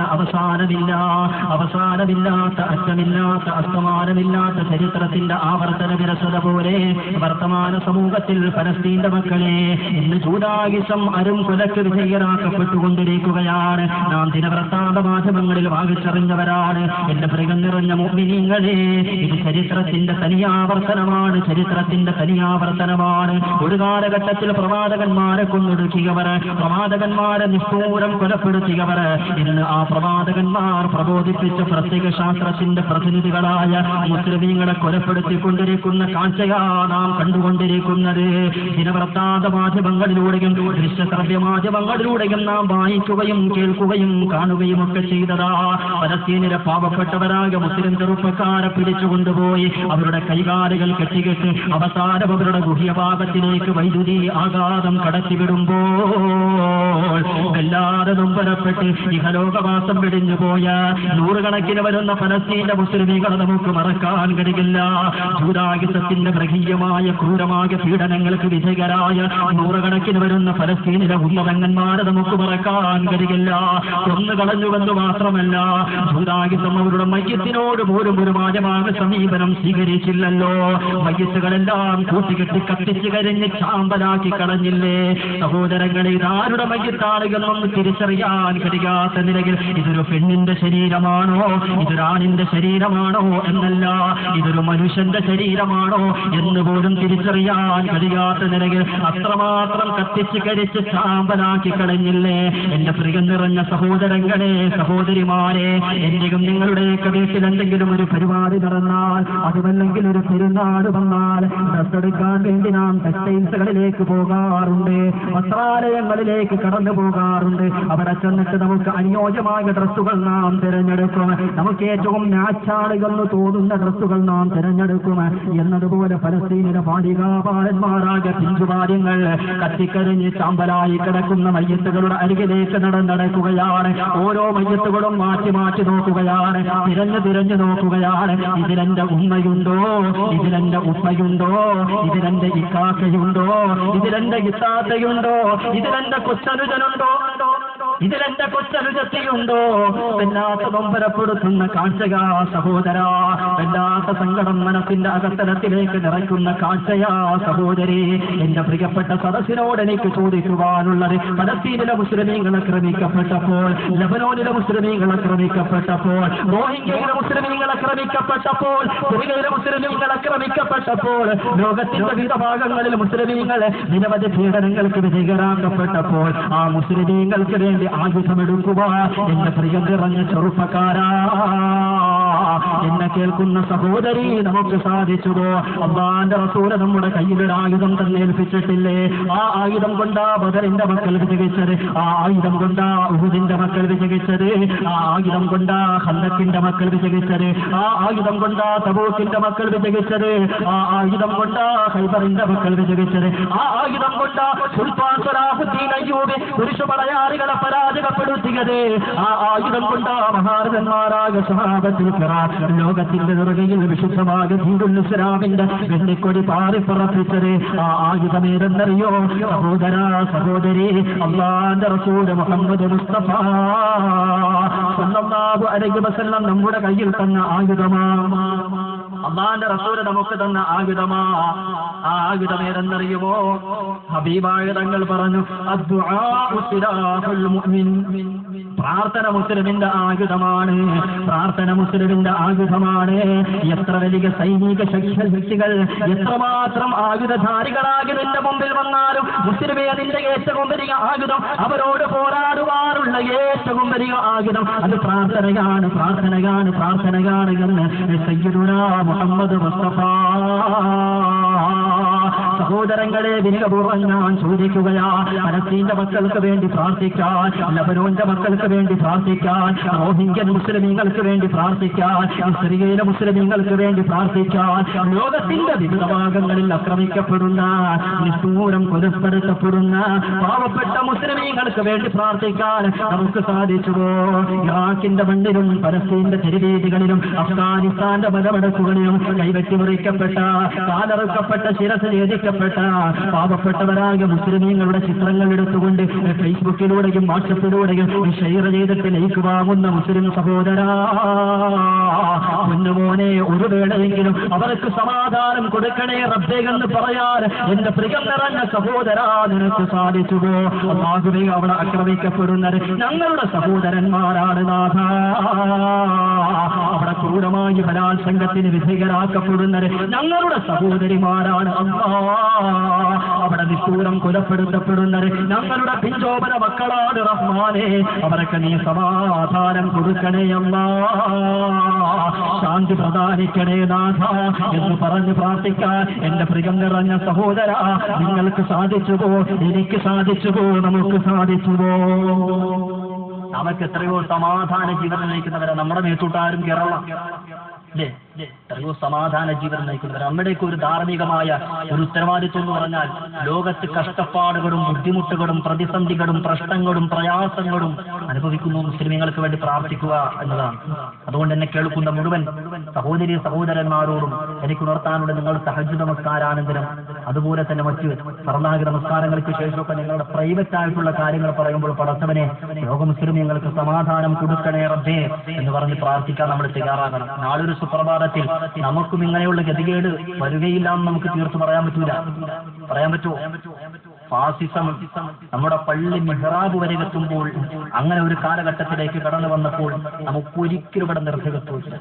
B: അവസാനമില്ലാത്ത അറ്റമില്ലാത്ത അസ്തമാനമില്ലാത്ത ചരിത്രത്തിന്റെ ആവർത്തന വിരസത പോലെ വർത്തമാന സമൂഹത്തിൽ ഫലസ്തീന്റെ മക്കളെ ഇന്ന് ജൂദായിസം അരും കൊലക്ക് വിധേയരാക്കപ്പെട്ടുകൊണ്ടിരിക്കുകയാണ്. നാം ദിനവൃത്താന്ത മാധ്യമങ്ങളിൽ വാങ്ങിച്ചറിഞ്ഞവരാണ്. എന്റെ പ്രിയം നിറഞ്ഞ മുഅ്മിനീങ്ങളെ, ഇത് ചരിത്രത്തിന്റെ തനിയാവർത്തനമാണ്, ചരിത്രത്തിന്റെ തനിയാവർത്തനമാണ്. ഒരു കാലഘട്ടത്തിൽ പ്രവാചകന്മാരെ കൊന്നൊടുക്കിയവർ, പ്രവാചകന്മാരെ നിഷ്ഠൂരം കൊലപ്പെടുത്തിയവർ, ഇന്ന് ആ പ്രവാചകന്മാർ പ്രബോധിപ്പിച്ച പ്രത്യേക ശാസ്ത്രത്തിന്റെ പ്രതിനിധികളായ മുസ്ലിമീങ്ങളെ കൊലപ്പെടുത്തിക്കൊണ്ടിരിക്കുന്ന കാഴ്ചയാ നാം കണ്ടുകൊണ്ടിരിക്കുന്നത്. ദിനവൃത്താന്ത മാധ്യമങ്ങളിലൂടെയും ദൃശ്യശ്രവ്യ മാധ്യമങ്ങളിലൂടെയും നാം വായിക്കുകയും കേൾക്കുകയും കാണുകയും ഒക്കെ ചെയ്തതാ. ഫലസ്തീനിലെ പാവപ്പെട്ടവരായ മുസ്ലിം ചെറുപ്പക്കാരെ പിടിച്ചുകൊണ്ടുപോയി അവരുടെ കൈകാലുകൾ കെട്ടികെട്ടി അവസാനം അവരുടെ ഗുഹ്യഭാഗത്തിലേക്ക് വൈദ്യുതി ആഘാതം കടത്തിവിടുമ്പോൾ വല്ലാതെ നൊമ്പരപ്പെട്ട് ഇഹലോകവാസം വെടിഞ്ഞുപോയ നൂറുകണക്കിന് വരുന്ന ഫലസ്തീന്റെ മുസ്ലിമീകളെ നമുക്ക് മറക്കാൻ കഴിയില്ല. ജൂദായിസത്തിന്റെ മൃഗീയമായ ക്രൂരമായ പീഡനങ്ങൾക്ക് വിധേയരായ നൂറുകണക്കിന് വരുന്ന ഫലസ്തീനിലെ ഉന്നതങ്ങന്മാരെ നമുക്ക് മറക്കാൻ കഴിയില്ല. കൊന്നുകളഞ്ഞുവെന്ന് മാത്രമല്ല, ജൂദായിസം അവരുടെ മയ്യത്തിനോട് പോലും ഒരു മാന്യമായ സമീപനം സ്വീകരിച്ചില്ലല്ലോ. മയ്യത്തുകളെല്ലാം കൂട്ടിക്കെട്ടി കത്തിച്ചു കരിഞ്ഞ് ചാമ്പലാക്കി കളഞ്ഞില്ലേ? സഹോദരങ്ങളെ, ഇതാരുടെ മയ്യത്താളുകളൊന്നും തിരിച്ചറിയാൻ കഴിയാത്ത നിലയിൽ ഇതൊരു പെണ്ണിന്റെ ശരീരമാണോ, ഇതൊരാണിന്റെ ശരീരമാണോ എന്നല്ല, ഇതൊരു മനുഷ്യന്റെ ശരീരമാണോ എന്ന് പോലും തിരിച്ചറിയാൻ കഴിയാത്ത നിലയിൽ അത്രമാത്രം കത്തിച്ചു കരിച്ച് ചാമ്പലാക്കി കളഞ്ഞില്ലേ? എന്റെ പ്രിയം നിറഞ്ഞ സഹോദരങ്ങളെ, സഹോദരിമാരെ, എന്റെയും നിങ്ങളുടെയൊക്കെ വീട്ടിൽ എന്തെങ്കിലും ഒരു പരിപാടി നടന്നാൽ, അതുമല്ലെങ്കിൽ ഒരു പെരുന്നാട് വന്നാൽ ഡ്രസ് എടുക്കാൻ വേണ്ടി നാം ടെക്സ്റ്റൈൽസുകളിലേക്ക് പോകാറുണ്ട്, വസ്ത്രാലയങ്ങളിലേക്ക് കടന്നു പോകാറുണ്ട്. അവിടെ ചെന്നിട്ട് നമുക്ക് അനുയോജ്യമായ ഡ്രസ്സുകൾ നാം തിരഞ്ഞെടുക്കും, നമുക്ക് ഏറ്റവും നാച്ചാളുകളെന്ന് തോന്നുന്ന ഡ്രസ്സുകൾ നാം തിരഞ്ഞെടുക്കും. എന്നതുപോലെ ഫലസ്തീനിലെ ബാലികാപാലന്മാരായ പിഞ്ചുപാര്യങ്ങൾ കത്തിക്കരിഞ്ഞ് ചാമ്പലായി കിടക്കുന്ന മയ്യത്തുകളുടെ അരികിലേക്ക് നടക്കുകയാണ്. ഓരോ മയ്യത്തുകളും മാറ്റി മാറ്റി നോക്കുകയാണ്, തിരഞ്ഞു നോക്കുകയാണ്. ഇതിലെന്റെ ഉമ്മയുണ്ടോ, ഇതിലെന്റെ ഉപ്പയുണ്ടോ, ഇതിലെന്റെ ഇക്കാക്കയുണ്ടോ, ഇതിലെന്റെ ഇത്താത്തയുണ്ടോ, ഇതിലെന്റെ കൊച്ചനുജനുണ്ടോ, ഇതിലെന്റെ കൊച്ചനുജത്തിയുണ്ടോ? വല്ലാത്ത നൊമ്പരപ്പെടുത്തുന്ന കാഴ്ചയാ സഹോദരാ, വല്ലാത്ത സങ്കടം മനസ്സിന്റെ അകത്തലത്തിലേക്ക് നിറയ്ക്കുന്ന കാഴ്ചയാ സഹോദരി. എന്റെ പ്രിയപ്പെട്ട സദസ്സിനോട് എനിക്ക് ചോദിക്കുവാനുള്ളത്, ഫലസ്തീനിലെ മുസ്ലിമീങ്ങൾ ആക്രമിക്കപ്പെട്ടപ്പോൾ, ലബനോനിലെ മുസ്ലിമീങ്ങൾ ആക്രമിക്കപ്പെട്ടപ്പോൾ, റോഹിംഗ്യയിലെ മുസ്ലിമീങ്ങൾ ആക്രമിക്കപ്പെട്ടപ്പോൾ, സിറിയയിലെ മുസ്ലിമീങ്ങൾ ആക്രമിക്കപ്പെട്ടപ്പോൾ, ലോകത്തിന്റെ വിവിധ ഭാഗങ്ങളിൽ മുസ്ലിമീങ്ങൾ നിരവധി പീഡനങ്ങൾക്ക് വിധേയരാക്കപ്പെട്ടപ്പോൾ ആ മുസ്ലിമീങ്ങൾക്ക് വേണ്ടി ആയുധമെടുക്കുക എന്റെ പ്രിയം നിറഞ്ഞ ചെറുപ്പക്കാരാ, എന്നെ കേൾക്കുന്ന സഹോദരി, നമുക്ക് സാധിച്ചുവോ? അല്ലാഹുവിന്റെ റസൂല് നമ്മുടെ കയ്യിലൊരു ആയുധം തന്നെ ഏൽപ്പിച്ചിട്ടില്ലേ? ആ ആയുധം കൊണ്ടാ ബദറിന്റെ മക്കൾ വിജയിച്ചത്, ആ ആയുധം കൊണ്ടാ ഉഹുദിന്റെ മക്കൾ വിജയിച്ചത്, ആ ആയുധം കൊണ്ടാ ഖന്ദക്കിന്റെ മക്കൾ വിജയിച്ചത്, ആ ആയുധം കൊണ്ടാ തബൂക്കിന്റെ മക്കൾ വിജയിച്ചത്, ആ ആയുധം കൊണ്ടാ ഖൈബറിന്റെ മക്കൾ വിജയിച്ചത്, ആ ആയുധം കൊണ്ടാ സുൽത്താൻ സലാഹുദ്ദീൻ അയ്യൂബി പുരുഷപടയാളികളെ പരാജയപ്പെടുത്തിയത്, ആ ആയുധം കൊണ്ടാ മഹാരഥന്മാരായ സ്വഹാബത്തുൽ കിറാം ലോകത്തിന്റെ നിറകയിൽ വിശുദ്ധമായ ദീനുൽ ഇസ്ലാമിന്റെ വെള്ളിക്കൊടി പാറിപ്പറപ്പിച്ചത്. ആ ആയുധമേതെന്നറിയോ സഹോദരാ, സഹോദരി? അല്ലാഹുവിന്റെ റസൂൽ മുഹമ്മദ് മുസ്തഫ സല്ലല്ലാഹു അലൈഹി വസല്ലം നമ്മുടെ കയ്യിൽ തന്ന ആയുധമാണ്. അള്ളാന്റെ റസൂല് നമുക്ക് തന്ന ആയുധമാ. ആ ആയുധം ഏതെന്നറിയുമോ? ഹബീബായ തങ്ങൾ പറഞ്ഞു, അദ്ദുആഉ സിലാഹുൽ മുഅ്മിൻ. പ്രാർത്ഥന മുസ്ലിമിന്റെ ആയുധമാണ്. പ്രാർത്ഥന മുസ്ലിമിന്റെ ആയുധമാണ്. എത്ര വലിയ സൈനിക ശക്തികൾ എത്രമാത്രം ആയുധധാരികളാകി നിന്റെ മുമ്പിൽ വന്നാലും മുസ്ലിമേ, നിന്റെ ഏറ്റവും വലിയ ആയുധം, അവരോട് പോരാടുവാനുള്ള ഏറ്റവും വലിയ ആയുധം അത് പ്രാർത്ഥനയാണ്, പ്രാർത്ഥനയാണ്, പ്രാർത്ഥനയാണ് എന്ന് സയ്യിദുനാ മുഹമ്മദ് മുസ്തഫ. സഹോദരങ്ങളെ, വിനയപൂർവ്വം ഞാൻ ചോദിക്കുകയാ, പലസ്തീന്റെ മക്കൾക്ക് വേണ്ടി പ്രാർത്ഥിക്കാൻ, ലബനോന്റെ മക്കൾക്ക് വേണ്ടി പ്രാർത്ഥിക്കാൻ, റോഹിംഗ്യൻ മുസ്ലിമീങ്ങൾക്ക് വേണ്ടി പ്രാർത്ഥിക്കാൻ, സിറിയയിലെ മുസ്ലിമീങ്ങൾക്ക് വേണ്ടി പ്രാർത്ഥിക്കാൻ, ലോകത്തിന്റെ വിവിധ ഭാഗങ്ങളിൽ ആക്രമിക്കപ്പെടുന്ന, നിഷ്ഠൂരം കൊലപ്പെടുത്തപ്പെടുന്ന പാവപ്പെട്ട മുസ്ലിമീങ്ങൾക്ക് വേണ്ടി പ്രാർത്ഥിക്കാൻ നമുക്ക് സാധിച്ചുവോ? ഇറാഖിന്റെ മണ്ണിലും പലസ്തീന്റെ തെരുവീതികളിലും അഫ്ഗാനിസ്ഥാന്റെ മലമടക്കുകളിലും കൈവെട്ടി മുറിക്കപ്പെട്ട, കാലറുക്കപ്പെട്ട, ശിരസ് ഛേദിക്കപ്പെട്ട പാവപ്പെട്ടവരായ മുസ്ലിമീങ്ങളുടെ ചിത്രങ്ങൾ എടുത്തുകൊണ്ട് ഫേസ്ബുക്കിലൂടെയും വാട്സപ്പിലൂടെയും ഷെയർ ചെയ്തിട്ട് ലൈക്ക് വാങ്ങുന്ന മുസ്ലിം സഹോദരാ, പൊന്നുമോനെ, ഒരു വേളയെങ്കിലും അവർക്ക് സമാധാനം കൊടുക്കണേ റബ്ബേ എന്ന് പറയാൻ എന്റെ പ്രിയം നിറഞ്ഞ സഹോദരാ നിനക്ക് സാധിച്ചുവോ? അല്ലാഹുവേ, അവിടെ ആക്രമിക്കപ്പെടുന്നത് ഞങ്ങളുടെ സഹോദരന്മാരാണ് നാഥ. അവിടെ ക്രൂരമായി ബലാത്സംഗത്തിന് വിധേയരാക്കപ്പെടുന്നത് ഞങ്ങളുടെ സഹോദരിമാരാണ് അല്ലാഹ്. അവിടെ നിഷ്ഠൂരം കൊലപ്പെടുത്തപ്പെടുന്നത് ഞങ്ങളുടെ പിഞ്ചോപന മക്കളാണ് റഹ്മാനെ. അവരൊക്കെ നീ സമാധാനം കൊടുക്കണേ അല്ലാഹ്, ശാന്തി പ്രദാനിക്കണേ നാഥ എന്ന് പറഞ്ഞ് പ്രാർത്ഥിക്കാൻ എന്റെ പ്രിയം നിറഞ്ഞ സഹോദര, നിങ്ങൾക്ക് സാധിച്ചുവോ? എനിക്ക് സാധിച്ചുവോ? നമുക്ക് സാധിച്ചുവോ? നമുക്ക് എത്രയോ സമാധാന ജീവനം നയിക്കുന്നവരെ നമ്മുടെ മേത്തൂട്ടാരും കേരളം അല്ലേ? എത്രയോ സമാധാന ജീവനം നയിക്കുന്നവർ. നമ്മുടെയൊക്കെ ഒരു ധാർമ്മികമായ ഒരു ഉത്തരവാദിത്വം എന്ന് പറഞ്ഞാൽ ലോകത്ത് കഷ്ടപ്പാടുകളും ബുദ്ധിമുട്ടുകളും പ്രതിസന്ധികളും പ്രശ്നങ്ങളും പ്രയാസങ്ങളും അനുഭവിക്കുന്നു മുസ്ലിമീങ്ങൾക്ക് വേണ്ടി പ്രാർത്ഥിക്കുക എന്നതാണ്. അതുകൊണ്ട് എന്നെ കേൾക്കുന്ന മുഴുവൻ സഹോദരി സഹോദരന്മാരോടും എനിക്ക് ഉണർത്താനുള്ള നിങ്ങൾ തഹജ്ജുദ് നമസ്കാരാനന്തരം, അതുപോലെ തന്നെ മറ്റ് ഫർളാഹ് നമസ്കാരങ്ങൾക്ക് ശേഷമൊക്കെ നിങ്ങളുടെ പ്രൈവറ്റ് ആയിട്ടുള്ള കാര്യങ്ങൾ പറയുമ്പോൾ പടച്ചവനെ, ലോക മുസ്ലിമീങ്ങൾക്ക് സമാധാനം കൊടുക്കണേ റബ്ബേ എന്ന് പറഞ്ഞ് പ്രാർത്ഥിക്കാൻ നമ്മൾ തയ്യാറാകണം. നാളൊരു സുപ്രഭാതത്തിൽ നമുക്കും ഇങ്ങനെയുള്ള ഗതികേട് വരികയില്ല എന്ന് നമുക്ക് തീർത്ത് പറയാൻ പറ്റൂല. പറയാൻ പറ്റുമോ? ഫാസിസം നമ്മുടെ പള്ളി മിഹ്റാബ് വരെ എത്തുമ്പോൾ, അങ്ങനെ ഒരു കാലഘട്ടത്തിലേക്ക് കടന്നു വന്നപ്പോൾ നമുക്കൊരിക്കലും ഇവിടെ നിർഭയത്വമില്ല.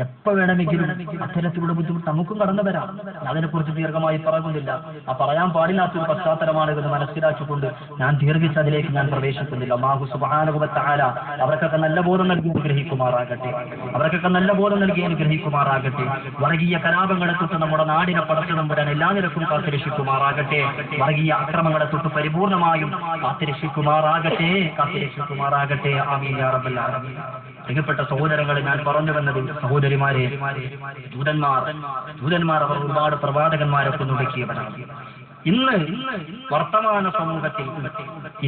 B: എപ്പോ വേണമെങ്കിലും അത്തരത്തിലുള്ള ബുദ്ധിമുട്ട് നമുക്കും കടന്നു വരാം. അതിനെക്കുറിച്ച് ദീർഘമായി പറയുന്നില്ല. ആ പറയാൻ പാടില്ലാത്തൊരു പശ്ചാത്തലമാണ് എന്ന് മനസ്സിലാക്കിക്കൊണ്ട് ഞാൻ ദീർഘിച്ച് അതിലേക്ക് ഞാൻ പ്രവേശിക്കുന്നില്ല. അല്ലാഹു സുബ്ഹാനഹു വ തആല അവർക്കൊക്കെ നല്ല ബോധം നൽകി അനുഗ്രഹിക്കുമാറാകട്ടെ. അവർക്കൊക്കെ നല്ല ബോധം നൽകി അനുഗ്രഹിക്കുമാറാകട്ടെ. വർഗീയ കലാപങ്ങളെ തൊട്ട് നമ്മുടെ നാടിനെ പടച്ചുനമ്പുരാൻ എല്ലാ നിരക്കും കാത്തുരക്ഷിക്കുമാറാകട്ടെ. വർഗീയ അക്രമങ്ങളെ തൊട്ട് പരിപൂർണമായും കാത്തുരക്ഷിക്കുമാറാകട്ടെ, കാത്തുരക്ഷിക്കുമാറാകട്ടെ. ആമീൻ യാ റബ്ബൽ ആലമീൻ. പ്രിയപ്പെട്ട സഹോദരങ്ങളെ, ഞാൻ പറഞ്ഞു വന്നത്, സഹോദരിമാരെ, ജൂതന്മാർ അവർ ഒരുപാട് പ്രവാചകന്മാരെ കൊന്നൊടുക്കിയവരാണ്. ഇന്ന് വർത്തമാന സമൂഹത്തിൽ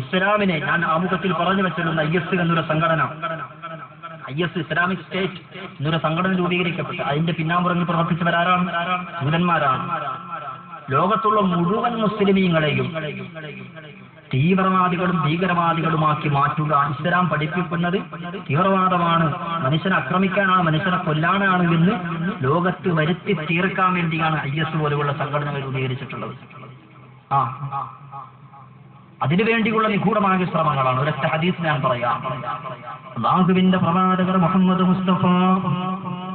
B: ഇസ്ലാമിനെ, ഞാൻ ആമുഖത്തിൽ പറഞ്ഞു വെച്ചിരുന്ന IS എന്നൊരു സംഘടന, IS ഇസ്ലാമിക് സ്റ്റേറ്റ് എന്നൊരു സംഘടന രൂപീകരിക്കപ്പെട്ടു. അതിന്റെ പിന്നാമ്പുറങ്ങളിൽ പ്രവർത്തിച്ചവരാരാണ്? ജൂതന്മാരാണ്. ലോകത്തുള്ള മുഴുവൻ മുസ്ലിമീങ്ങളെയും തീവ്രവാദികളും ഭീകരവാദികളുമാക്കി മാറ്റുക. ഇസ്ലാം പഠിപ്പിക്കുന്നത് തീവ്രവാദമാണ്, മനുഷ്യനെ ആക്രമിക്കാനാണ്, മനുഷ്യനെ കൊല്ലാനാണ് എന്ന് ലോകത്ത് വരുത്തി തീർക്കാൻ വേണ്ടിയാണ് IS പോലെയുള്ള സംഘടനകൾ രൂപീകരിച്ചിട്ടുള്ളത്. അതിനുവേണ്ടിയുള്ള നിഗൂഢമായ ശ്രമങ്ങളാണ്. ഒരൊറ്റ ഹദീസ് ഞാൻ പറയാം. അല്ലാഹുവിന്റെ പ്രവാചകർ മുഹമ്മദ് മുസ്തഫ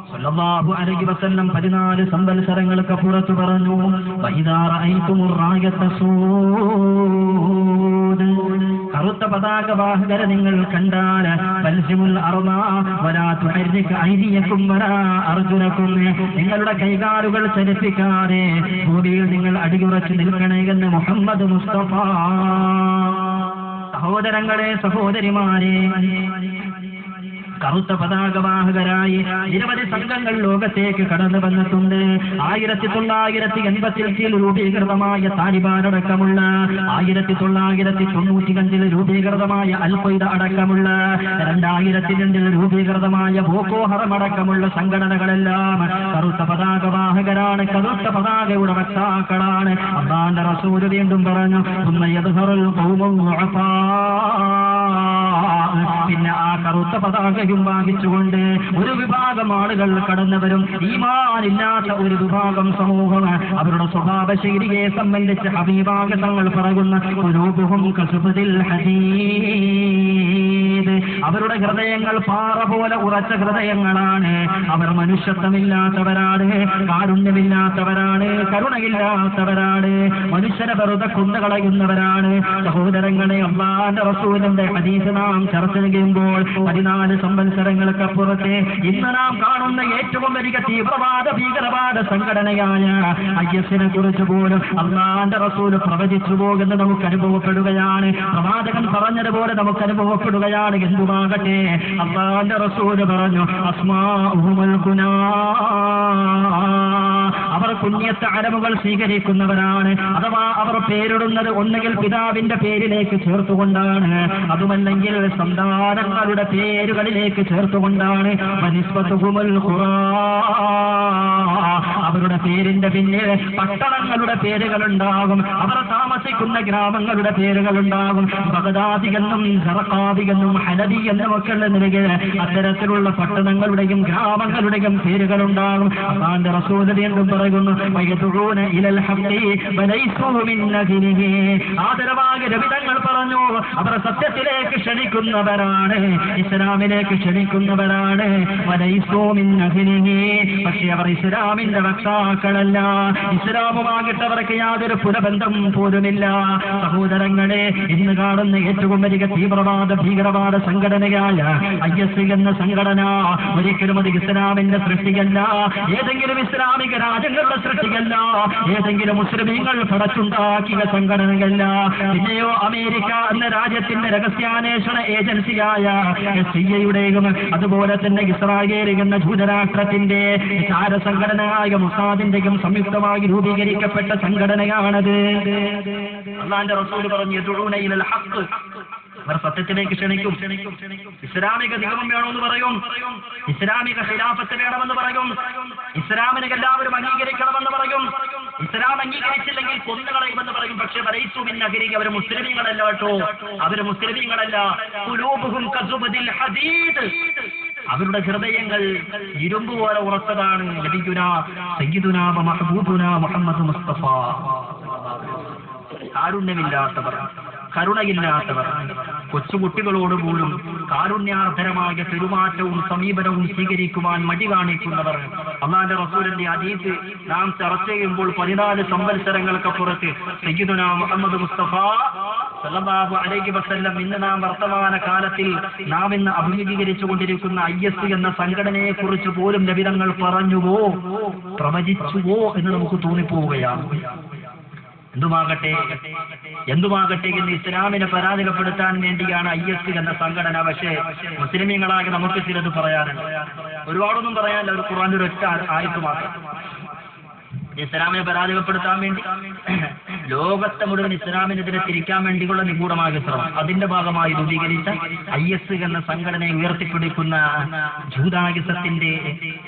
B: സല്ലല്ലാഹു അലൈഹി വസല്ലം 14 സംവത്സരങ്ങൾക്ക് പുറത്തു പറഞ്ഞു, വഇദാ റഅയ്തുമുർ റായത സൂദ്, കറുത്ത പതാക വാഹകരെ നിങ്ങൾ കണ്ടാൽ, ഫൽസിമുൽ അർള വലാ തുഹർരിക ഐദിയകും വലാ അർജുലകും, നിങ്ങളുടെ കൈകാലുകൾ ചലിപ്പിക്കാതെ ഭൂമിയിൽ നിങ്ങൾ അടിയുറച്ചു നിൽക്കണേ എന്ന് മുഹമ്മദ് മുസ്തഫ. സഹോദരങ്ങളെ, സഹോദരിമാരെ, കറുത്ത പതാകവാഹകരായി നിരവധി സംഘങ്ങൾ ലോകത്തേക്ക് കടന്നു വന്നിട്ടുണ്ട്. 1985 രൂപീകൃതമായ താലിബാൻ അടക്കമുള്ള, 1995 രൂപീകൃതമായ അൽ ഖ്വയ്ദ അടക്കമുള്ള, 2002 രൂപീകൃതമായ ബോക്കോ ഹറം അടക്കമുള്ള സംഘടനകളെല്ലാം കറുത്ത പതാകവാഹകരാണ്, കറുത്ത പതാകയുടെ വക്താക്കളാണ്. അല്ലാഹുവിന്റെ റസൂൽ വീണ്ടും പറഞ്ഞു, പിന്നെ ആ കറുത്ത പതാകയും വാങ്ങിച്ചുകൊണ്ട് ഒരു വിഭാഗം ആളുകൾ കടന്നു വരും. ഈമാനില്ലാത്ത ഒരു വിഭാഗം സമൂഹം അവരുടെ സ്വഭാവ ശൈലിയെ സംബന്ധിച്ച് ഹബീബാകെ തങ്ങൾ പറയുന്ന ഖുലൂബുഹും കസുബിൽ ഹദീദ്, അവരുടെ ഹൃദയങ്ങൾ പാറ പോലെ ഉറച്ച ഹൃദയങ്ങളാണ്. അവർ മനുഷ്യത്വമില്ലാത്തവരാണ്, കാരുണ്യമില്ലാത്തവരാണ്, കരുണയില്ലാത്തവരാണ്, മനുഷ്യനെ വെറുതെ കൊന്നുകളയുന്നവരാണ്. സഹോദരങ്ങളെ, അല്ലാഹുവിന്റെ റസൂലിന്റെ ഹദീസ് നാം ചർച്ച ചെയ്യുമ്പോൾ 14 സംവത്സരങ്ങൾക്കപ്പുറത്തെ ഇന്ന് നാം കാണുന്ന ഏറ്റവും വലിയ തീവ്രവാദ ഭീകരവാദ സംഘടനയായ IS-നെ കുറിച്ച് പോലും അല്ലാഹുവിന്റെ റസൂൽ പ്രവചിച്ചു പോകുന്നത് നമുക്ക് അനുഭവപ്പെടുകയാണ്. പ്രവാചകൻ പറഞ്ഞതുപോലെ നമുക്ക് അനുഭവപ്പെടുകയാണ്. എന്തുമാകട്ടെ, അല്ലാഹുവിന്റെ റസൂൽ പറഞ്ഞു, അസ്മാഉഹുൽ ഗുനാ, അവർ പുണ്യത്തെ അരമുകൾ സ്വീകരിക്കുന്നവരാണ്. അഥവാ അവർ പേരിടുന്നത് ഒന്നുകിൽ പിതാവിന്റെ പേരിലേക്ക് ചേർത്തുകൊണ്ടാണ്, അതുമല്ലെങ്കിൽ സന്താനങ്ങളുടെ പേരുകളിലേക്ക് ചേർത്തുകൊണ്ടാണ്. അവരുടെ പേരിന്റെ പിന്നിൽ പട്ടണങ്ങളുടെ പേരുകളുണ്ടാകും, അവർ താമസിക്കുന്ന ഗ്രാമങ്ങളുടെ പേരുകളുണ്ടാകും. ബഗ്ദാദി എന്നും സറഖാബി എന്നും ഹലബി എന്നും ഒക്കെയുള്ള നിലയിൽ അത്തരത്തിലുള്ള പട്ടണങ്ങളുടെയും ഗ്രാമങ്ങളുടെയും പേരുകളുണ്ടാകും. അല്ലാഹുവിന്റെ റസൂൽ വീണ്ടും പറയുന്നു, വയദുഊന ഇലൽ ഹഖി വലൈസു മിൻ നദിനിഹി, ആദരവായ നബിതങ്ങൾ പറഞ്ഞു, അവർ സത്യത്തിലേക്ക് ക്ഷണിക്കുന്നവരാണ്, ഇസ്ലാമിലേക്ക് ക്ഷണിക്കുന്നവരാണ്. വലൈസു മിൻ നദിനിഹി, പക്ഷേ അവർ ഇസ്ലാമിന്റെ വക്താക്കളല്ല, ഇസ്ലാമുമായിട്ട് അവർക്ക് യാതൊരു പുനബന്ധം പോലുമില്ല. സഹോദരങ്ങളെ, ഇന്ന് കാണുന്ന ഏറ്റവും വലിയ തീവ്രവാദ ഭീകരവാദ സംഘടനയായ IS എന്ന സംഘടന ഒരിക്കലും അത് ഇസ്ലാമിന്റെ സൃഷ്ടിയല്ല, ഏതെങ്കിലും ഇസ്ലാമിക രാജ്യങ്ങളുടെ സൃഷ്ടിയല്ല, ഏതെങ്കിലും മുസ്ലിമീങ്ങൾ പടച്ചുണ്ടാക്കിയ സംഘടനയല്ല. പിന്നെയോ അമേരിക്ക എന്ന രാജ്യത്തിന്റെ രഹസ്യാന്വേഷണ ഏജൻസിയായ CIA-യുടെയും അതുപോലെ തന്നെ ഇസ്രായേൽ എന്ന ജൂതരാഷ്ട്രത്തിന്റെ ചാരസംഘടനയായ മുസാദിന്റെയും സംയുക്തമായി രൂപീകരിക്കപ്പെട്ട സംഘടനയാണത്. അല്ലാഹുവിന്റെ റസൂൽ പറഞ്ഞു, യദുഊന ഇലൽ ഹഖ്, അവർ സത്യത്തിലേക്ക് ക്ഷണിക്കും. ഇസ്ലാമിക നിയമം വേണമെന്ന് പറയും, ഇസ്ലാമിക ഖിലാഫത്ത് വേണമെന്ന് പറയും, ഇസ്ലാമിനെ എല്ലാവരും അംഗീകരിക്കണമെന്ന് പറയും, ഇസ്ലാം അംഗീകരിച്ചില്ലെങ്കിൽ കൊന്നുകളയുമെന്ന് പറയും. പക്ഷെ വലൈസു മിൻ നദിനിഹി, അവർ മുസ്ലിമീങ്ങളല്ല കേട്ടോ, അവർ മുസ്ലിമീങ്ങളല്ല. ഖുലൂബുഹും കസുബിൽ ഹദീദ്, അവരുടെ ഹൃദയങ്ങൾ ഇരുമ്പ് പോലെ ഉറച്ചതാണ്. നബിയുനാ സയ്യിദുനാ മഹബൂബുനാ മുഹമ്മദ് മുസ്തഫ, കാരുണ്യമില്ലാത്തവർ, കരുണയില്ലാത്തവർ, കൊച്ചുകുട്ടികളോട് പോലും കാരുണ്യാർദ്ധരമായ പെരുമാറ്റവും സമീപനവും സ്വീകരിക്കുവാൻ മടി കാണിക്കുന്നവർ. അല്ലാഹുവിന്റെ റസൂലിന്റെ ഹദീസ് നാം ചർച്ച ചെയ്യുമ്പോൾ 14 സംവത്സരങ്ങൾക്കപ്പുറത്ത് സയ്യിദുനാ മുഹമ്മദ് മുസ്തഫ സല്ലല്ലാഹു അലൈഹി വസല്ലം ഇന്ന് നാം വർത്തമാന കാലത്തിൽ നാം ഇന്ന് അഭിമുഖീകരിച്ചു കൊണ്ടിരിക്കുന്ന IS എന്ന സംഘടനയെ കുറിച്ച് പോലും നബിതങ്ങൾ പറഞ്ഞുവോ, പ്രവചിച്ചുവോ എന്ന് നമുക്ക് തോന്നിപ്പോവുകയാണ്. എന്തുമാകട്ടെ എന്ന് ഇസ്ലാമിനെ പരാജയപ്പെടുത്താൻ വേണ്ടിയാണ് IS എന്ന സംഘടന. പക്ഷേ മുസ്ലിമീങ്ങളാകെ നമുക്ക് ചിലത് പറയാനുണ്ട്. ഒരുപാടൊന്നും പറയാനില്ല, ഒരു ഖുർആന്റെ ഒരൊറ്റ ആയത്ത് മാത്രം. ഇസ്ലാമിനെ പരാജയപ്പെടുത്താൻ വേണ്ടി ലോകത്തെ മുഴുവൻ ഇസ്ലാമിനെതിരെ തിരിക്കാൻ വേണ്ടിയുള്ള നിഗൂഢമായ ശ്രമം, അതിന്റെ ഭാഗമായി രൂപീകരിച്ച IS എന്ന സംഘടനയെ ഉയർത്തിപ്പിടിക്കുന്ന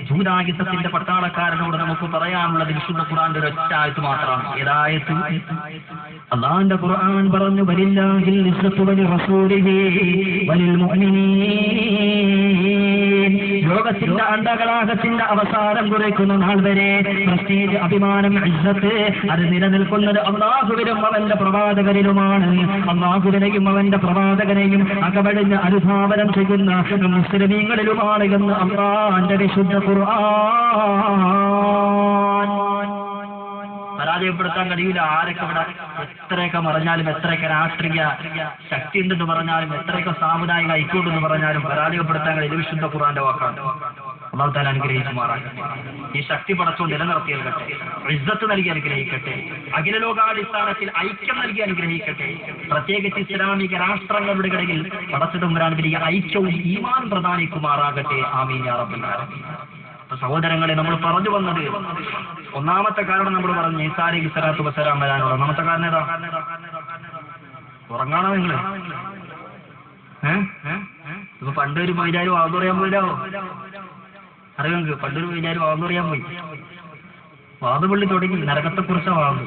B: ജൂതായുസത്തിന്റെ പട്ടാളക്കാരനോട് നമുക്ക് പറയാനുള്ളത് വിശുദ്ധ ഖുർആന്റെ ഒരൊറ്റ ആയത്ത് മാത്രമാണ്. ഏതായത്ത്? അല്ലാഹുവിന്റെ ഖുർആൻ പറഞ്ഞു, വലില്ലാഹിൽ ഇസ്സത്തു വലിറസൂലിഹി വലിൽ മുഅ്മിനീൻ, ലോകത്തിന്റെ അണ്ടകളാകത്തിന്റെ അവസാനം കുറിക്കുന്ന നാൾ വരെ പ്രസ്റ്റീജ്, അഭിമാനം, ഇസ്സത്ത് അത് നിലനിൽക്കുന്നത് അല്ലാഹുവിനും അവന്റെ പ്രവാചകനിലുമാണ്. അല്ലാഹുവിനെയും അവന്റെ പ്രവാചകനെയും അകവഴിഞ്ഞ് അനുധാവനം ചെയ്യുന്ന മുസ്ലിമീങ്ങളിലുമാണ് എന്ന് അല്ലാഹുവിന്റെ വിശുദ്ധ ഖുർആൻ. പരാജയപ്പെടുത്താൻ കഴിയില്ല. ആരൊക്കെ ഇവിടെ എത്രയൊക്കെ പറഞ്ഞാലും, എത്രയൊക്കെ രാഷ്ട്രീയ ശക്തി ഉണ്ടെന്ന് പറഞ്ഞാലും, എത്രയൊക്കെ സാമുദായിക ഐക്യമുണ്ടെന്ന് പറഞ്ഞാലും പരാജയപ്പെടുത്താൻ കഴിയില്ല. വിശുദ്ധ ഖുർആന്റെ വാക്കാണ്. അല്ലാഹു തആല അനുഗ്രഹിക്കുമാറാകട്ടെ. ഈ ശക്തി പടച്ചോണ്ട് നിലനിർത്തി നൽകട്ടെ, ഇസ്സത്ത് നൽകി അനുഗ്രഹിക്കട്ടെ, അഖില ലോകാടിസ്ഥാനത്തിൽ ഐക്യം നൽകി അനുഗ്രഹിക്കട്ടെ. പ്രത്യേകിച്ച് ഇസ്ലാമിക രാഷ്ട്രങ്ങളുടെ ഇടയിൽ പടച്ചതമ്പുരാൻ വലിയ ഐക്യവും ഈമാൻ പ്രദാനിക്കുമാറാകട്ടെ. ആമീൻ യാ റബ്ബൽ ആലമീൻ. സഹോദരങ്ങളെ, നമ്മൾ പറഞ്ഞു വന്നത് ഒന്നാമത്തെ കാരണം നമ്മൾ പറഞ്ഞു ഈസാ അലൈഹി സ്വലാത്തു വസ്സലാം വരാനുള്ള. ഒന്നാമത്തെ കാരണം ഏതാ? ഉറങ്ങാണോ നിങ്ങള്? ഇപ്പൊ പണ്ടൊരു മൈതാരി വാദം പറയാൻ പോയില്ലോ, അറിയാം. പണ്ടൊരു മൈതാരി വാദം പറയാൻ പോയി, വാദപള്ളി തുടങ്ങി നരകത്തെ കുറിച്ച വാദം.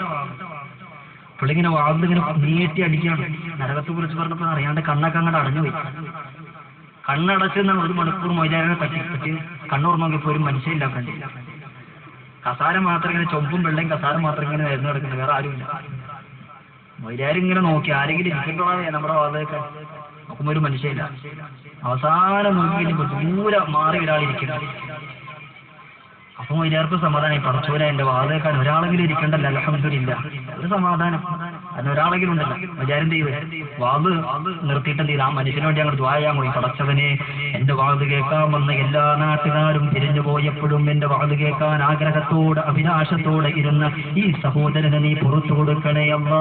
B: പുള്ളിങ്ങനെ വാദം ഇങ്ങനെ നീട്ടി അടിക്കുകയാണ്. നരകത്തെ കുറിച്ച് പറഞ്ഞപ്പോൾ അറിയാണ്ട് കണ്ണൊക്കെ അങ്ങോട്ട് അടഞ്ഞുപോയി. കണ്ണടച്ച് 1 മണിക്കൂർ മൊയ്ലാനെ പറ്റി കണ്ണൂർ നോക്കിയപ്പോൾ ഒരു മനുഷ്യയില്ല കണ്ടില്ല. കസാര മാത്രം ഇങ്ങനെ ചൊമ്പും വെള്ളയും കസാര മാത്രം ഇങ്ങനെ വരുന്നു കിടക്കുന്നത്, വേറെ ആരുമില്ല. മൊയ്ലാരിങ്ങനെ നോക്കി ആരെങ്കിലും ഇരിക്കണ്ടോളാതെ നമ്മുടെ വാദമൊക്കെ നോക്കുമ്പോൾ ഒരു മനുഷ്യയില്ല. അവസാനം നോക്കി ദൂരെ മാറി ഒരാളിരിക്കണം. അപ്പൊ മൊയ്ലാർക്ക് സമാധാനം, പടച്ചോര എന്റെ വാതേക്കാൻ ഒരാളെങ്കിലും ഇരിക്കണ്ടല്ലോ, അൽഹംദുലില്ലാ, ഒരു സമാധാനം. അതിനൊരാളെങ്കിലും ഉണ്ടല്ലോ. മൊയ്ലാരിന്റെ വാത് നിർത്തിയിട്ട് എന്ത് ചെയ്ത് ആ മനുഷ്യന് വേണ്ടി അങ്ങോട്ട് ദ്വാ ചെയ്യാൻ പോയി. പടച്ചവനെ, എന്റെ വാത് കേൾക്കാൻ വന്ന എല്ലാ നാട്ടുകാരും തിരിഞ്ഞു പോയപ്പോഴും എന്റെ വാത് കേൾക്കാൻ ആഗ്രഹത്തോടെ അഭിലാഷത്തോടെ ഇരുന്ന ഈ സഹോദരനെ നീ പുറത്തു കൊടുക്കണേ അല്ലാ.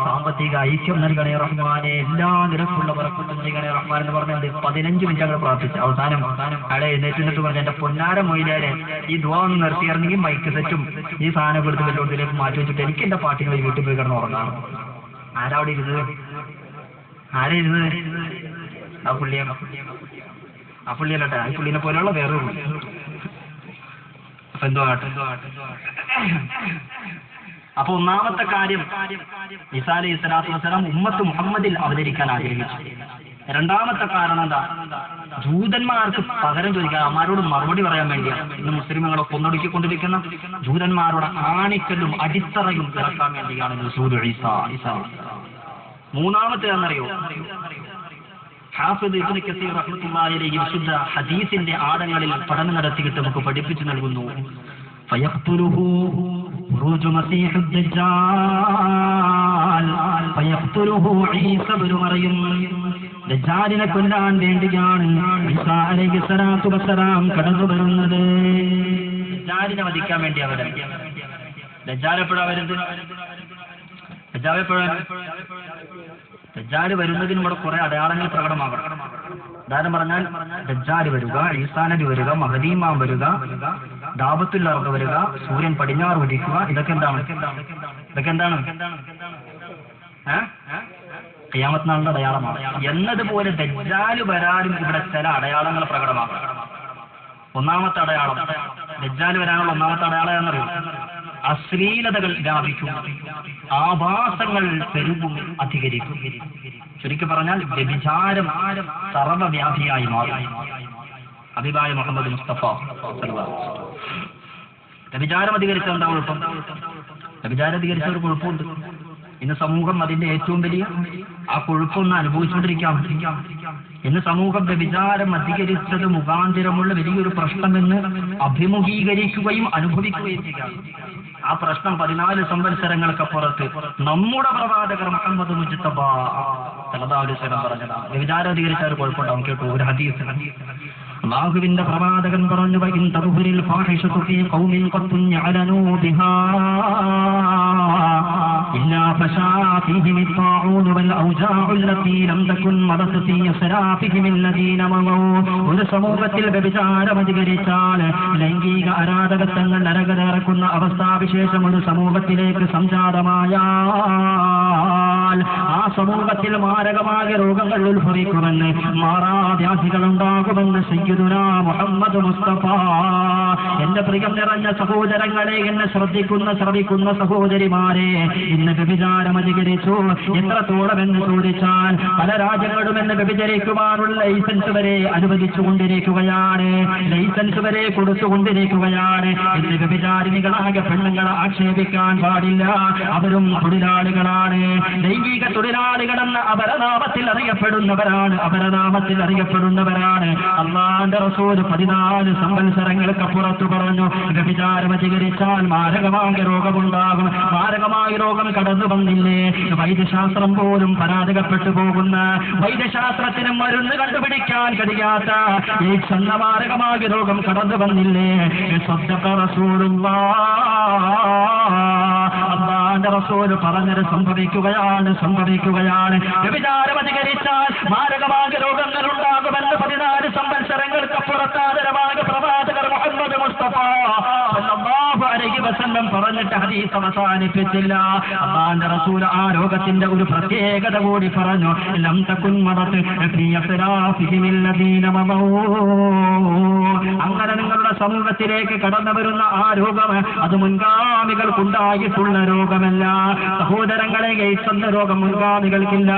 B: സാമ്പത്തിക ഐക്യം നൽകണേ റഹ്മാനെ, എല്ലാ നിരക്കുള്ള പറക്കത്തും ചെയ്യണേ റഹ്മാൻ എന്ന് പറഞ്ഞത് 15 മിനിറ്റ് അങ്ങനെ പ്രാർത്ഥിച്ചു. അവസാനം അയാളെ എഴുന്നേറ്റിട്ട് പറഞ്ഞ എന്റെ പൊന്നാര മൊയ്ലാരെ, ഈ ദ്വാ ഒന്ന് നിർത്തിയിറങ്ങി മൈക്ക് സെറ്റും ഈ സാധനം എടുത്ത് വെല്ലോടത്തിലേക്ക് മാറ്റി വെച്ചിട്ട് എനിക്ക് എന്റെ പാട്ടിന് പോയി വീട്ടിൽ പോയി കിടന്ന് ഉറങ്ങാറ്. ആരാ അവിടെ ഇരുന്നത്? ആരാ ഇരുന്നത്? ആ പുള്ളിയല്ലട്ടെ, ആ പുള്ളിനെ പോലെയുള്ള വേറെ പുള്ളി. അപ്പൊ എന്തോ ആട്ടെ. അപ്പൊ ഒന്നാമത്തെ കാര്യം, ഈസാ അലൈഹി സ്വലാത്തു വസ്സലാം ഉമ്മത്ത് മുഹമ്മദിൽ അവതരിക്കാൻ ആഗ്രഹിച്ചു. രണ്ടാമത്തെ കാരണം എന്താ? ജൂതന്മാർക്ക് പകരം ചോദിക്കാൻ, അമ്മാരോട് മറുപടി പറയാൻ വേണ്ടിയാണ്. ഇന്ന് മുസ്ലിമുകളെ കൊന്നൊടുക്കിക്കൊണ്ടിരിക്കുന്ന ജൂതന്മാരുടെ ആണിക്കല്ലും അടിത്തറയും ഇറക്കാൻ വേണ്ടിയാണ് ഈസാ. മൂന്നാമത്തെ എന്നറിയോ? ഹാഫിദ് ഇബ്നു കസീർ റഹ്മത്തുള്ളാഹി അലൈഹി വിശുദ്ധ ഹദീസിന്റെ ആഴങ്ങളിൽ പഠനം നടത്തിയിട്ട് നമുക്ക് പഠിപ്പിച്ചു നൽകുന്നു. ഫയഖ്തുലുഹു ഖുറൂജു മസീഹു ദജ്ജാൽ ഫയഖ്തുലുഹു ഈസ ഇബ്നു മറിയം. ദജ്ജാലിനെ കൊല്ലാൻ വേണ്ടിയാണ് ഈസാ അലൈഹി സ്വലാത്തു വസ്സലാം കടന്നു വരുന്നത്. ദജ്ജാലിനെ വധിക്കാൻ വേണ്ടി അവരെ. ദജ്ജാൽ എപ്പോഴാ വരുന്നത്? ദജ്ജാൽ വരുന്നതിന് ഇവിടെ കുറെ അടയാളങ്ങൾ പ്രകടമാകണം. ഉദാഹരണം പറഞ്ഞാൽ ദജ്ജാൽ വരിക, ഈസാ നബി വരിക, മഹദി ഇമാം വരിക, ദാവത്തുൽ അർദ് വരിക, സൂര്യൻ പടിഞ്ഞാറ് ഉദിക്കുക. ഇതൊക്കെ എന്താണ്? ഖിയാമത്ത് നാളിന്റെ അടയാളമാണ്. എന്നതുപോലെ ദജ്ജാൽ വരാനും ഇവിടെ ചില അടയാളങ്ങൾ പ്രകടമാകണം. ഒന്നാമത്തെ അടയാളം, ദജ്ജാൽ വരാനുള്ള ഒന്നാമത്തെ അടയാളം എന്നറിയും, അശ്ലീലതകൾ വ്യാപിക്കും, ആഭാസങ്ങൾ പെരുകും, അധികരിക്കും. ചുരുക്കി പറഞ്ഞാൽ വ്യഭിചാരം സർവ്വവ്യാപിയായി മാറും. ഹബീബായ മുഹമ്മദ് മുസ്തഫ വ്യഭിചാരം അധികരിച്ച എന്താ കുഴപ്പം? വ്യഭിചാരം അധികരിച്ച ഒരു കുഴപ്പമുണ്ട്. ഇന്ന് സമൂഹം അതിന്റെ ഏറ്റവും വലിയ ആ കുഴപ്പമൊന്ന് അനുഭവിച്ചുകൊണ്ടിരിക്കാം. ഇന്ന് സമൂഹം വ്യഭിചാരം അധികരിച്ചത് മുഖാന്തരമുള്ള വലിയൊരു പ്രശ്നമെന്ന് അഭിമുഖീകരിക്കുകയും അനുഭവിക്കുകയും ചെയ്യാം. ആ പ്രശ്നം 14 സംവത്സരങ്ങൾക്കപ്പുറത്ത് നമ്മുടെ പ്രവാചകർ മുഹമ്മദ് മുജ്തബ സല്ലല്ലാഹു അലൈഹി വസല്ലം പറഞ്ഞതാണ്. വ്യഭിചാരം അധികരിച്ച ഒരു കുഴപ്പമുണ്ടാവും. കേട്ടോ ഒരു ഹദീസ്, അല്ലാഹുവിന്റെ പ്രവാചകൻ പറഞ്ഞു, വഇൻ തദ്ഹുരിൽ ഫാഹിഷതു ഫീ ഖൗമിൻ ഖദ് യഅലനൂ ബിഹാ ഇല്ലാ ഫശാ ഫീഹിം الطاعون والأوجاع التي لم تكن مضت في أسلافهم الذين مضوا. ഒരു സമൂഹത്തിൽ വ്യഭിചാരം അധികരിച്ചാൽ, ലൈംഗിക അരാധകത്വങ്ങൾ നരകതേറക്കുന്ന അവസ്ഥാവിശേഷം ഒരു സമൂഹത്തിലേക്ക് സംജാതമായാൽ ആ സമൂഹത്തിൽ മാരകമായ രോഗങ്ങൾ ഉത്ഭവിക്കുമെന്ന്, മാറാവ്യാധികൾ ഉണ്ടാകുമെന്ന് സയ്യിദുനാ മുഹമ്മദ് മുസ്തഫ. എന്റെ പ്രിയം നിറഞ്ഞ സഹോദരങ്ങളെ, എന്നെ ശ്രവിക്കുന്ന സഹോദരിമാരെ, ഇന്ന് വ്യഭിചാരം അധികരിച്ചു. എത്രത്തോളം എന്ന് ചോദിച്ചാൽ പല രാജ്യങ്ങളും എന്ന് വ്യഭിചരിക്കുവാനുള്ള ലൈസൻസ് വരെ അനുവദിച്ചുകൊണ്ടിരിക്കുകയാണ്, ലൈസൻസ് വരെ കൊടുത്തുകൊണ്ടിരിക്കുകയാണ്. ഇന്ന് വ്യഭിചാരിണികളായ പെണ്ണുങ്ങളെ ആക്ഷേപിക്കാൻ പാടില്ല. അവരും തൊഴിലാളികളാണ്. ലൈംഗിക തൊഴിലാളികളെന്ന് അപരനാമത്തിൽ അറിയപ്പെടുന്നവരാണ്. അല്ലാഹുവിന്റെ റസൂൽ 14 സംവത്സരങ്ങൾക്കപ്പുറത്ത് പറഞ്ഞു, വ്യഭിചാരം അധികരിച്ചാൽ മാരകമായ രോഗമുണ്ടാകും. മാരകമായ രോഗം കടന്നു വന്നില്ലേ? വൈദ്യശാസ്ത്രം പോലും പരാജയപ്പെട്ടു പോകുന്ന, വൈദ്യശാസ്ത്രത്തിന് മരുന്ന് കണ്ടുപിടിക്കാൻ കഴിയാത്ത എയ്ഡ്സ് എന്ന മാരകമായ രോഗം കടന്നു വന്നില്ലേ? അല്ലാഹുവിന്റെ റസൂൽ പറഞ്ഞത് സംഭവിക്കുകയാണ്. വ്യഭിചാരം അധികരിച്ചാൽ മാരകമായ രോഗങ്ങൾ ഉണ്ടാകുമെന്ന് 14 സംവത്സരങ്ങൾക്കപ്പുറത്ത് ആദരവായ പ്രവാചകർ മുഹമ്മദ് മുസ്തഫ സല്ലല്ലാഹു അലൈഹി വസല്ലം പറഞ്ഞിട്ട് ഹദീസ് അവസാനിപ്പിച്ചില്ല. അല്ലാഹുവിന്റെ റസൂൽ ആ രോഗത്തിന്റെ ഒരു പ്രത്യേകത കൂടി പറഞ്ഞു. ലം തകുൻ മറത് ഫീ അസ്റാഫിഹിം അല്ലദീന മദൂ. അങ്ങനെ നിങ്ങളുടെ സമൂഹത്തിലേക്ക് കടന്നു വരുന്ന ആ രോഗം അത് മുൻഗാമികൾക്കുണ്ടായിട്ടുള്ള രോഗമല്ല. സഹോദരങ്ങളെ, എയ്ഡ്സ് എന്ന രോഗം മുൻഗാമികൾക്കില്ല.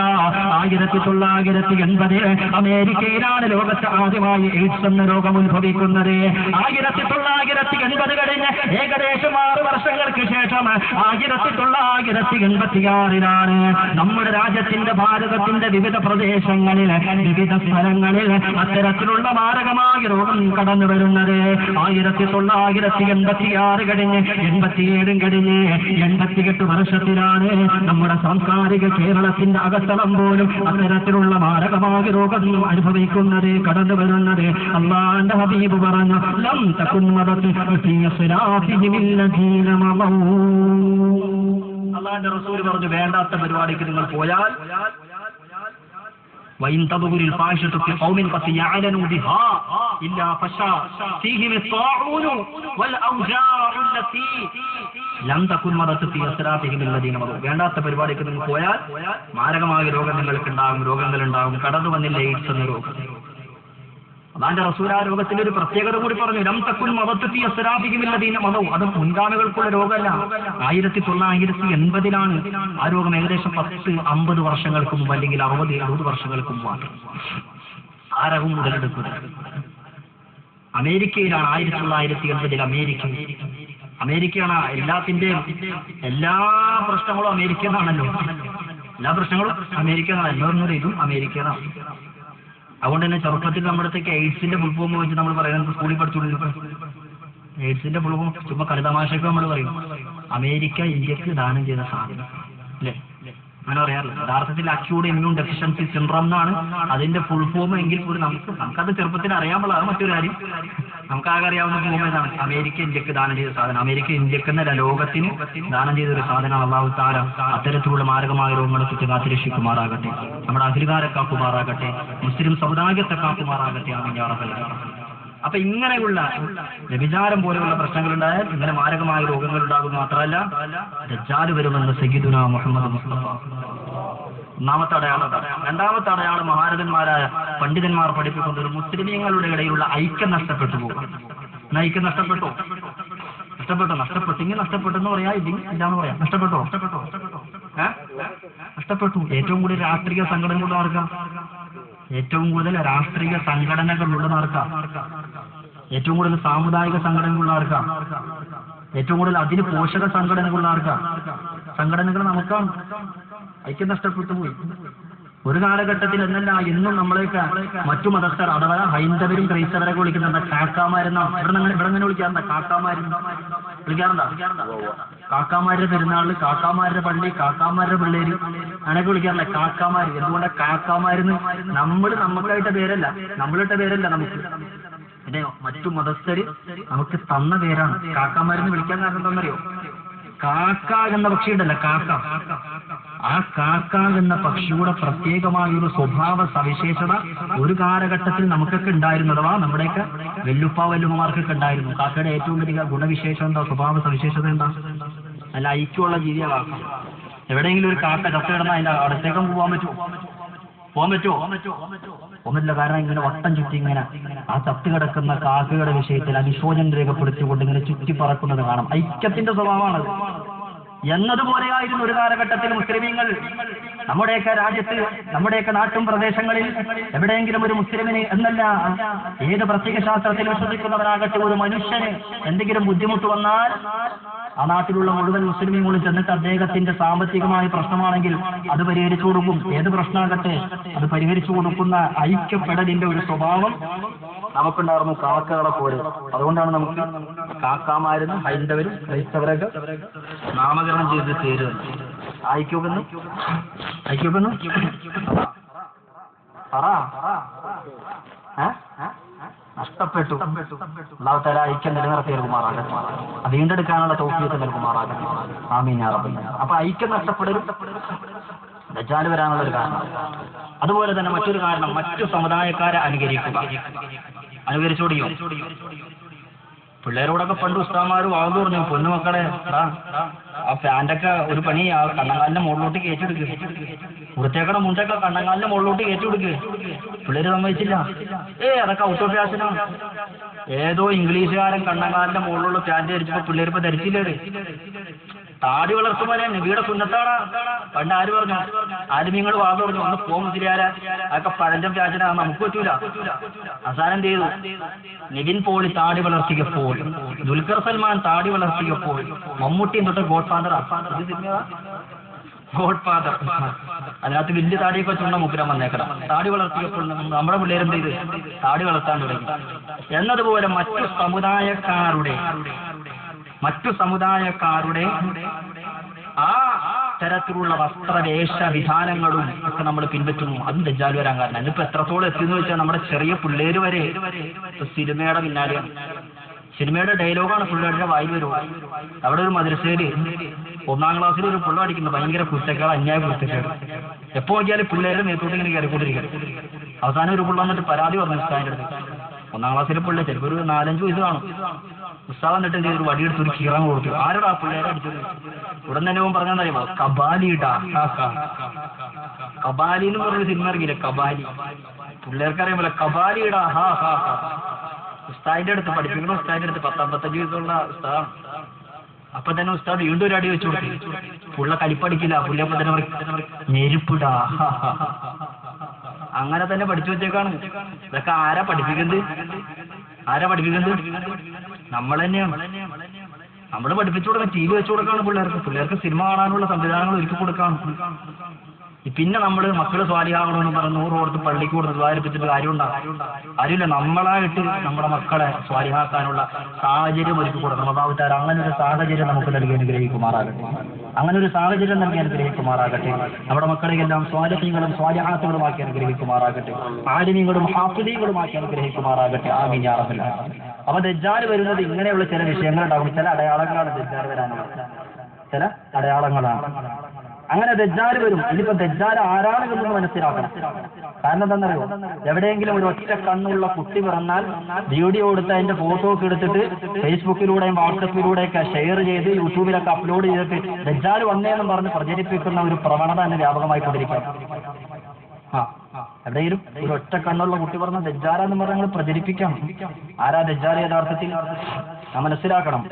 B: 1980 അമേരിക്കയിലാണ് ലോകത്ത് ആദ്യമായി എയ്ഡ്സ് എന്ന രോഗം ഉത്ഭവിക്കുന്നത്. 1980 കഴിഞ്ഞ് ഏകദേശം 6 വർഷങ്ങൾക്ക് ശേഷം 1986 നമ്മുടെ രാജ്യത്തിന്റെ ഭാരതത്തിന്റെ വിവിധ പ്രദേശങ്ങളിൽ വിവിധ സ്ഥലങ്ങളിൽ അത്തരത്തിലുള്ള മാരകമായ രോഗം കടന്നു വരുന്നത്. 1986 കഴിഞ്ഞ് 87 കഴിഞ്ഞ് 88 വർഷത്തിലാണ് നമ്മുടെ സാംസ്കാരിക കേരളത്തിന്റെ അകത്തളം പോലും അത്തരത്തിലുള്ള മാരകമായ രോഗം അനുഭവിക്കുന്നത്, കടന്നു വരുന്നത്. അല്ലാഹുവിന്റെ ഹബീബ് പറഞ്ഞു, ലം തകുൻ മദത് ഫീ അസ്റാഫിഹിം അല്ലദീന മദൂ. അല്ലാഹുവിന്റെ റസൂൽ പറഞ്ഞു, വേണ്ടാത്ത പരിപാടിക്ക് നിങ്ങൾ പോയാൽ وإن تظهر الفاحشة في قوم فسيعلنوا بها إلا فشا فيهم الطاعون والأوجاع التي لم تكن مرت في أسرافهم الذين مضوا. വേണ്ടാത്ത പരിപാടിക്ക് നിങ്ങൾ പോയാൽ മാരകമായ രോഗം നിങ്ങൾക്കുണ്ടാകും, രോഗങ്ങളുണ്ടാകും. കടന്നു വന്നില്ല എയ്ഡ്സ് എന്ന രോഗം. അതാന്റെ റസൂൽ ആ രോഗത്തിന്റെ ഒരു പ്രത്യേകത കൂടി പറഞ്ഞു. ലം തകുൻ മറത് ഫീ അസ്റാഫിഹിം അല്ലദീന മദൂ. അത് മുൻഗാമികൾക്കുള്ള രോഗമല്ല. 1980 ആ രോഗം. ഏകദേശം 10-50 വർഷങ്ങൾക്ക് മുമ്പ്, അല്ലെങ്കിൽ 60-70 വർഷങ്ങൾക്ക് മുമ്പാണ് ആ രോഗം ഉടലെടുക്കുന്നത്. അമേരിക്കയിലാണ് 1980 അമേരിക്കയാണ് എല്ലാത്തിന്റെയും എല്ലാ പ്രശ്നങ്ങളും അമേരിക്കന്നാണല്ലോ. എല്ലാ പ്രശ്നങ്ങളും അമേരിക്കന്നാണ്. എല്ലാവരും ഇതും അമേരിക്കനാണ്. അതുകൊണ്ട് തന്നെ ചെറുപ്പത്തിൽ നമ്മുടെ അടുത്തേക്ക് എയ്ഡ്സിന്റെ ഫുൾഫോം വെച്ച് നമ്മൾ പറയുന്നത് സ്കൂളിൽ പഠിച്ചുകൊണ്ടിരുന്നു. എയ്ഡ്സിന്റെ ഫുൾഫോം ചുമ്മാ കളിതമാശയ്ക്ക് നമ്മൾ പറയും, അമേരിക്ക ഇന്ത്യക്ക് ദാനം ചെയ്ത സാധനം അല്ലേ, അങ്ങനെ പറയാറില്ല. യഥാർത്ഥത്തിൽ അക്യൂട്ട് ഇമ്മ്യൂൺ ഡെഫിഷ്യൻസി സിൻഡ്രോം എന്നാണ് അതിന്റെ ഫുൾ ഫോം. എങ്കിൽ കൂടി നമുക്കത് ചെറുപ്പത്തിൽ അറിയാമുള്ള അത് മറ്റൊരു കാര്യം. നമുക്കാകെ അറിയാവുന്ന ഫോം ഏതാണ്? അമേരിക്ക ഇന്ത്യക്ക് ദാനം ചെയ്ത സാധനം. അമേരിക്ക ഇന്ത്യക്ക് എന്നല്ല, ലോകത്തിന് ദാനം ചെയ്ത ഒരു സാധനം. അല്ലാഹു തആല അത്തരത്തിലുള്ള മാരകമായ രോഗങ്ങളെ കുറിച്ച് കാത്തുരക്ഷിക്കുമാറാകട്ടെ, നമ്മുടെ അധികാരെ കാക്കുമാറാകട്ടെ, മുസ്ലിം സമുദായത്തെ കാക്കുമാറാകട്ടെ. ആമീൻ യാ റബ്ബൽ ആലമീൻ. അപ്പൊ ഇങ്ങനെയുള്ള വ്യഭിചാരം പോലെയുള്ള പ്രശ്നങ്ങൾ ഉണ്ടായാൽ ഇങ്ങനെ മാരകമായ രോഗങ്ങൾ ഉണ്ടാകുന്നു. മാത്രമല്ല ദജ്ജാൽ വരുമെന്ന് സയ്യിദുനാ മുഹമ്മദ് മുസ്തഫ. ഒന്നാമത്തെ അടയാളം. രണ്ടാമത്തെ അടയാളം, മഹാരഥന്മാരായ പണ്ഡിതന്മാർ പഠിപ്പിക്കുന്നത് മുസ്ലിമീങ്ങളുടെ ഇടയിലുള്ള ഐക്യം നഷ്ടപ്പെട്ടു പോകും. ഐക്യം നഷ്ടപ്പെട്ടെങ്കിൽ നഷ്ടപ്പെട്ടെന്ന് പറയാ, ഇല്ലാന്ന് പറയാം. നഷ്ടപ്പെട്ടു. ഏറ്റവും കൂടുതൽ രാഷ്ട്രീയ സംഘടനകളുടെ ആർക്കാം? ഏറ്റവും കൂടുതൽ രാഷ്ട്രീയ സംഘടനകളുള്ളത് ആർക്കാം? ഏറ്റവും കൂടുതൽ സാമുദായിക സംഘടനകളുള്ള ആർക്കാം? ഏറ്റവും കൂടുതൽ അതിന് പോഷക സംഘടനകളുള്ള ആർക്കാം? സംഘടനകൾ നമുക്കാണ്. ഐക്യം നഷ്ടപ്പെട്ടു പോയി. ഒരു കാലഘട്ടത്തിൽ എന്നല്ല ഇന്നും നമ്മളെയൊക്കെ മറ്റു മതസ്ഥർ അഥവാ ഹൈന്ദവരും ക്രൈസ്തവരൊക്കെ വിളിക്കുന്നുണ്ട് കാക്കാമാരെന്നാണ്. ഇവിടെ അങ്ങനെ വിളിക്കാറുണ്ട്. കാക്കാമാരെന്ന് വിളിക്കാറുണ്ടോ? കാക്കാമാരുടെ പെരുന്നാളിൽ കാക്കാമാരുടെ പള്ളി, കാക്കാമാരുടെ പിള്ളേര് അങ്ങനെയൊക്കെ വിളിക്കാറില്ല കാക്കാമാര്. എന്തുകൊണ്ട് കാക്കാമാരെന്ന്? നമുക്കായിട്ട പേരല്ല, നമ്മളിട്ട പേരല്ല നമുക്ക്. പിന്നെ മറ്റു മതസ്ഥര് നമുക്ക് തന്ന പേരാണ്. കാക്കാമാരെന്ന് വിളിക്കാൻ കാരണം എന്താണെന്നറിയോ? കാക്ക എന്ന പക്ഷിയുണ്ടല്ല, കാക്ക. ആ കാക്ക എന്ന പക്ഷിയുടെ പ്രത്യേകമായ ഒരു സ്വഭാവ സവിശേഷത ഒരു കാലഘട്ടത്തിൽ നമുക്കൊക്കെ ഉണ്ടായിരുന്നു. അഥവാ നമ്മുടെയൊക്കെ വല്ലുമ്മമാർക്കൊക്കെ ഉണ്ടായിരുന്നു. കാക്കയുടെ ഏറ്റവും വലിയ ഗുണവിശേഷം എന്താ? സ്വഭാവ സവിശേഷത എന്താ? നല്ല ഐക്യമുള്ള ജീവിയാണ് കാക്ക. എവിടെയെങ്കിലും ഒരു കാക്ക ചത്ത കിടന്നാൽ അതിന്റെ അടുത്തേക്കും പോകാൻ പറ്റുമോ? ഒന്നുമില്ല. കാരണം ഇങ്ങനെ വട്ടം ചുറ്റി ഇങ്ങനെ ആ ചത്തു കിടക്കുന്ന കാക്കയുടെ വിഷയത്തിൽ അനുശോചനം രേഖപ്പെടുത്തിക്കൊണ്ട് ഇങ്ങനെ ചുറ്റി പറക്കുന്നത് കാണാം. ഐക്യത്തിന്റെ സ്വഭാവമാണത്. എന്നതുപോലെയായിരുന്നു ഒരു കാലഘട്ടത്തിൽ മുസ്ലിമീങ്ങൾ. നമ്മുടെയൊക്കെ രാജ്യത്ത്, നമ്മുടെയൊക്കെ നാട്ടും പ്രദേശങ്ങളിൽ എവിടെയെങ്കിലും ഒരു മുസ്ലിമിന് എന്നല്ല ഏത് പ്രത്യയശാസ്ത്രത്തിൽ വിശ്വസിക്കുന്നവരാകട്ടെ ഒരു മനുഷ്യന് എന്തെങ്കിലും ബുദ്ധിമുട്ട് വന്നാൽ ആ നാട്ടിലുള്ള മുഴുവൻ മുസ്ലിമീങ്ങളും ചെന്നിട്ട് അദ്ദേഹത്തിന്റെ സാമ്പത്തികമായ പ്രശ്നമാണെങ്കിൽ അത് പരിഹരിച്ചു കൊടുക്കും. ഏത് പ്രശ്നമാകട്ടെ അത് പരിഹരിച്ചു കൊടുക്കുന്ന ഐക്യപ്പെടലിന്റെ ഒരു സ്വഭാവം നമുക്കുണ്ടായിരുന്നു കാക്കകളെ പോലെ. അതുകൊണ്ടാണ് നമുക്ക് കാക്കാമാരെന്നും ഹൈന്ദവരും ക്രൈസ്തവരൊക്കെ നാമകരണം ചെയ്ത് ചേരുന്നത്. ഐക്യമെന്ന് നഷ്ടപ്പെട്ടു. അല്ലാഹു തആല ഐക്യം നിലനിർത്തി നൽകുമാറാകട്ടെ. അത് വീണ്ടെടുക്കാനുള്ള തൗഫീഖ് നൽകുമാറാകട്ടെ. ആമീൻ യാ റബ്ബൽ ആലമീൻ. അപ്പൊ ഐക്യം നഷ്ടപ്പെടലും ദജ്ജാൽ വരാനുള്ള ഒരു കാരണം. അതുപോലെ തന്നെ മറ്റൊരു കാരണം, മറ്റു സമുദായക്കാരെ അനുകരിക്കുക. അനുകരിച്ചോടിയോ?
C: പിള്ളേരോടൊക്കെ പണ്ട് ഉസ്താമാര് വാങ്ങു പറഞ്ഞു, പൊന്നുമക്കളെ ആ പാൻ്റൊക്കെ ഒരു പണി ആ കണ്ണങ്കാലിന്റെ മുകളിലോട്ട് കയറ്റിയെടുക്കുക, വൃത്തിയാക്കണ മുണ്ടൊക്കെ കണ്ണങ്കാലിന്റെ മുകളിലോട്ട് കയറ്റിയെടുക്കുക. പിള്ളേര് സമ്മതിച്ചില്ല. അതൊക്കെ ഔട്ട് ഓഫ് ഫാഷനാണ്. ഏതോ ഇംഗ്ലീഷുകാരൻ കണ്ണങ്കാലിന്റെ മുകളിലുള്ള പാൻറ് ധരിച്ചപ്പോ പിള്ളേരിപ്പോ ധരിച്ചില്ലേ? താടി വളർത്തുപോലെ നബിയുടെ സുന്നത്താണ്. പണ്ട് ആര് പറഞ്ഞു? ആരുമീങ്ങൾ വാങ്ങു പറഞ്ഞു, ഒന്ന് പോ മുസ്ലിയാരാ, അതൊക്കെ പഴഞ്ചൻ ഫാഷനാ, നമുക്ക് പറ്റൂല. അവസാനം എന്ത് ചെയ്തു? നിവിൻ പോളി താടി വളർത്തിയപ്പോൾ, ദുൽഖർ സൽമാൻ താടി വളർത്തിയപ്പോൾ, മമ്മൂട്ടിയും തൊട്ട് ഗോഡ് ഫാദർ അതിനകത്ത് വലിയ താടിയൊക്കെ വെച്ചുള്ള മുഗ്രം വന്നേക്കണം. താടി വളർത്തിയപ്പോൾ നമ്മുടെ പിള്ളേരെന്ത് ചെയ്ത് താടി വളർത്താൻ തുടങ്ങി. എന്നതുപോലെ മറ്റു സമുദായക്കാരുടെ ആ തരത്തിലുള്ള വസ്ത്രവേഷ വിധാനങ്ങളും ഒക്കെ നമ്മൾ പിൻപറ്റുന്നു. അതും ദജ്ജാൽ വരാൻ കാരണം. അതിപ്പോ എത്രത്തോളം എത്തിയെന്ന് വെച്ചാൽ നമ്മുടെ ചെറിയ പിള്ളേര് വരെ സിനിമയുടെ പിന്നാലെയാണ്. സിനിമയുടെ ഡയലോഗാണ് പിള്ളേരുടെ വായിൽ വരുക. അവിടെ ഒരു മദ്രസയില് 1ാം ക്ലാസ്സിൽ ഒരു പിള്ള പഠിക്കുന്നു, ഭയങ്കര കുറ്റക്കേട്, അന്യായ കുറ്റക്കേട്. എപ്പോ നോക്കിയാലും പിള്ളേരുടെ നേതൃത്വം ഇങ്ങനെ കയറിക്കൊണ്ടിരിക്കണം. അവസാനം ഒരു പിള്ള വന്നിട്ട് പരാതി പറഞ്ഞു ഉസ്താദിന്റെ അടുത്ത്. 1ാം ക്ലാസ്സിലെ പിള്ളേ ചിലപ്പോൾ ഒരു 4-5 വയസ്സ് കാണും. ഉസ്താദ് എന്നിട്ട് എന്ത് ചെയ്തു? വടിയെടുത്ത് ഒരു കീറാൻ കൊടുത്തു. ആരോടാ പിള്ളേരെ അടിച്ചത്? ഉടൻ തന്നെ പറഞ്ഞറിയുമോ? കബാലിടാ. കബാലി എന്ന് പറഞ്ഞ സിനിമ ഇറങ്ങിയില്ലേ? കബാലി. പിള്ളേർക്കറിയാമല്ലോ കബാലിടാ. ഉസ്താദിന്റെ അടുത്ത് പഠിപ്പിക്കണം. ഉസ്താദിന്റെ അടുത്ത് 10-15 വയസ്സുള്ള ഉസ്താദാണ്. അപ്പൊ തന്നെ ഉസ്താദ് വീണ്ടും ഒരു അടി വെച്ചു കൊടുത്തു. പുള്ള കലിപ്പടിക്കില്ല. പുള്ളിയപ്പോ തന്നെ ഞെരുപ്പിടാ. അങ്ങനെ തന്നെ പഠിച്ചു വെച്ചേക്കാണ്. ഇതൊക്കെ ആരാ പഠിപ്പിക്കുന്നത്? നമ്മൾ തന്നെയാണ്. നമ്മൾ പഠിപ്പിച്ചു കൊടുക്കാൻ TV വെച്ചു കൊടുക്കാണ് പിള്ളേർക്ക് സിനിമ കാണാനുള്ള സംവിധാനങ്ങൾ ഒരുക്കി കൊടുക്കാണ്. പിന്നെ നമ്മൾ മക്കള് സ്വാലിഹാകണമെന്ന് പറഞ്ഞ് 100 കൊടുത്ത് പള്ളിക്ക് കൊടുത്ത് ദ്വാരിപ്പിച്ചിട്ട് കാര്യമില്ല. നമ്മളായിട്ട് നമ്മുടെ മക്കളെ സ്വാലിഹാക്കാനുള്ള സാഹചര്യം ഒരുക്കി കൊടുക്കണം. അള്ളാഹുത്താല അങ്ങനെ ഒരു സാഹചര്യം നമുക്ക് നൽകി അനുഗ്രഹിക്കുമാറാകട്ടെ. നമ്മുടെ മക്കളെയെല്ലാം സ്വാലിഹീങ്ങളും സ്വാലിഹാത്തുകളുമാക്കി അനുഗ്രഹിക്കുമാറാകട്ടെ. ആലിമീങ്ങളും ഹാഫിദീകളുമാക്കി അനുഗ്രഹിക്കുമാറാകട്ടെ. ആമീൻ യാ റബ്ബൽ ആലമീൻ. അപ്പൊ ദജ്ജാൽ വരുന്നത് ഇങ്ങനെയുള്ള ചില വിഷയങ്ങളുണ്ടാകും. ചില അടയാളങ്ങളാണ് ദജ്ജാൽ വരാനുള്ളത്. ചില അടയാളങ്ങളാണ്. അങ്ങനെ ദജ്ജാൽ വരും. ഇനിയിപ്പോ ദജ്ജാൽ ആരാണെന്ന് മനസ്സിലാക്കണം. കാരണം എന്താണെന്നറിയോ? എവിടെയെങ്കിലും ഒരു ഒറ്റ കണ്ണുള്ള കുട്ടി പിറന്നാൽ വീഡിയോ എടുത്ത് അതിന്റെ ഫോട്ടോ ഒക്കെ എടുത്തിട്ട് ഫേസ്ബുക്കിലൂടെയും വാട്സപ്പിലൂടെയൊക്കെ ഷെയർ ചെയ്ത് യൂട്യൂബിലൊക്കെ അപ്ലോഡ് ചെയ്തിട്ട് ദജ്ജാൽ വന്നേന്നും പറഞ്ഞ് പ്രചരിപ്പിക്കുന്ന ഒരു പ്രവണത തന്നെ വ്യാപകമായി കൊണ്ടിരിക്കണം. എവിടെയും ഒരു ഒറ്റ കണ്ണുള്ള കുട്ടി പറഞ്ഞ ദജ്ജാലെന്ന് പറഞ്ഞ് ഞങ്ങൾ പ്രചരിപ്പിക്കണം. ആരാ ദജ്ജാൽ യഥാർത്ഥത്തിൽ നാം മനസ്സിലാക്കണം.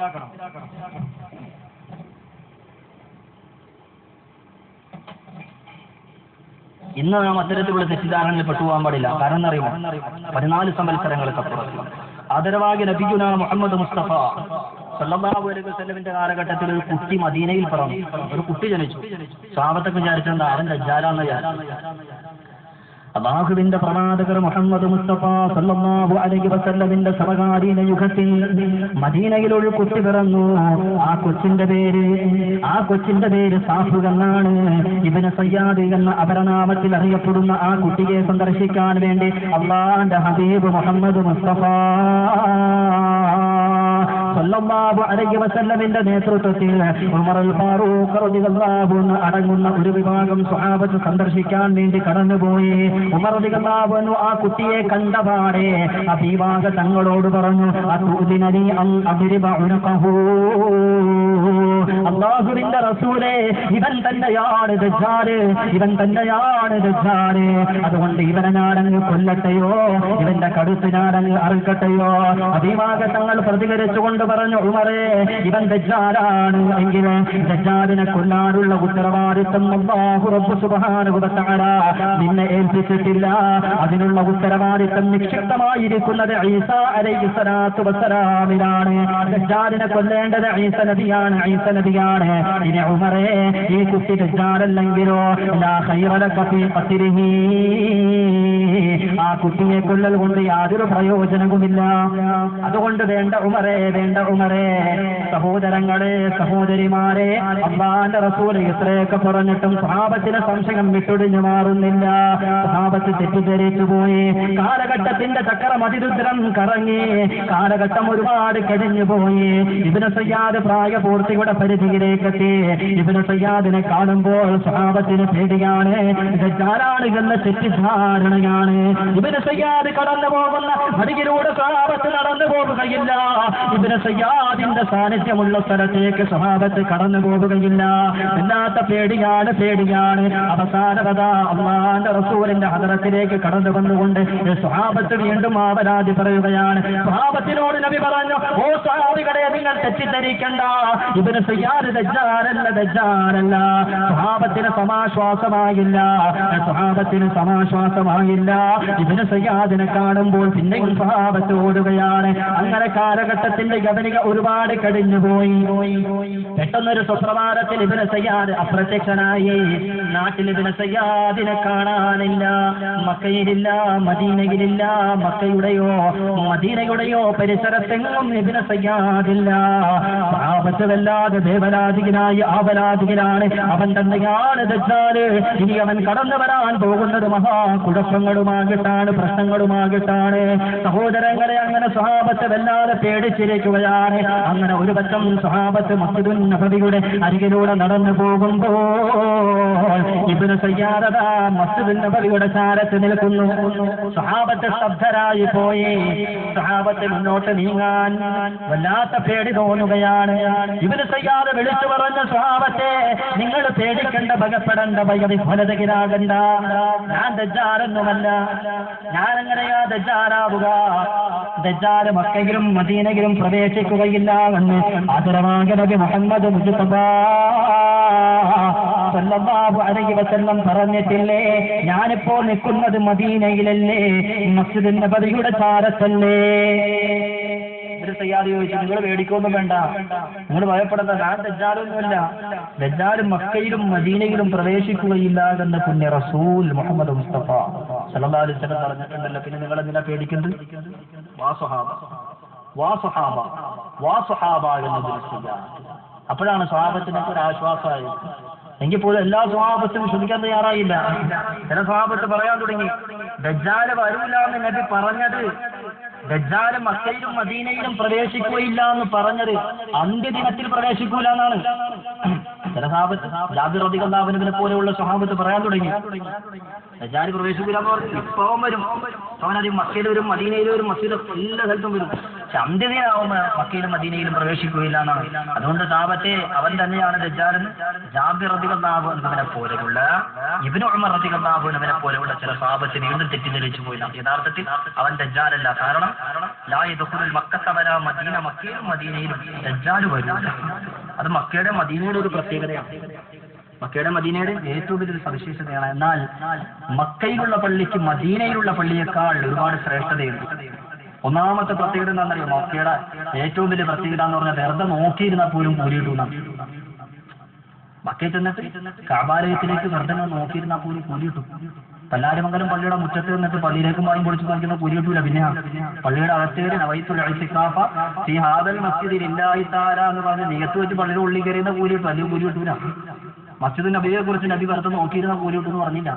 C: ഇന്ന് നാം അത്തരത്തിലുള്ള തെറ്റിദ്ധാരണയിൽ പെട്ടുപോകാൻ പാടില്ല. കാരണം എന്നറിയുമോ? 14 സംവത്സരങ്ങൾക്കപ്പുറം ആദരവാകി നബിയുനാ മുഹമ്മദ് മുസ്തഫ സല്ലല്ലാഹു അലൈഹി വസല്ലമിന്റെ കാലഘട്ടത്തിൽ ഒരു കുട്ടി മദീനയിൽ പിറന്നു. ഒരു കുട്ടി ജനിച്ചു. സ്വഹാബത്തൊക്കെ വിചാരിച്ചെന്താ? അവൻ ദജ്ജാലാന്ന് വിചാരിച്ചു. അല്ലാഹുവിന്റെ പ്രവാചകർ മുഹമ്മദ് മുസ്തഫ സല്ലല്ലാഹു അലൈഹി വസല്ലമിന്റെ സമകാലീന യുഗത്തിൽ മദീനയിൽ ഒരു കുട്ടി പിറന്നു. ആ കൊച്ചിന്റെ പേര് സാഫു എന്നാണ്. ഇബ്നു സയ്യാദ് എന്ന അപരനാമത്തിൽ അറിയപ്പെടുന്ന ആ കുട്ടിയെ സന്ദർശിക്കാൻ വേണ്ടി അല്ലാഹുവിന്റെ ഹബീബ് മുഹമ്മദ് മുസ്തഫ സല്ലല്ലാഹു അലൈഹി വസല്ലമിന്റെ നേതൃത്വത്തിൽ ഉമർ അൽ ഫാറൂഖ് റളിയല്ലാഹു അൻഹു അടങ്ങുന്ന ഒരു വിഭാഗം സ്വഹാബത്ത് സന്ദർശിക്കാൻ വേണ്ടി കടന്നുപോയി. ഉമർ റളിയല്ലാഹു അൻഹു ആ കുട്ടിയെ കണ്ടപാടെ അബീബാഗ തങ്ങളോട് പറഞ്ഞു, അതുദിനനി അൽ അദ്രിബ ഉനഖഹു. അല്ലാഹുവിന്റെ റസൂലേ, ഇവൻ തന്നെയാണ് ദജ്ജാൽ. അതുകൊണ്ട് ഇവനെ ഞാനങ്ങ് കൊല്ലട്ടെയോ, ഇവന്റെ കടുത്ത് ഞാനങ്ങ് അറുക്കട്ടെയോ? അബീബാഗ തങ്ങൾ പ്രതികരിച്ചുകൊണ്ട് പറഞ്ഞു, ഉമറേ, ഇവൻ ദജ്ജാലാണ് എങ്കിൽ ദജ്ജാലിനെ കൊല്ലാനുള്ള ഉത്തരവാദിത്വം അല്ലാഹു റബ്ബ് സുബ്ഹാനഹു വ തആല നിന്നെ ഏൽപ്പിച്ചിട്ടില്ല. അതിനുള്ള ഉത്തരവാദിത്വം നിക്ഷിപ്തമായിരിക്കുന്നത് ഈസാ അലൈഹിസ്സലാത്തു വസ്സലാമിനാണ്. ദജ്ജാലിനെ കൊല്ലേണ്ടത് ഈസാ നബിയാണ്. ഇനി ഉമറേ, ഈ കുട്ടി ദജ്ജാലല്ലെങ്കിലോ ലാ ഖൈറ ലക ഫീ ഖത്ലിഹി, ആ കുട്ടിയെ കൊല്ലൽ കൊണ്ട് യാതൊരു പ്രയോജനവുമില്ല. അതുകൊണ്ട് വേണ്ട ഉമറേ. സഹോദരങ്ങളെ, സഹോദരിമാരെ, അല്ലാഹുവിന്റെ റസൂൽ ഇത്രയൊക്കെ പറഞ്ഞിട്ടും സ്വഹാബത്തിന് സംശയം വിട്ടൊടിഞ്ഞു മാറുന്നില്ല. സ്വഹാബത്ത് തെറ്റിദ്ധരിച്ചു പോയി. കാലഘട്ടത്തിന്റെ ചക്രം അതിരുദ്രം കറങ്ങി. കാലഘട്ടം ഒരുപാട് കഴിഞ്ഞു പോയി. ഇബ്നു സയ്യാദ് പ്രായപൂർത്തിയുടെ പരിധിയിലേക്ക് എത്തി. ഇബ്നു സയ്യാദിനെ കാണുമ്പോൾ സ്വഹാബത്തിന് പേടിയാണ്, ദജ്ജാലാണ് എന്ന തെറ്റിദ്ധാരണയാണ്. ഇബ്നു സയ്യാദ് കടന്നു പോകുന്ന വഴിയിലൂടെ സ്വഹാബത്ത് നടന്നു പോവുകയില്ല. ഇബ്നു സയ്യാദിന്റെ സാന്നിധ്യമുള്ള സ്ഥലത്തേക്ക് സ്വഹാബത്ത് കടന്നു പോവുകയില്ല. എന്നാത്ത പേടിയാണ്. അവസാനത അല്ലാഹുവിന്റെ റസൂലിന്റെ ഹദറത്തിലേക്ക് കടന്നു വന്നുകൊണ്ട് സ്വഹാബത്ത് വീണ്ടും ആവലാതി പറയുകയാണ്. സ്വഹാബത്തിനോട് നബി പറഞ്ഞു, ഓ സ്വഹാബികളെ, നിങ്ങൾ തെറ്റിദ്ധരിക്കണ്ട, ഇബ്നു സയ്യാദ് ദജ്ജാലല്ല. സ്വഹാബത്തിന് സമാശ്വാസമായില്ല. ഇബ്നു സയ്യാദിനെ കാണുമ്പോൾ പിന്നെയും സ്വഹാബത്ത് ഓടുകയാണ്. അങ്ങനെ കാലഘട്ടത്തിന്റെ ഗവനിക ഒരുപാട് കഴിഞ്ഞുപോയി. പെട്ടെന്നൊരു സുപ്രഭാതത്തിൽ ഇബ്നു സയ്യാദ് അപ്രത്യക്ഷനായി. നാട്ടിൽ ഇബ്നു സയ്യാദിനെ കാണാനില്ല. മക്കയിലില്ല, മദീനയിലില്ല. മദീനയുടെയോ പരിസരത്തെങ്ങും ഇബ്നു സയ്യാദില്ല. സ്വഹാബത്ത് വല്ലാതെ ആവലാതികനാണ്. അവൻ തന്നെയാണ് ദജ്ജാല്. ഇനി അവൻ കടന്നു വരാൻ പോകുന്നത് മഹാകുഴപ്പങ്ങളുമാകിട്ടാണ്, പ്രശ്നങ്ങളുമാകിട്ടാണ്. സഹോദരങ്ങളെ, അങ്ങനെ സ്വഹാബത്ത് വല്ലാതെ പേടിച്ചിരിക്കുകയാണ്. അങ്ങനെ ഒരു പറ്റം സ്വഹാബത്ത് മസ്ജിദുൻ നബവിയുടെ അരികിലൂടെ നടന്നു പോകുമ്പോൾ ഇബ്നു സയ്യാദ് മസ്ജിദുൻ നബവിയുടെ ചാരത്ത് നിൽക്കുന്നു. സ്വഹാബത്ത് സ്തബ്ധരായി പോയി. സ്വഹാബത്ത് മുന്നോട്ട് നീങ്ങാൻ വല്ലാത്ത പേടി തോന്നുകയാണ്. ഇബ്നു സയ്യാദ് വിളിച്ചു പറഞ്ഞ സ്വഹാബത്തെ, നിങ്ങൾ പേടിക്കണ്ട, ഭയപ്പെടണ്ട, ഭയവിഹ്വലതകിലാകണ്ട. ഞാൻ ദജ്ജാലൊന്നുമല്ല. ഞാൻ എങ്ങനെയാ ദജ്ജാലാവുക? ദജ്ജാല് മക്കയിലും മദീനയിലും പ്രവേശിക്കുകയില്ല എന്ന് ആദരവായ നബി മുഹമ്മദ് മുസ്തഫ സല്ലല്ലാഹു അലൈഹി വസല്ലം പറഞ്ഞിട്ടില്ലേ? ഞാനിപ്പോൾ നിൽക്കുന്നത് മദീനയിലല്ലേ, മസ്ജിദുൻ നബവിയുടെ ചാരത്തല്ലേ? തയ്യാറി ചോദിച്ചു, നിങ്ങൾ പേടിക്കൊന്നും വേണ്ട, നിങ്ങൾ ഭയപ്പെടണ്ട, ഞാൻ ദജ്ജാലൊന്നുമല്ല. ദജ്ജാലും മക്കയിലും മദീനയിലും പ്രവേശിക്കുകയില്ല എന്ന് പുണ്യ റസൂൽ മുഹമ്മദ് മുസ്തഫ സല്ലല്ലാഹു അലൈഹി വസല്ലം പറഞ്ഞിട്ടുണ്ടല്ലോ. പിന്നെ നിങ്ങൾ എന്തിനാ പേടിക്കുന്നത്? വാ സ്വഹാബ എന്നതിൽ. അപ്പോഴാണ് സ്വഹാബത്തിനൊക്കെ ഒരു ആശ്വാസമായത്. എങ്കിൽ പോലും എല്ലാ സ്വഹാബത്തും ശ്രമിക്കാൻ തയ്യാറായില്ല. ചില സ്വഹാബത്ത് പറയാൻ തുടങ്ങി, ദജ്ജാല് വരൂല എന്ന് നബി പറഞ്ഞത്, ദജ്ജാല് മക്കയിലും മദീനയിലും പ്രവേശിക്കുകയില്ല എന്ന് പറഞ്ഞത് അന്ത്യദിനത്തിൽ പ്രവേശിക്കൂല എന്നാണ്. ചില സ്വഹാബത്ത് ജാബിർ റളിയല്ലാഹു അൻഹുവിനെ പോലെയുള്ള സ്വഹാബത്ത് പറയാൻ തുടങ്ങി, ദജ്ജാല് പ്രവേശിക്കൂല എന്ന് പറഞ്ഞു. ഇപ്പൊ വരും, അവനധികം മക്കയിൽ വരും, മദീനയിൽ വരും, മസ്ജിദ് എല്ലാ സ്ഥലത്തും വരും. പക്ഷെ അന്ത്യദിനാവുമ്പോൾ മക്കയിലും മദീനയിലും പ്രവേശിക്കുകയില്ല എന്നാണ്. അതുകൊണ്ട് സാബത്തെ അവൻ തന്നെയാണ് ദജ്ജാലെന്ന് ജാബിർ റളിയല്ലാഹു അൻഹുവിനെ പോലെയുള്ള, ഇബ്നു ഉമർ റളിയല്ലാഹു അൻഹുവിനെ പോലെയുള്ള ചില സ്വഹാബത്ത് വീണ്ടും തെറ്റിദ്ധരിച്ചു പോയി. യഥാർത്ഥത്തിൽ അവൻ ദജ്ജാലല്ല. കാരണം ലാ യദ്ഖുലുൽ മക്കത്ത വലാ മദീന, മക്കയിലും മദീനയിലും ദജ്ജാൽ വരില്ല. അത് മക്കയുടെ മദീനയുടെ ഒരു പ്രത്യേകതയാണ്. മക്കയുടെ മദീനയുടെ ഏറ്റവും വലിയൊരു സവിശേഷതയാണ്. എന്നാൽ മക്കയിലുള്ള പള്ളിക്ക് മദീനയിലുള്ള പള്ളിയേക്കാൾ ഒരുപാട് ശ്രേഷ്ഠതയുണ്ട്. ഒന്നാമത്തെ പ്രത്യേകത എന്താണെന്നറിയോ? മക്കയുടെ ഏറ്റവും വലിയ പ്രത്യേകത എന്ന് പറഞ്ഞാൽ വെറുതെ നോക്കിയിരുന്നാൽ പോലും കൂലിയിട്ടുണ്ടാകും. മക്കയിൽ ചെന്നിട്ട് കഅബാലയത്തിലേക്ക് വെറുതെ നോക്കിയിരുന്നാൽ പോലും കൂലിയിട്ടു. പല്ലാരിമംഗലം പള്ളിയുടെ മുറ്റത്ത് നിന്നിട്ട് പള്ളിയിലേക്ക് വാങ്ങി പൊളിച്ച് നോക്കുന്ന കൂലി കിട്ടൂല. പിന്നെ പള്ളിയുടെ അകത്തേക്ക് നവൈത്തുൽ ഇഅ്തികാഫ ഫീ ഹാദൽ മസ്ജിദി ലില്ലാഹി തആല എന്ന് പറഞ്ഞ് നിയത്ത് വെച്ച് പള്ളിയുടെ ഉള്ളിൽ കയറിയുന്ന കൂലി കിട്ടും. അല്ലെങ്കിൽ കൂലി കിട്ടൂല. മസ്ജിദ് നബിയെ കുറിച്ച് നബി വെറുതെ നോക്കിയിരുന്ന കൂലി കിട്ടുമെന്ന് പറഞ്ഞില്ല.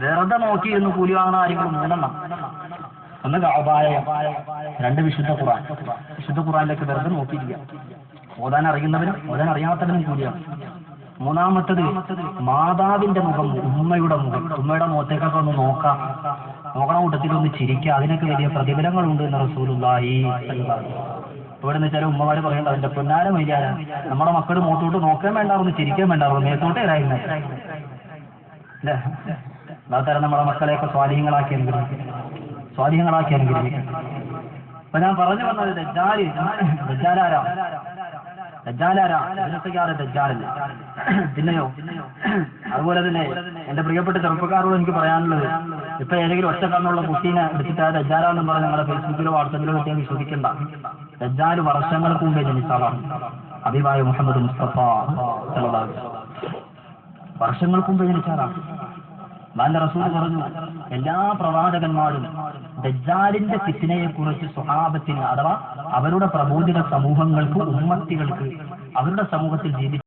C: വെറുതെ നോക്കിയിരുന്ന കൂലി വാങ്ങുന്ന ആരെങ്കിലും മൂന്നെണ്ണം. ഒന്ന് കഅബാലയം, രണ്ട് വിശുദ്ധ ഖുർആൻ. വിശുദ്ധ ഖുർആനിലേക്ക് വെറുതെ നോക്കിയിരിക്കുക. ഓതാൻ അറിയുന്നവനും ഓതാൻ അറിയാത്തവനും കൂലിയാണ്. മൂന്നാമത്തത് മാതാവിന്റെ മുഖം, ഉമ്മയുടെ മുഖം. ഉമ്മയുടെ മുഖത്തേക്കൊക്കെ ഒന്ന് നോക്കണ കൂട്ടത്തിൽ ഒന്ന് ചിരിക്കുക. അതിനൊക്കെ വലിയ പ്രതിഫലങ്ങളുണ്ട് എന്ന് റസൂലുള്ളാഹി സ്വല്ലല്ലാഹു അലൈഹി വസല്ലം. ഇവിടെ നിന്ന് ചില ഉമ്മമാര് പറയേണ്ടത്, എന്റെ പൊന്നാര മൈലാര, നമ്മുടെ മക്കളുടെ മുഖത്തോട്ട് നോക്കാൻ വേണ്ടായിരുന്നു, ചിരിക്കാൻ വേണ്ടായിരുന്നു, മേത്തോട്ടേ ഇറായിരുന്നു അല്ലേ? തരം നമ്മുടെ മക്കളെയൊക്കെ സ്വാധീനങ്ങളാക്കി അനുഗ്രഹിക്കും. അപ്പൊ ഞാൻ പറഞ്ഞു വന്നത് ദജ്ജാലാരാ? ദജ്ജാലല്ല. പിന്നെയോ അതുപോലെ തന്നെ എന്റെ പ്രിയപ്പെട്ട ചെറുപ്പക്കാരോട് എനിക്ക് പറയാനുള്ളത്, ഇപ്പൊ ഏതെങ്കിലും ഒറ്റ കണ്ണുള്ള കുട്ടീനെ എടുത്തിട്ട് ദജ്ജാലെന്ന് പറഞ്ഞ് നിങ്ങളുടെ ഫേസ്ബുക്കിലോ വാട്സപ്പിലോ കിട്ടിയാൽ വിശ്വസിക്കണ്ട. ദജ്ജാല് വർഷങ്ങൾക്ക് മുമ്പേ ജനിച്ച ആളാണ്. ഹബീബായ മുഹമ്മദ് മുസ്തഫ സല്ലല്ലാഹു അലൈഹി വസല്ലം വർഷങ്ങൾക്ക് മുമ്പേ ജനിച്ച ആളാണ്. അല്ലാഹുവിന്റെ റസൂൽ പറഞ്ഞു, എല്ലാ പ്രവാചകന്മാരും ദജ്ജാലിന്റെ ഫിത്നയെ കുറിച്ച് സ്വഹാബത്തിന്, അഥവാ അവരുടെ പ്രബോധിത സമൂഹങ്ങൾക്ക്, ഉമ്മത്തികൾക്ക്, അവരുടെ സമൂഹത്തിൽ ജീവിച്ച